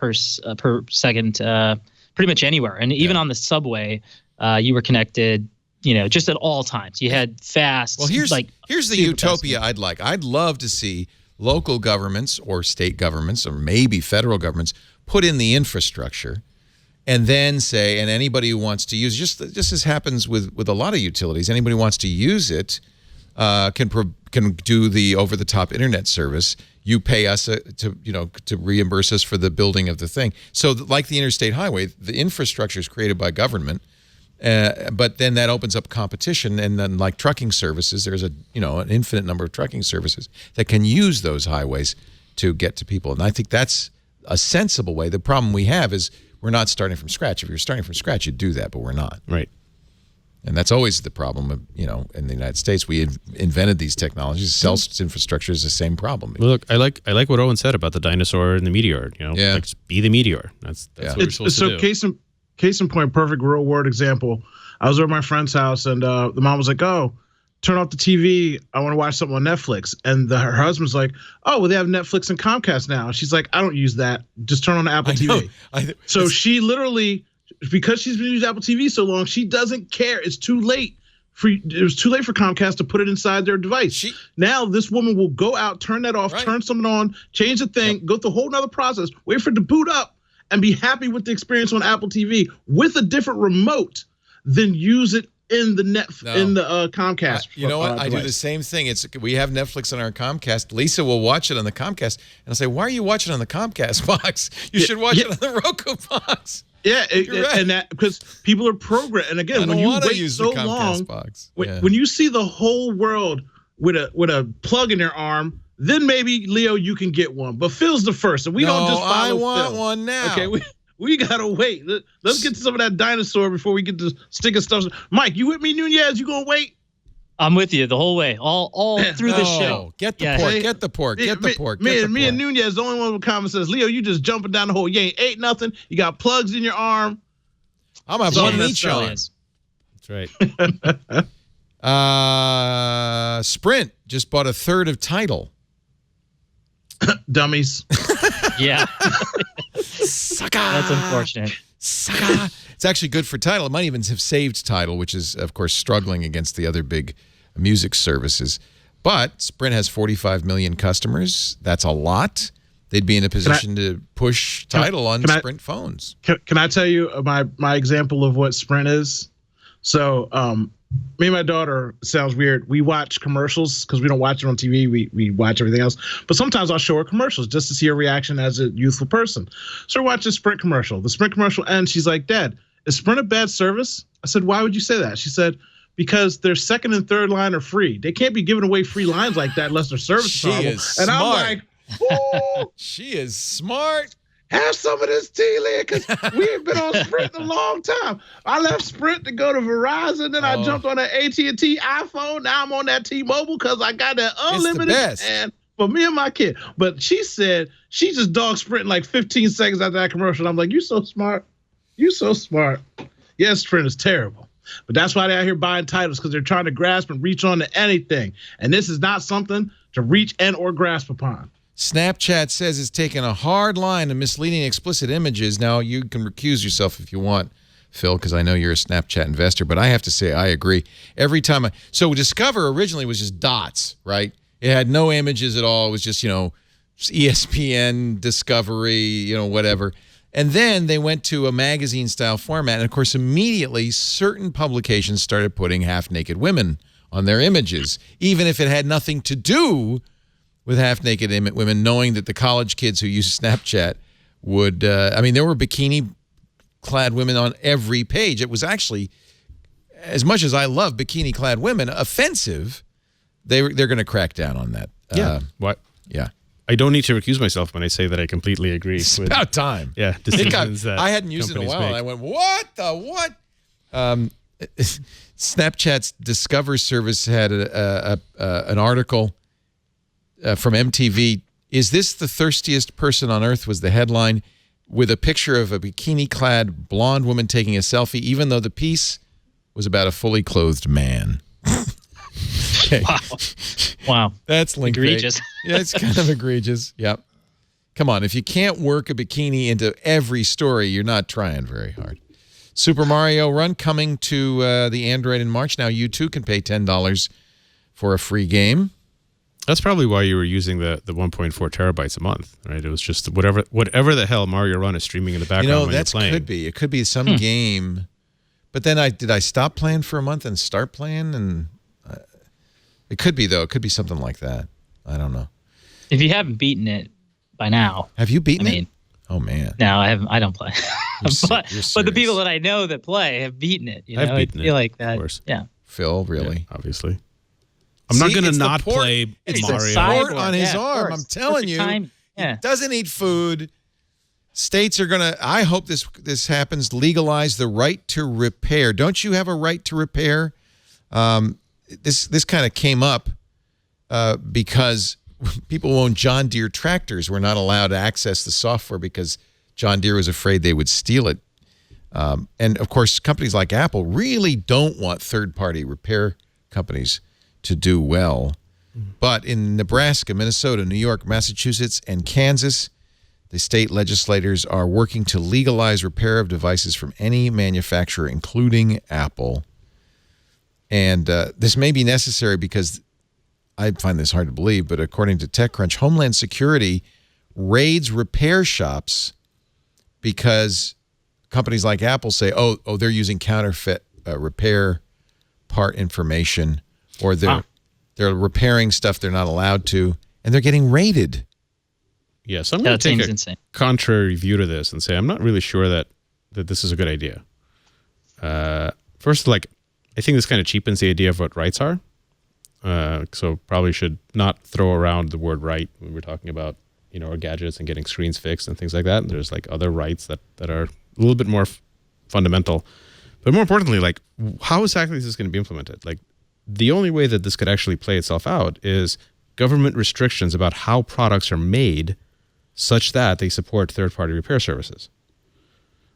per second. Pretty much anywhere. And even on the subway, you were connected, just at all times. You had fast. Well, here's the utopia I'd like. I'd love to see local governments or state governments or maybe federal governments put in the infrastructure and then say, and anybody who wants to use, just as happens with a lot of utilities, anybody who wants to use it can do the over-the-top internet service you pay us to reimburse us for the building of the thing. So like the interstate highway, the infrastructure is created by government, but then that opens up competition. And then like trucking services, there's an infinite number of trucking services that can use those highways to get to people. And I think that's a sensible way. The problem we have is we're not starting from scratch. If you're starting from scratch, you'd do that, but we're not. Right. And that's always the problem of, in the United States. We invented these technologies. Cell infrastructure is the same problem. Well, look, I like what Owen said about the dinosaur and the meteor. Like, just be the meteor. That's what we're supposed to do. So case in point, perfect real world example. I was over at my friend's house, and the mom was like, "Oh, turn off the TV. I want to watch something on Netflix." And her husband's like, "Oh, well, they have Netflix and Comcast now." And she's like, "I don't use that. Just turn on the Apple TV." So she literally, because she's been using Apple TV so long, she doesn't care. It's too late. It was too late for Comcast to put it inside their device. Now this woman will go out, turn that off, turn something on, change the thing, go through a whole nother process, wait for it to boot up, and be happy with the experience on Apple TV with a different remote than use it in the Comcast. You know what? I do the same thing. We have Netflix on our Comcast. Lisa will watch it on the Comcast, and I'll say, "Why are you watching on the Comcast box? You should watch it on the Roku box." Yeah, and that because people are programmed. And again, when you wait so long, when you see the whole world with a plug in their arm, then maybe Leo, you can get one. But Phil's the first, and we don't just follow I want Phil. one now. Okay, we gotta wait. Let's get to some of that dinosaur before we get to sticking stuff. Mike, you with me, Nuñez? You gonna wait? I'm with you the whole way, all through the show. Get the pork, get the pork, get the pork. Me and Nuñez, the only one with comment says, "Leo, you just jumping down the hole. You ain't ate nothing. You got plugs in your arm." I'm gonna have one each on. That's right. Sprint just bought a third of Tidal. Dummies. Yeah. Sucker. That's unfortunate. Sucker. It's actually good for Tidal. It might even have saved Tidal, which is, of course, struggling against the other big music services. But Sprint has 45 million customers. That's a lot. They'd be in a position to push Tidal on Sprint phones. Can I tell you my example of what Sprint is? So me and my daughter, sounds weird, we watch commercials because we don't watch it on TV. We watch everything else. But sometimes I'll show her commercials just to see her reaction as a youthful person. So we watch the Sprint commercial. The Sprint commercial ends. She's like, "Dad, is Sprint a bad service?" I said, "Why would you say that?" She said, "Because their second and third line are free. They can't be giving away free lines like that unless their service is horrible." Is smart. And I'm like, "Ooh, she is smart. Have some of this tea, Leah, because we've been on Sprint a long time. I left Sprint to go to Verizon, then I jumped on an AT&T iPhone. Now I'm on that T-Mobile because I got that unlimited and for me and my kid." But she said she just dogged Sprint in like 15 seconds after that commercial. I'm like, "You so smart. You so smart." Yes, Sprint is terrible. But that's why they're out here buying titles, because they're trying to grasp and reach on to anything. And this is not something to reach and or grasp upon. Snapchat says it's taken a hard line to misleading explicit images. Now, you can recuse yourself if you want, Phil, because I know you're a Snapchat investor, but I have to say I agree. Every time so Discover originally was just dots, right? It had no images at all. It was just, ESPN, Discovery, whatever. And then they went to a magazine-style format, and of course, immediately certain publications started putting half-naked women on their images, even if it had nothing to do with half-naked women, knowing that the college kids who use Snapchat would, there were bikini-clad women on every page. It was actually, as much as I love bikini-clad women, offensive. They're going to crack down on that. What? Yeah. I don't need to recuse myself when I say that I completely agree. It's about time. Yeah, decisions that I hadn't used it in a while, and I went, what? Snapchat's Discover service had an article from MTV. "Is this the thirstiest person on earth?" was the headline, with a picture of a bikini-clad blonde woman taking a selfie, even though the piece was about a fully clothed man. Okay. Wow. That's egregious. Yeah, it's kind of egregious. Yep. Come on, if you can't work a bikini into every story, you're not trying very hard. Super Mario Run coming to the Android in March. Now you too can pay $10 for a free game. That's probably why you were using the 1.4 terabytes a month, right? It was just whatever the hell Mario Run is streaming in the background when you're playing. Could be. It could be some game. But then did I stop playing for a month and start playing? And it could be, though. It could be something like that. I don't know. If you haven't beaten it by now, Have you beaten I mean, it? Oh man. no, I haven't. I don't play. but you're the people serious. that I know that play have beaten it. You know, I've beaten I feel it, like that. of course. Yeah. Phil, really? Yeah, obviously. I'm not See, going to it's the not port- play it's the Mario. port cyborg. on his Yeah, of arm. course. I'm telling Perfect you. time. Yeah. He doesn't eat food. States are going to, I hope this happens, legalize the right to repair. Don't you have a right to repair? This kind of came up because people who own John Deere tractors were not allowed to access the software because John Deere was afraid they would steal it. And, of course, companies like Apple really don't want third-party repair companies to do well. But in Nebraska, Minnesota, New York, Massachusetts, and Kansas, the state legislators are working to legalize repair of devices from any manufacturer, including Apple. And this may be necessary because I find this hard to believe, but according to TechCrunch, Homeland Security raids repair shops because companies like Apple say, oh, they're using counterfeit repair part information, or they're repairing stuff they're not allowed to, and they're getting raided. Yeah, so I'm going to take insane. contrary view to this and say I'm not really sure that this is a good idea. First, I think this kind of cheapens the idea of what rights are. So probably should not throw around the word right when we're talking about, our gadgets and getting screens fixed and things like that. There's other rights that are a little bit more fundamental. But more importantly, how exactly is this going to be implemented? The only way that this could actually play itself out is government restrictions about how products are made such that they support third-party repair services.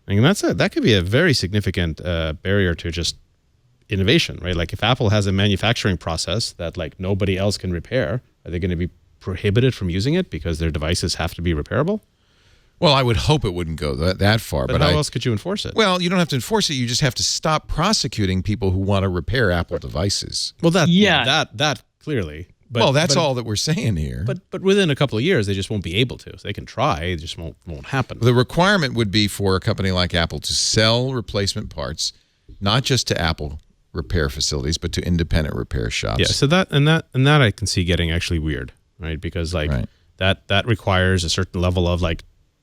And that could be a very significant barrier to just innovation, right? If Apple has a manufacturing process that nobody else can repair, are they going to be prohibited from using it because their devices have to be repairable? Well, I would hope it wouldn't go that far. But how else could you enforce it? Well, you don't have to enforce it. You just have to stop prosecuting people who want to repair Apple devices. Well, that clearly. But, that's all that we're saying here. But within a couple of years, they just won't be able to. So they can try, it just won't happen. The requirement would be for a company like Apple to sell replacement parts, not just to Apple repair facilities, but to independent repair shops. Yeah, so that I can see getting actually weird, right? Because that requires a certain level of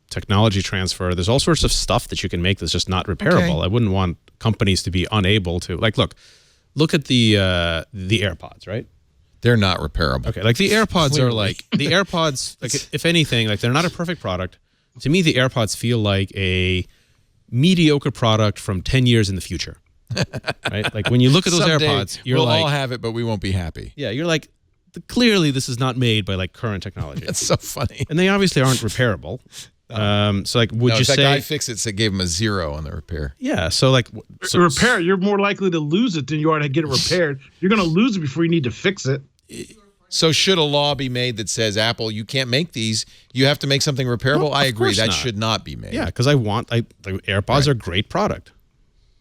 technology transfer. There's all sorts of stuff that you can make that's just not repairable. Okay. I wouldn't want companies to be unable to look at the AirPods, right? They're not repairable. Okay, the AirPods are the AirPods, if anything, they're not a perfect product. To me, the AirPods feel like a mediocre product from 10 years in the future. Right? When you look at those Someday AirPods, you're we'll all have it, but we won't be happy. Yeah, you're clearly this is not made by current technology. That's so funny. And they obviously aren't repairable. Would you that say guy Fix-It gave him a 0 on the repair? Yeah, so repair, you're more likely to lose it than you are to get it repaired. You're going to lose it before you need to fix it. So should a law be made that says, Apple, you can't make these, you have to make something repairable? No, I agree. course That not. should not be made. Yeah, because the AirPods are a great product.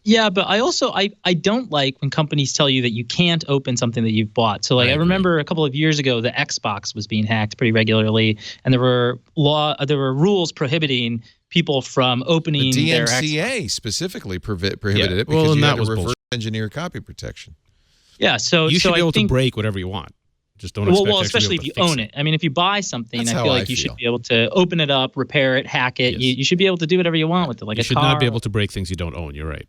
Yeah, but I also I don't like when companies tell you that you can't open something that you've bought. So I remember a couple of years ago the Xbox was being hacked pretty regularly, and there were rules prohibiting people from opening The their DMCA specifically prohibited it because well, and you that had to was reverse bullshit. engineer copy protection. Yeah, so You should so be able I think, to break whatever you want. Just don't expect well, to especially be if able you to own fix it. I mean, if you buy something, That's I how feel I like you feel. should be able to open it up, repair it, hack it. Yes. You should be able to do whatever you want with it, like You a should car. not be able to break things you don't own. You're right.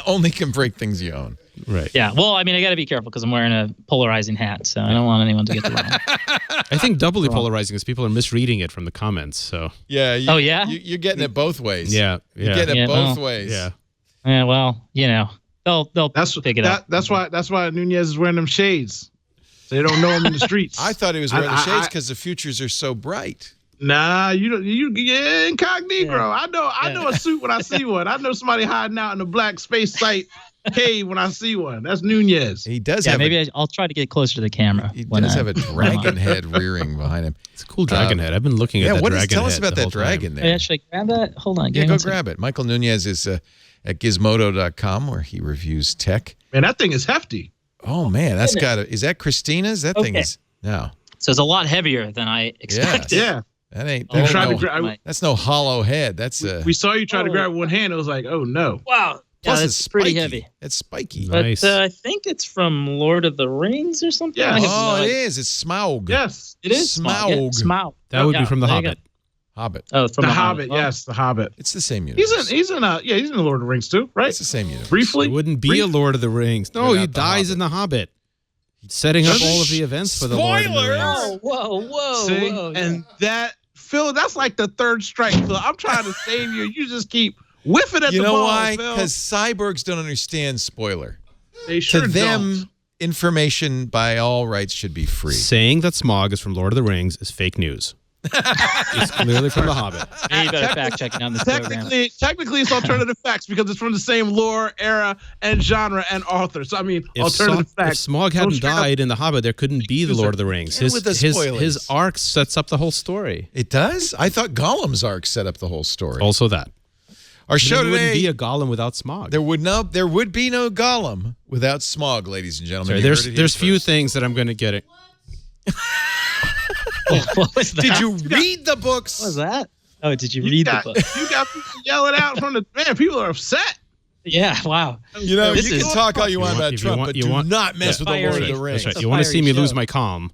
Only can break things you own. Right. Yeah, well, I mean, I got to be careful because I'm wearing a polarizing hat, so I don't want anyone to get the wrong. I think doubly polarizing is people are misreading it from the comments. So Yeah. Oh, yeah? You're getting it both ways. yeah, You're getting it Yeah, both well, ways. yeah. Yeah, well, they'll pick it up. That's why Nuñez is wearing them shades. They don't know him in the streets. I thought he was wearing the shades because the futures are so bright. Nah, you incognito. I know a suit when I see one. I know somebody hiding out in a black space site cave when I see one. That's Nuñez. He does Yeah, have maybe I'll try to get closer to the camera. he does have a dragon head rearing behind him. It's a cool dragon head. I've been looking at that what is, dragon tell us head about the that whole time. dragon there. Yeah, should I grab that? Hold on. Yeah, go grab it. Michael Nuñez is at gizmodo.com where he reviews tech. Man, that thing is hefty. Oh man, that's is that Christina's? That thing Okay. is no. So it's a lot heavier than I expected. Yeah. That ain't You that's tried no, to grab. that's no hollow head. That's We saw you try to grab one hand. It was like, oh no. Wow. Plus, that's it's pretty spiky. heavy. It's spiky. Nice. But I think it's from Lord of the Rings or something. Yeah. I have Oh, no it idea. is. It's Smaug. Yes. It is Smaug. Yeah, Smaug. That would Yeah, be from The there you go. Hobbit. Hobbit. Oh, from The Hobbit. Oh. Yes, The Hobbit. It's the same universe. He's in the Lord of the Rings too, right? It's the same universe. Briefly. It wouldn't be a Lord of the Rings. No, Without he the dies Hobbit. in The Hobbit. Setting up all of the events for the Lord of the Spoilers! Rings. Whoa. See? whoa. And that Phil, that's like the third strike, Phil. I'm trying to save you. You just keep whiffing at You the know ball, why? Phil. Because cyborgs don't understand spoiler. They sure To them, don't. information by all rights should be free. Saying that Smaug is from Lord of the Rings is fake news. It's clearly from The Hobbit. Hey, you better fact check it on this program. Technically, it's alternative facts because it's from the same lore, era, and genre and author. So I mean, alternative If facts. Smaug Don't hadn't straight up- died in The Hobbit, there couldn't be the Lord of the Rings. And with the spoilers. His arc sets up the whole story. It does? I thought Gollum's arc set up the whole story. Also that. Our show There wouldn't today, be a Gollum without Smaug. there would be no Gollum without Smaug, ladies and gentlemen. Sorry, You heard it here there's few first. things that I'm going to get it. What was that? Did you read the books? What was that? Oh, did you You read got, the book? you got people yelling out from the man. People are upset. Yeah, wow. You know, This you is- can talk all you want about if you Trump, want- but you do want- not mess yeah. with the Lord of Fiery. the Rings. That's right. a You want to see fiery me lose show. my calm.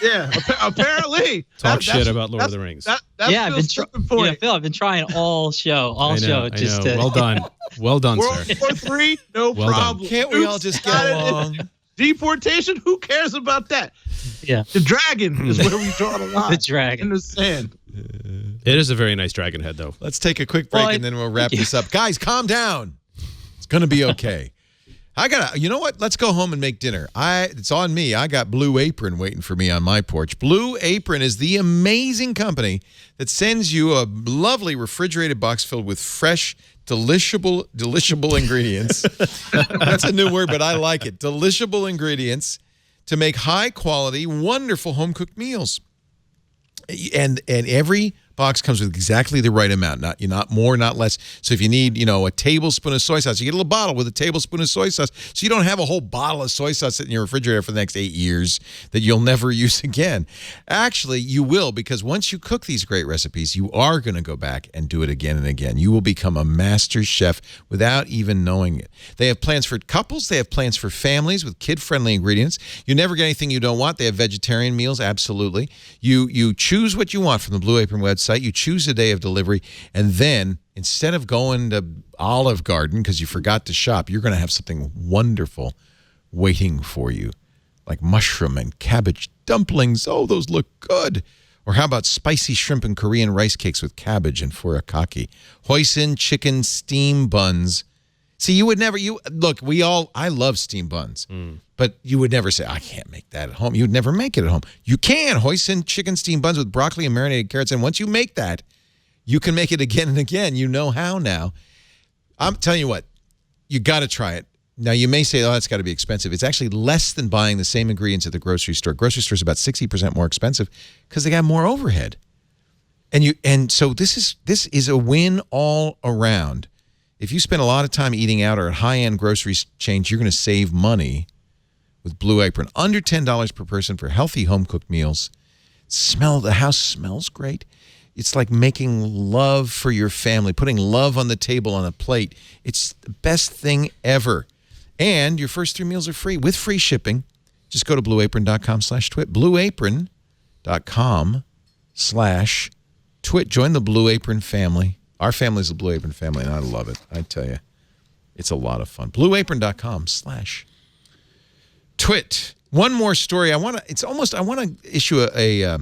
Yeah, apparently. Talk shit about Lord of the Rings. That's Yeah, I've been Phil's flipping point. yeah, Phil, I've been trying all show, I know. just to Well done. Well done, World sir. War III, no Well done. problem. Can't we all Oops, just got get it. along? Deportation? Who cares about that? Yeah. The dragon is where we draw the line. The dragon. in the sand. It is a very nice dragon head, though. Let's take a quick break Well, and then we'll wrap this up. Guys, calm down. It's going to be okay. You know what? Let's go home and make dinner. It's on me. I got Blue Apron waiting for me on my porch. Blue Apron is the amazing company that sends you a lovely refrigerated box filled with fresh, delishable ingredients. That's a new word, but I like it. Delishable ingredients to make high-quality, wonderful home-cooked meals. And every box comes with exactly the right amount, not more, not less. So if you need, a tablespoon of soy sauce, you get a little bottle with a tablespoon of soy sauce. So you don't have a whole bottle of soy sauce sitting in your refrigerator for the next 8 years that you'll never use again. Actually, you will, because once you cook these great recipes, you are going to go back and do it again and again. You will become a master chef without even knowing it. They have plans for couples. They have plans for families with kid-friendly ingredients. You never get anything you don't want. They have vegetarian meals, absolutely. You choose what you want from the Blue Apron website. You choose a day of delivery, and then instead of going to Olive Garden because you forgot to shop, you're going to have something wonderful waiting for you, like mushroom and cabbage dumplings. Oh, those look good. Or how about spicy shrimp and Korean rice cakes with cabbage and furikake? Hoisin chicken steam buns. See, you would never, I love steam buns, but you would never say, I can't make that at home. You would never make it at home. You can. Hoisin chicken steam buns with broccoli and marinated carrots. And once you make that, you can make it again and again. You know how now. I'm telling you what, you got to try it. Now, you may say, that's got to be expensive. It's actually less than buying the same ingredients at the grocery store. Grocery store is about 60% more expensive because they got more overhead. And so this is a win all around. If you spend a lot of time eating out or at high-end grocery chains, you're going to save money with Blue Apron. Under $10 per person for healthy home-cooked meals. The house smells great. It's like making love for your family, putting love on the table on a plate. It's the best thing ever. And your first 3 meals are free with free shipping. Just go to blueapron.com/twit. Blueapron.com/twit. Join the Blue Apron family. Our family's the Blue Apron family, and I love it. I tell you, it's a lot of fun. Blueapron.com/twit. One more story. I want to issue a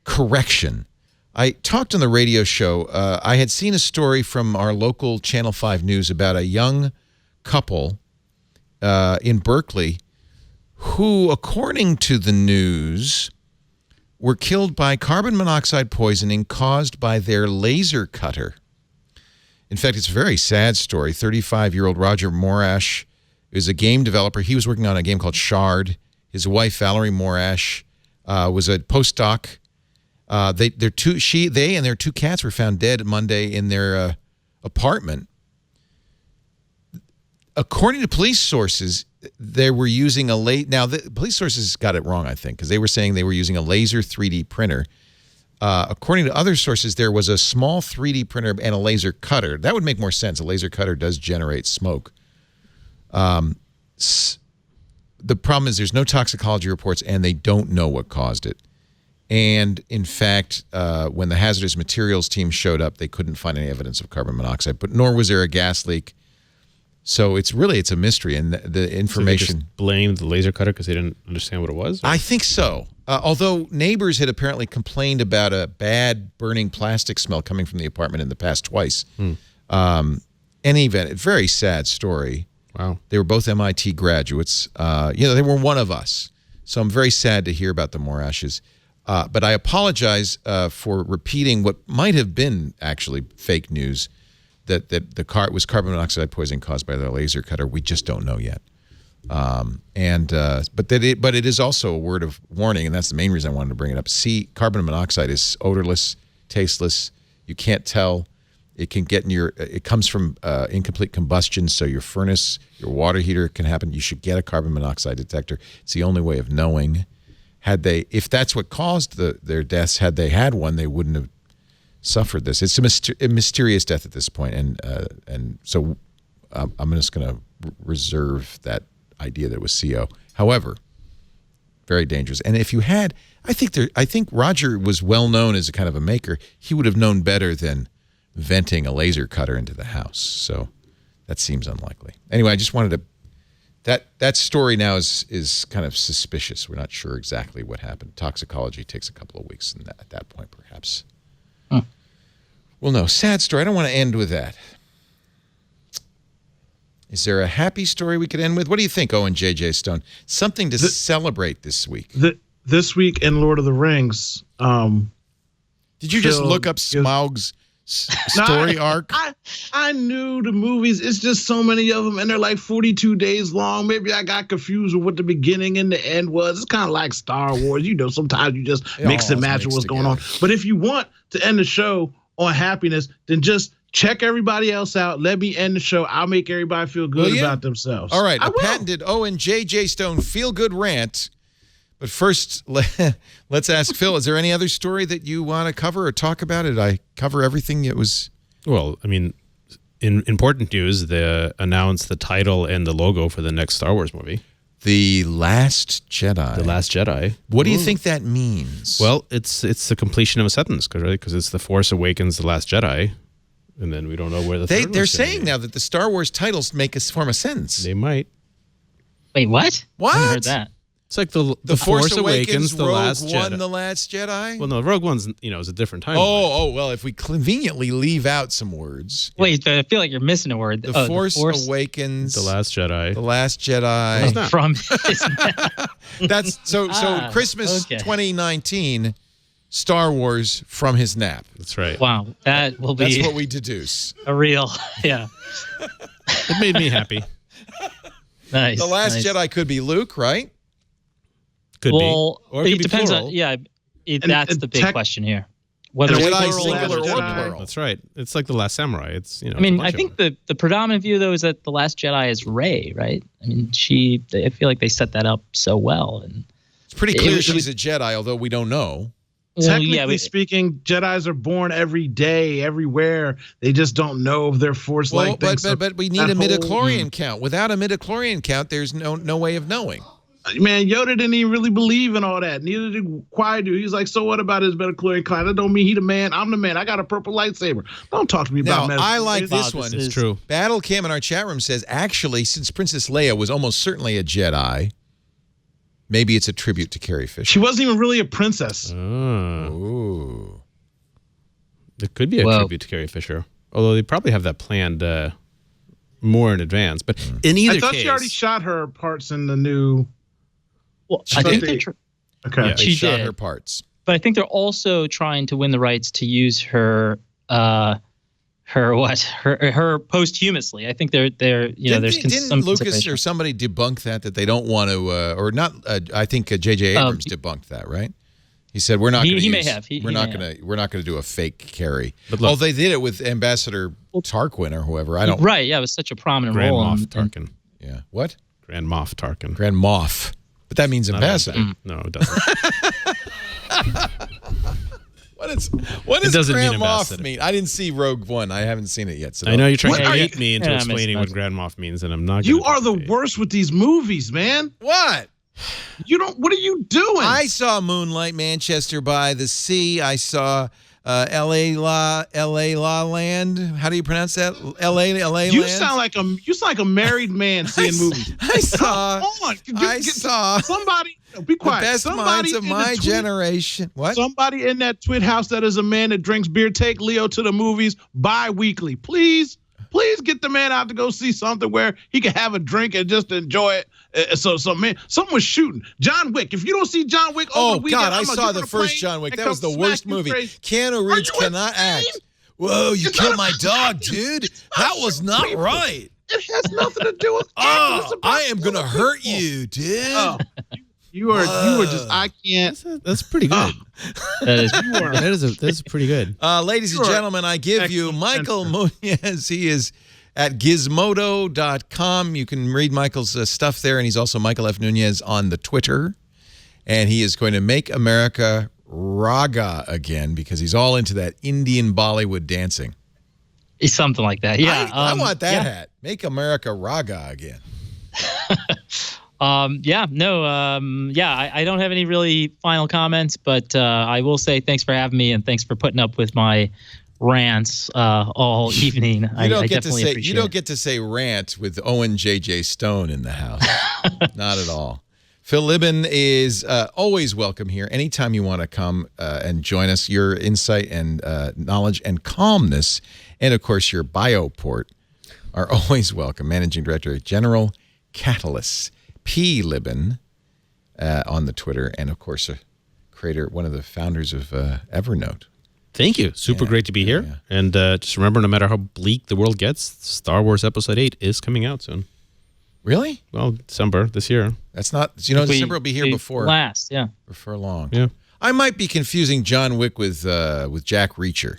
correction. I talked on the radio show. I had seen a story from our local Channel 5 News about a young couple in Berkeley who, according to the news, were killed by carbon monoxide poisoning caused by their laser cutter. In fact, it's a very sad story. 35-year-old Roger Morash is a game developer. He was working on a game called Shard. His wife, Valerie Morash, was a postdoc. They and their 2 cats were found dead Monday in their apartment. According to police sources, they were using now the police sources got it wrong, I think, because they were saying they were using a laser 3D printer. According to other sources, there was a small 3D printer and a laser cutter. That would make more sense. A laser cutter does generate smoke. The problem is there's no toxicology reports, and they don't know what caused it. And, in fact, when the hazardous materials team showed up, they couldn't find any evidence of carbon monoxide, but nor was there a gas leak. So it's a mystery, and the information... So they just blamed the laser cutter because they didn't understand what it was? Or? I think so. Although neighbors had apparently complained about a bad burning plastic smell coming from the apartment in the past twice. Any event, a very sad story. Wow. They were both MIT graduates. They were one of us. So I'm very sad to hear about the Morashes. But I apologize for repeating what might have been actually fake news, that the car was carbon monoxide poisoning caused by the laser cutter. We just don't know yet. But it is also a word of warning, and that's the main reason I wanted to bring it up. Carbon monoxide is odorless, tasteless. You can't tell. It can get in it comes from incomplete combustion, so your furnace, your water heater can happen. You should get a carbon monoxide detector. It's the only way of knowing. If that's what caused their deaths, had they had one, they wouldn't have suffered this. It's a mysterious death at this point, and so I'm just going to reserve that idea that it was CO. However, very dangerous. And if you had, I think Roger was well known as a kind of a maker. He would have known better than venting a laser cutter into the house. So that seems unlikely. Anyway, I just wanted to. That story now is kind of suspicious. We're not sure exactly what happened. Toxicology takes a couple of weeks, and at that point, perhaps. Well, no, sad story. I don't want to end with that. Is there a happy story we could end with? What do you think, Owen J.J. Stone? Something to celebrate this week. This week in Lord of the Rings. Did you just look up Smaug's story arc? I knew the movies. It's just so many of them, and they're like 42 days long. Maybe I got confused with what the beginning and the end was. It's kind of like Star Wars. Sometimes you just mix and match what's going on. But if you want to end the show on happiness, then just check everybody else out. Let me end the show. I'll make everybody feel good about themselves. All right. A patented Owen J.J. Stone feel-good rant. But first, let's ask Phil, is there any other story that you want to cover or talk about? Did I cover everything that was... Well, I mean, in important news, they announced the title and the logo for the next Star Wars movie. The Last Jedi. The Last Jedi. What do you think that means? Well, it's the completion of a sentence, right? Because it's The Force Awakens, The Last Jedi. And then we don't know where they're saying now that the Star Wars titles form a sentence. They might. Wait, what? What? I haven't heard that. It's like the Force Awakens, The Last Jedi. One, The Last Jedi? Well, no, Rogue One's, is a different timeline. Oh, well, if we conveniently leave out some words. Wait, I feel like you're missing a word. The Force Awakens. The Last Jedi. The Last Jedi. From That's so Christmas 2019, Star Wars from his nap. That's right. Wow, that's what we deduce. A real, yeah. It made me happy. Nice. The Last Jedi could be Luke, right? Could be. Or it depends on. Yeah, that's the big question here. Whether Jedi singular or plural. That's right. It's like The Last Samurai. It's I mean, I think the predominant view though is that The Last Jedi is Rey, right? I mean, I feel like they set that up so well, and it's pretty clear she's a Jedi, although we don't know. Technically speaking, Jedis are born every day, everywhere. They just don't know of their Force-like things. But we need a midichlorian count. Without a midichlorian count, there's no way of knowing. Man, Yoda didn't even really believe in all that. Neither did Qui-Gon. He's like, so what about his midichlorian count? That don't mean he the man. I'm the man. I got a purple lightsaber. Don't talk to me about Now, I like this one. It's true. Battle Cam in our chat room says, actually, since Princess Leia was almost certainly a Jedi, maybe it's a tribute to Carrie Fisher. She wasn't even really a princess. Ooh. It could be a tribute to Carrie Fisher. Although they probably have that planned more in advance. But in either case... I thought she already shot her parts in the new... Well, I think Okay. Yeah, she shot did. her parts. But I think they're also trying to win the rights to use her posthumously. I think they're didn't Lucas or somebody debunk that they don't want to or not I think J.J. Abrams debunked that, right? He said we're not going to He may have. We're not going to do a fake Carrie. But look, they did it with Ambassador Tarquin or whoever. I don't Right, yeah, it was such a prominent Grand role. Moff Tarkin. Yeah. What? Grand Moff Tarkin. Grand Moff. But that means ambassador. No, it doesn't. What does doesn't mean Grand Moff ambassador. mean? I didn't see Rogue One. I haven't seen it yet. So I know you're trying to What? bait me into Yeah, explaining Miss- what Grand Moff means, and I'm not. You gonna are the participate. worst with these movies, man. What? You don't. What are you doing? I saw Moonlight, Manchester by the Sea. I saw L.A. La Land. How do you pronounce that? L.A. You Land. sound like a married man seeing movies. I saw. Hold on. I saw Somebody. Be the quiet. best Somebody minds of in the my tweet- generation. What? Somebody in that twit house that is a man that drinks beer, take Leo to the movies bi-weekly. Please get the man out to go see something where he can have a drink and just enjoy it. So man, someone was shooting. John Wick. If you don't see John Wick over Oh the weekend, God! I I'm gonna saw get the on a first plane John Wick. and That come was the smack worst you movie. crazy. Keanu Are Reeves you cannot insane? act. Whoa! You It's killed not my about dog, acting. dude. It's That about was not people. right. It has nothing to do with acting. Oh, It's about I am gonna killing hurt people. you, dude. Oh, you are just. I can't. That's pretty good. That's pretty good. Ladies and Sure. gentlemen, I give you Excellent Michael answer. Nuñez. He is at gizmodo.com. You can read Michael's stuff there, and he's also Michael F. Nuñez on the Twitter. And he is going to make America raga again because he's all into that Indian Bollywood dancing. It's something like that. Yeah. I want that yeah. hat. Make America raga again. I don't have any really final comments, but I will say thanks for having me and thanks for putting up with my rants all evening. I definitely appreciate you don't get to say rant with Owen J.J. Stone in the house. Not at all. Phil Libin is always welcome here. Anytime you want to come and join us, your insight and knowledge and calmness, and of course your bioport are always welcome. Managing Director at General Catalyst, P. Libin on the Twitter, and of course one of the founders of Evernote. Thank you. Super great to be here. Yeah. And just remember, no matter how bleak the world gets, Star Wars Episode 8 is coming out soon. Really? Well, December this year. That's not, December will be here before long. Yeah. I might be confusing John Wick with Jack Reacher.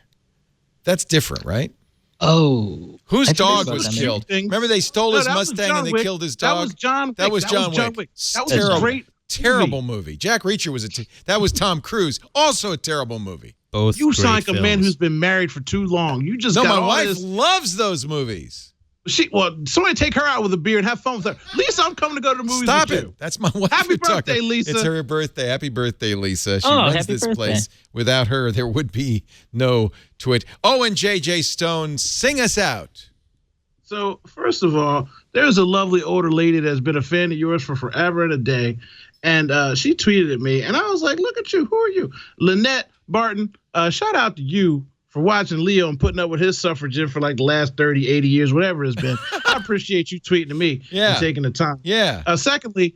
That's different, right? Oh. Whose I think dog that's was what that killed? means. Remember they stole No, his that was Mustang John and they Wick. killed his dog? That was John Wick. That was John Wick. That was a great terrible movie. Jack Reacher was that was Tom Cruise. Also a terrible movie. Both You sound like great a man films. who's been married for too long. You just No, got my all wife this. loves those movies. Somebody take her out with a beer and have fun with her. Lisa, I'm coming to go to the movies Stop with it. you. That's my wife. Happy you're talking. birthday, Lisa. It's her birthday. Happy birthday, Lisa. She Oh, runs happy this birthday. place. Without her, there would be no Twit. Owen J.J. Stone, sing us out. So, first of all, there's a lovely older lady that's been a fan of yours for forever and a day. And she tweeted at me, and I was like, look at you. Who are you? Lynette Barton, shout out to you for watching Leo and putting up with his suffragette for like the last 30, 80 years, whatever it's been. I appreciate you tweeting to me and taking the time. Yeah. Secondly,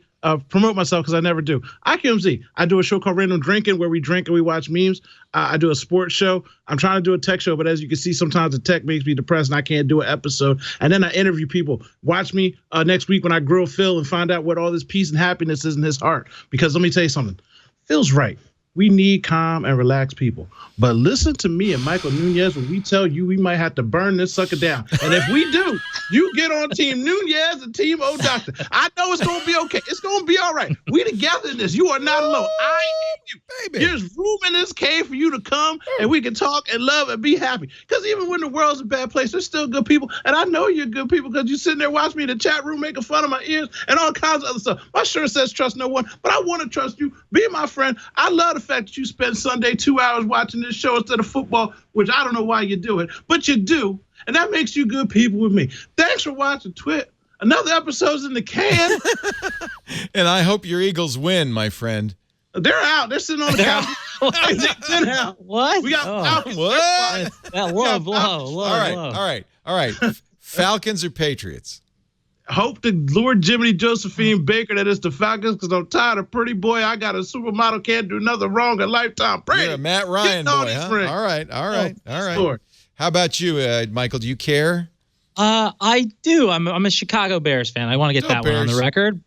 promote myself because I never do. IQMZ. I do a show called Random Drinking where we drink and we watch memes. I do a sports show. I'm trying to do a tech show, but as you can see, sometimes the tech makes me depressed and I can't do an episode. And then I interview people. Watch me next week when I grill Phil and find out what all this peace and happiness is in his heart. Because let me tell you something. Phil's right. We need calm and relaxed people. But listen to me and Michael Nuñez when we tell you we might have to burn this sucker down. And if we do, you get on Team Nuñez and Team O Doctor. I know it's going to be okay. It's going to be all right. We together in this. You are not alone. I am you. Baby. There's room in this cave for you to come and we can talk and love and be happy. Because even when the world's a bad place, there's still good people. And I know you're good people because you're sitting there watching me in the chat room making fun of my ears and all kinds of other stuff. My shirt says trust no one, but I want to trust you. Be my friend. I love the fact that you spend Sunday 2 hours watching this show instead of football, which I don't know why you do it, but you do. And that makes you good people with me. Thanks for watching Twit. Another episode's in the can. And I hope your Eagles win, my friend. They're out. They're sitting on the couch. They're out. What? We got Falcons. What? That love. All right. Falcons or Patriots? Hope the Lord Jiminy Josephine Baker that it's the Falcons because I'm tired of pretty boy. I got a supermodel, can't do nothing wrong a lifetime. Pray. You're a Matt Ryan boy, huh? All right. Lord. How about you, Michael? Do you care? I do. I'm a Chicago Bears fan. I want to get that one on the record.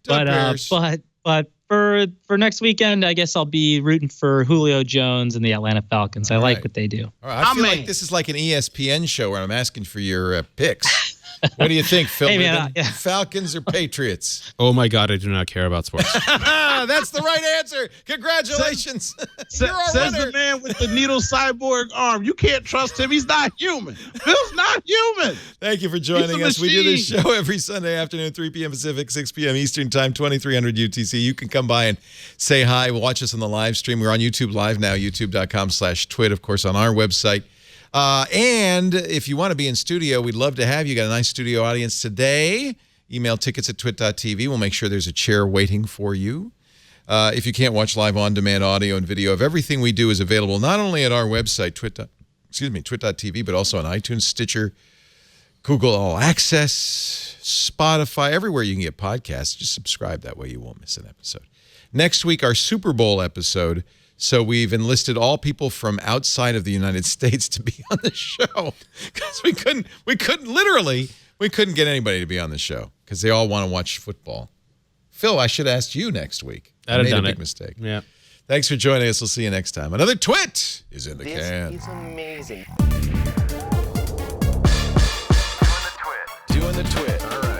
But for next weekend, I guess I'll be rooting for Julio Jones and the Atlanta Falcons. I like what they do. All right. I feel like this is like an ESPN show where I'm asking for your picks. What do you think, Phil? Hey, man, Libin? Falcons or Patriots? Oh my God, I do not care about sports. That's the right answer. Congratulations. You're our Says winner. the man with the needle cyborg arm. You can't trust him. He's not human. Phil's not human. Thank you for joining He's a us. We do this machine. show every Sunday afternoon, 3 p.m. Pacific, 6 p.m. Eastern Time, 2300 UTC. You can come by and say hi. Watch us on the live stream. We're on YouTube Live now, youtube.com/twit, of course, on our website. And if you want to be in studio, we'd love to have you. Got a nice studio audience today. Email tickets@twit.tv. We'll make sure there's a chair waiting for you. If you can't watch live on-demand audio and video of everything we do is available not only at our website, twit.tv, but also on iTunes, Stitcher, Google All Access, Spotify, everywhere you can get podcasts. Just subscribe. That way you won't miss an episode. Next week, our Super Bowl episode. So we've enlisted all people from outside of the United States to be on the show because we couldn't get anybody to be on the show because they all want to watch football. Phil, I should have asked you next week. I made a big mistake. Yeah. Thanks for joining us. We'll see you next time. Another Twit is in the can. This is amazing. Doing the Twit. All right.